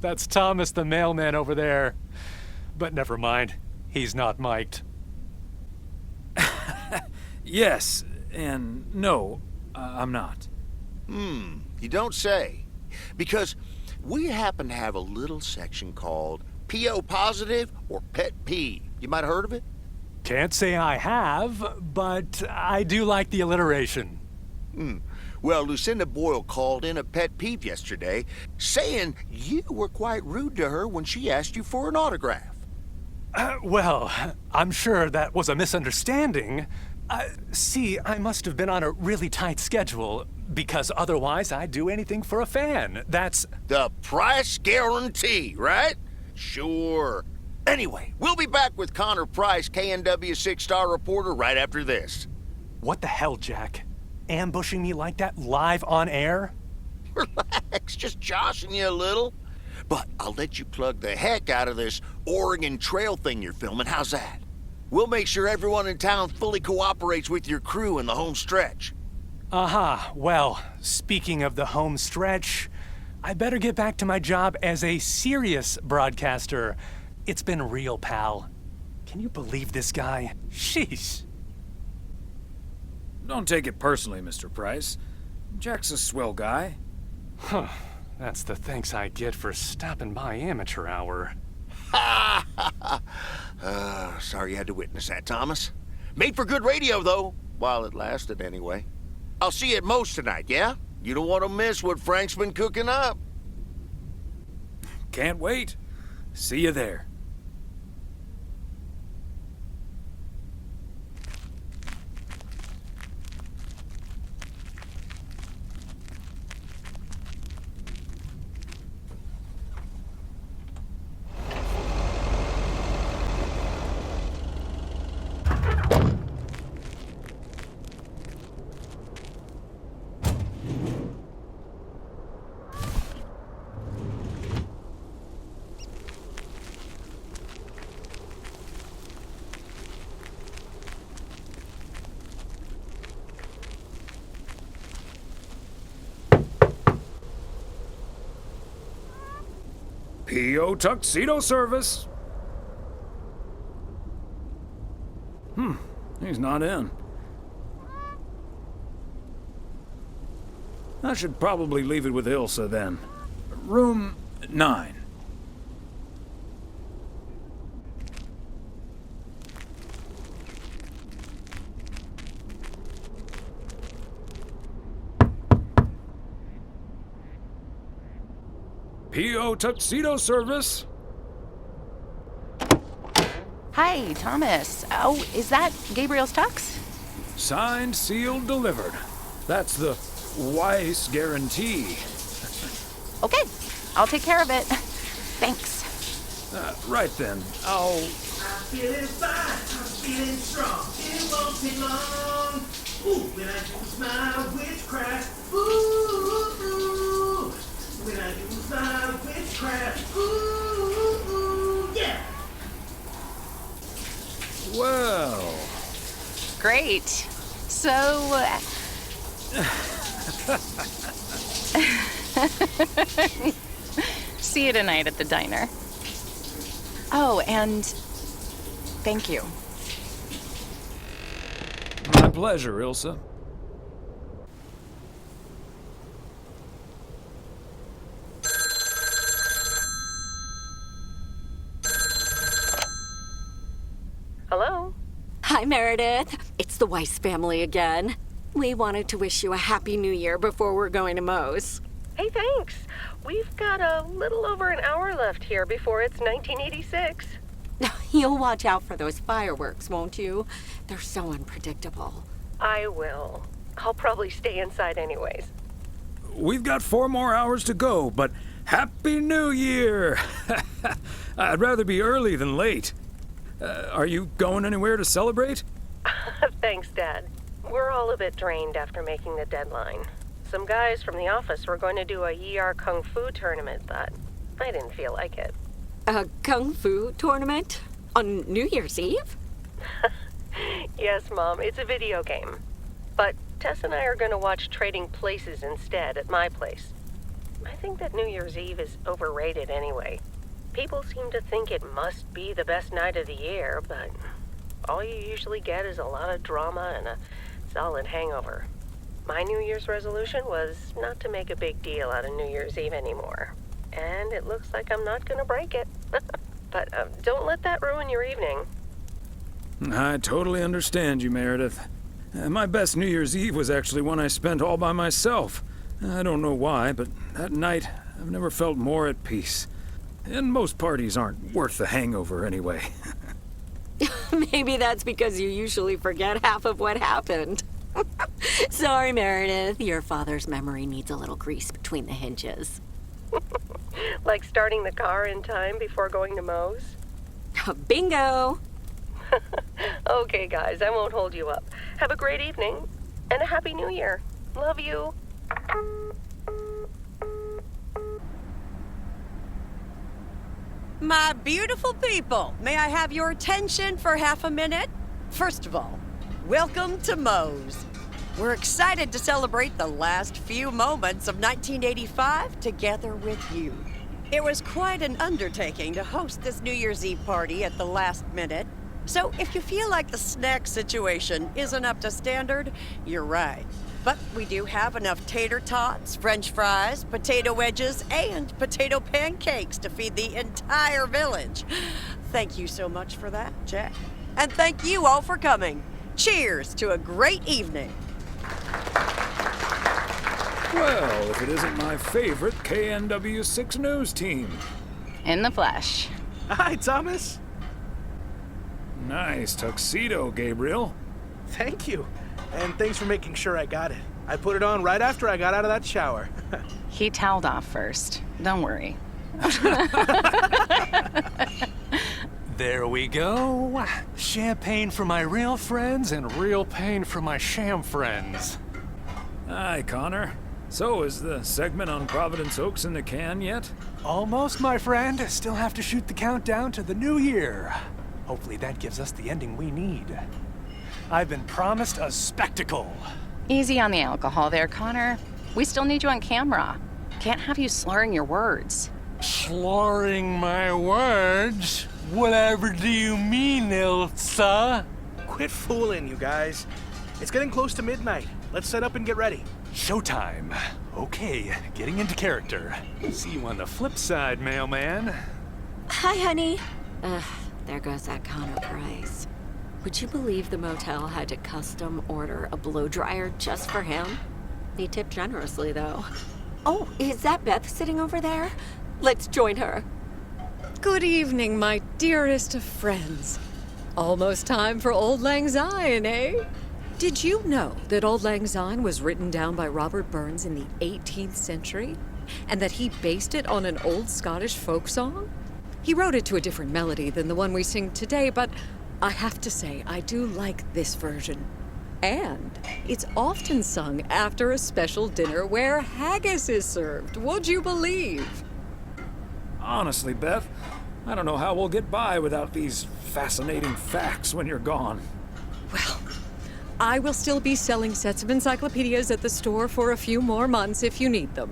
That's Thomas the mailman over there. But never mind, he's not mic'd. Yes, and no, I'm not. You don't say. Because we happen to have a little section called P.O. Positive or Pet Peeve. You might have heard of it? Can't say I have, but I do like the alliteration. Well, Lucinda Boyle called in a pet peeve yesterday, saying you were quite rude to her when she asked you for an autograph. Well, I'm sure that was a misunderstanding. See, I must have been on a really tight schedule, because otherwise I'd do anything for a fan. That's... The price guarantee, right? Sure. Anyway, we'll be back with Connor Price, KNW 6-star reporter, right after this. What the hell, Jack? Ambushing me like that live on air? Relax, just joshing you a little. But I'll let you plug the heck out of this Oregon Trail thing you're filming. How's that? We'll make sure everyone in town fully cooperates with your crew in the home stretch. Well, speaking of the home stretch, I better get back to my job as a serious broadcaster. It's been real, pal. Can you believe this guy? Sheesh. Don't take it personally, Mr. Price. Jack's a swell guy. Huh. That's the thanks I get for stopping by amateur hour. Sorry you had to witness that, Thomas. Made for good radio, though, while it lasted anyway. I'll see you at Moe's tonight, yeah? You don't want to miss what Frank's been cooking up. Can't wait. See you there. P.O. Tuxedo Service. He's not in. I should probably leave it with Ilsa then. Room 9. P.O. Tuxedo Service. Hi, Thomas. Oh, is that Gabriel's tux? Signed, sealed, delivered. That's the Weiss guarantee. Okay, I'll take care of it. Thanks. Right then, I'll... I'm feeling fine, I'm feeling strong. It won't take long. Ooh, when I use my witchcraft. Ooh, when I use my witchcraft. Ooh, yeah. Well... Great. So... See you tonight at the diner. Oh, and thank you. My pleasure, Ilsa. Hello? Hi, Meredith. It's the Weiss family again. We wanted to wish you a happy new year before we're going to Moe's. Hey, thanks. We've got a little over an hour left here before it's 1986. You'll watch out for those fireworks, won't you? They're so unpredictable. I will. I'll probably stay inside anyways. We've got 4 more hours to go, but Happy New Year! I'd rather be early than late. Are you going anywhere to celebrate? Thanks, Dad. We're all a bit drained after making the deadline. Some guys from the office were going to do a ER Kung Fu tournament, but I didn't feel like it. A Kung Fu tournament? On New Year's Eve? Yes, Mom, it's a video game. But Tess and I are going to watch Trading Places instead at my place. I think that New Year's Eve is overrated anyway. People seem to think it must be the best night of the year, but all you usually get is a lot of drama and a solid hangover. My New Year's resolution was not to make a big deal out of New Year's Eve anymore. And it looks like I'm not going to break it. But don't let that ruin your evening. I totally understand you, Meredith. My best New Year's Eve was actually one I spent all by myself. I don't know why, but that night I've never felt more at peace. And most parties aren't worth the hangover anyway. Maybe that's because you usually forget half of what happened. Sorry, Meredith. Your father's memory needs a little grease between the hinges. Like starting the car in time before going to Moe's? Bingo! Okay, guys, I won't hold you up. Have a great evening, and a Happy New Year. Love you. My beautiful people, may I have your attention for half a minute? First of all, welcome to Moe's. We're excited to celebrate the last few moments of 1985 together with you. It was quite an undertaking to host this New Year's Eve party at the last minute. So if you feel like the snack situation isn't up to standard, you're right. But we do have enough tater tots, french fries, potato wedges, and potato pancakes to feed the entire village. Thank you so much for that, Jack. And thank you all for coming. Cheers to a great evening. Well, if it isn't my favorite KNW6 news team. In the flesh. Hi, Thomas. Nice tuxedo, Gabriel. Thank you. And thanks for making sure I got it. I put it on right after I got out of that shower. He toweled off first. Don't worry. There we go. Champagne for my real friends and real pain for my sham friends. Hi, Connor. So, is the segment on Providence Oaks in the can yet? Almost, my friend. Still have to shoot the countdown to the new year. Hopefully that gives us the ending we need. I've been promised a spectacle. Easy on the alcohol there, Connor. We still need you on camera. Can't have you slurring your words. Slurring my words? Whatever do you mean, Ilsa? Quit fooling, you guys. It's getting close to midnight. Let's set up and get ready. Showtime. Okay, getting into character. See you on the flip side, mailman. Hi, honey. There goes that Connor Price. Would you believe the motel had to custom order a blow dryer just for him? He tipped generously, though. Oh, is that Beth sitting over there? Let's join her. Good evening, my dearest of friends. Almost time for Old Lang Syne, eh? Did you know that Old Lang Syne was written down by Robert Burns in the 18th century? And that he based it on an old Scottish folk song? He wrote it to a different melody than the one we sing today, but I have to say, I do like this version. And it's often sung after a special dinner where haggis is served, would you believe? Honestly, Beth, I don't know how we'll get by without these fascinating facts when you're gone. Well, I will still be selling sets of encyclopedias at the store for a few more months if you need them.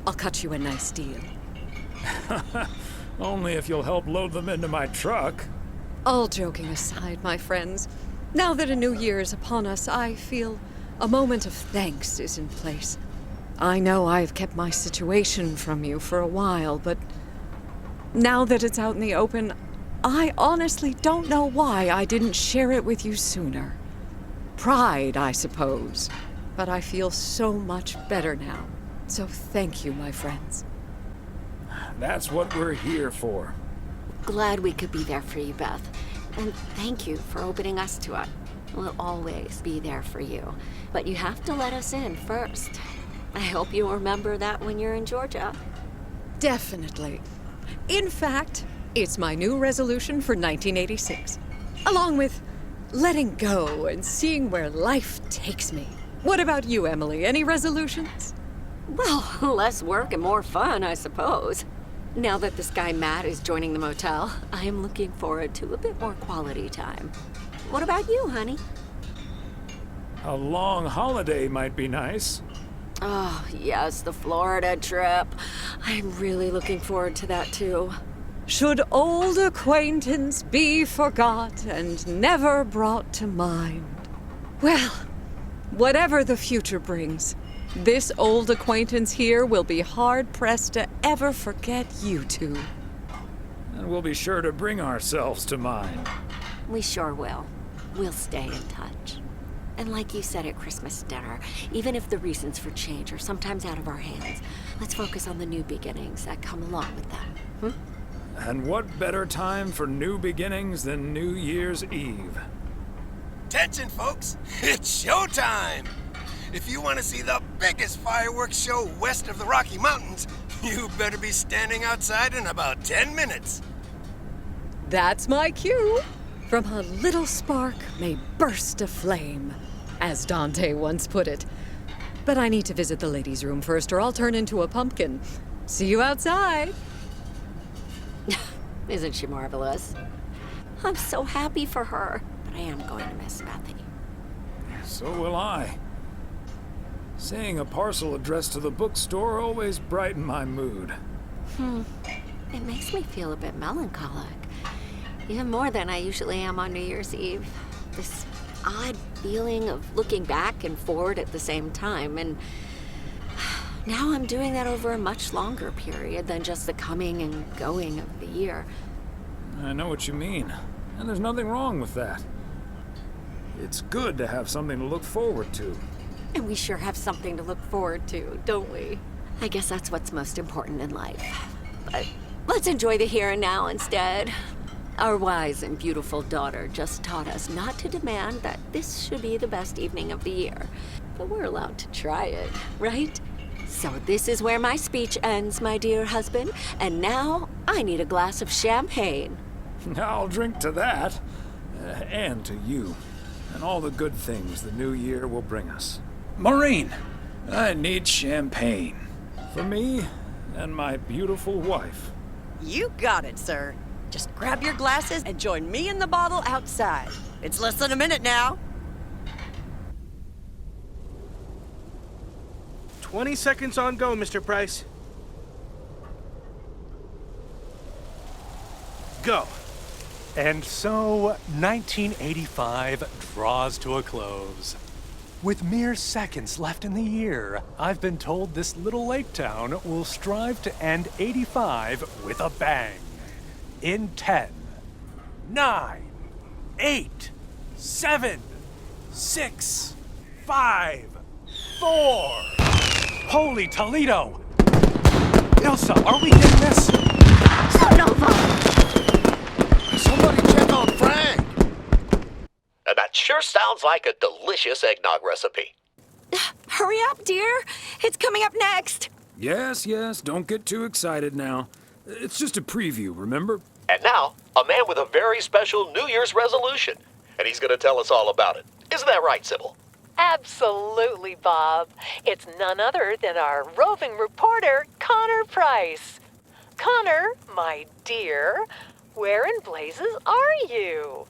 I'll cut you a nice deal. Only if you'll help load them into my truck. All joking aside, my friends, now that a new year is upon us, I feel a moment of thanks is in place. I know I've kept my situation from you for a while, but now that it's out in the open, I honestly don't know why I didn't share it with you sooner. Pride, I suppose. But I feel so much better now. So thank you, my friends. That's what we're here for. Glad we could be there for you, Beth. And thank you for opening us to it. We'll always be there for you. But you have to let us in first. I hope you remember that when you're in Georgia. Definitely. In fact, it's my new resolution for 1986. Along with letting go and seeing where life takes me. What about you, Emily? Any resolutions? Well, less work and more fun, I suppose. Now that this guy Matt is joining the motel, I am looking forward to a bit more quality time. What about you, honey? A long holiday might be nice. Oh, yes, the Florida trip. I'm really looking forward to that, too. Should old acquaintance be forgot and never brought to mind? Well, whatever the future brings, this old acquaintance here will be hard-pressed to ever forget you two. And we'll be sure to bring ourselves to mind. We sure will. We'll stay in touch. And like you said at Christmas dinner, even if the reasons for change are sometimes out of our hands, let's focus on the new beginnings that come along with them. And what better time for new beginnings than New Year's Eve? Attention, folks! It's showtime! If you want to see the biggest fireworks show west of the Rocky Mountains, you better be standing outside in about 10 minutes. That's my cue. From a little spark may burst a flame, as Dante once put it. But I need to visit the ladies' room first, or I'll turn into a pumpkin. See you outside. Isn't she marvelous? I'm so happy for her, but I am going to miss Bethy. So will I. Seeing a parcel addressed to the bookstore always brightened my mood. It makes me feel a bit melancholic. Even more than I usually am on New Year's Eve. This odd feeling of looking back and forward at the same time, and now I'm doing that over a much longer period than just the coming and going of the year. I know what you mean, and there's nothing wrong with that. It's good to have something to look forward to. And we sure have something to look forward to, don't we? I guess that's what's most important in life. But let's enjoy the here and now instead. Our wise and beautiful daughter just taught us not to demand that this should be the best evening of the year. But we're allowed to try it, right? So this is where my speech ends, my dear husband. And now I need a glass of champagne. I'll drink to that, and to you, and all the good things the new year will bring us. Maureen, I need champagne. For me and my beautiful wife. You got it, sir. Just grab your glasses and join me in the bottle outside. It's less than a minute now. 20 seconds on go, Mr. Price. Go. And so, 1985 draws to a close. With mere seconds left in the year, I've been told this little lake town will strive to end 85 with a bang. In 10, 9, 8, 7, 6, 5, 4. Holy Toledo! Ilsa, are we getting this? Somebody check on Frank! That sure sounds like a delicious eggnog recipe. Hurry up, dear. It's coming up next. Yes, don't get too excited now. It's just a preview, remember? And now, a man with a very special New Year's resolution. And he's going to tell us all about it. Isn't that right, Sybil? Absolutely, Bob. It's none other than our roving reporter, Connor Price. Connor, my dear, where in blazes are you?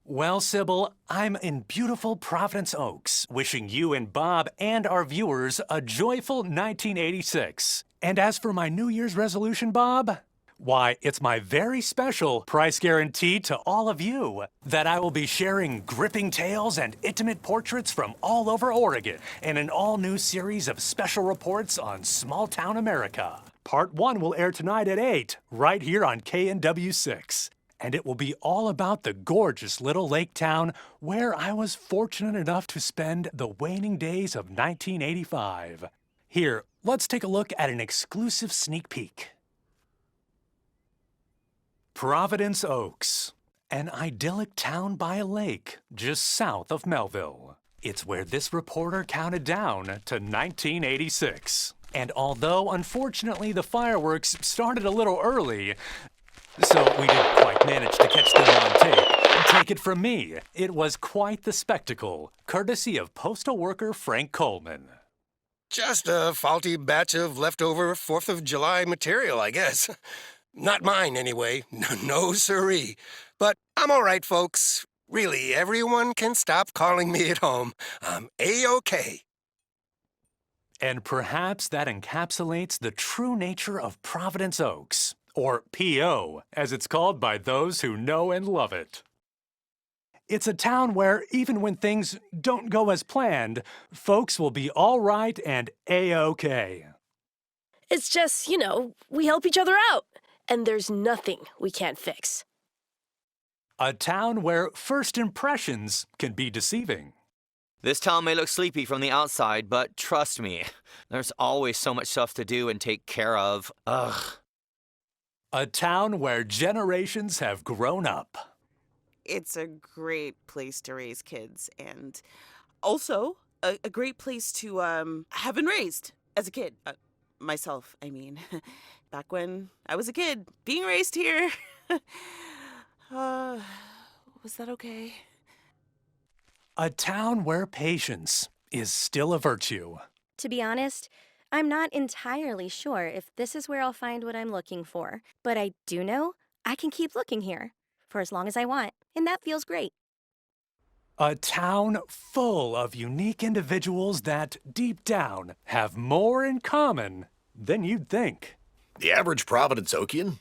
Well, Sybil, I'm in beautiful Providence Oaks, wishing you and Bob and our viewers a joyful 1986. And as for my New Year's resolution, Bob, why, it's my very special price guarantee to all of you that I will be sharing gripping tales and intimate portraits from all over Oregon in an all-new series of special reports on small-town America. Part 1 will air tonight at 8, right here on KNW6. And it will be all about the gorgeous little lake town where I was fortunate enough to spend the waning days of 1985. Here, let's take a look at an exclusive sneak peek. Providence Oaks, an idyllic town by a lake just south of Melville. It's where this reporter counted down to 1986. And although, unfortunately, the fireworks started a little early, so we didn't quite manage to catch them on tape. Take it from me, it was quite the spectacle, courtesy of postal worker Frank Coleman. Just a faulty batch of leftover 4th of July material, I guess. Not mine, anyway. No siree. But I'm all right, folks. Really, everyone can stop calling me at home. I'm A-OK. And perhaps that encapsulates the true nature of Providence Oaks. Or P.O., as it's called by those who know and love it. It's a town where even when things don't go as planned, folks will be all right and A-OK. It's just, we help each other out, and there's nothing we can't fix. A town where first impressions can be deceiving. This town may look sleepy from the outside, but trust me, there's always so much stuff to do and take care of. Ugh. A town where generations have grown up. It's a great place to raise kids, and also a great place to have been raised as a kid. Myself, I mean. Back when I was a kid, being raised here. Was that okay? A town where patience is still a virtue. To be honest, I'm not entirely sure if this is where I'll find what I'm looking for, but I do know I can keep looking here for as long as I want, and that feels great. A town full of unique individuals that, deep down, have more in common than you'd think. The average Providence Okian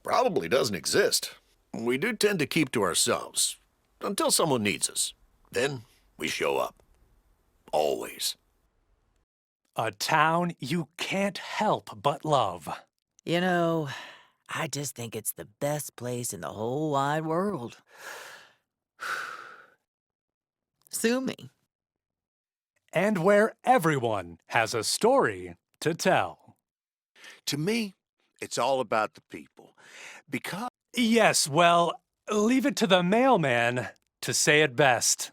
probably doesn't exist. We do tend to keep to ourselves until someone needs us. Then we show up. Always. A town you can't help but love. I just think it's the best place in the whole wide world. Sue me. And where everyone has a story to tell. To me, it's all about the people. Because... Yes, well, leave it to the mailman to say it best.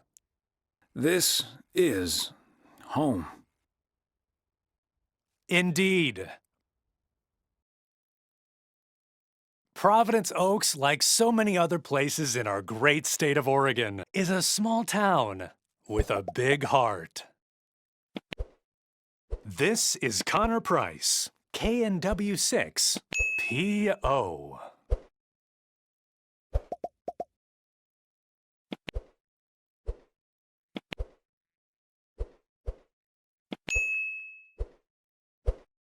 This is home. Indeed. Providence Oaks, like so many other places in our great state of Oregon, is a small town with a big heart. This is Connor Price, KNW6, P.O.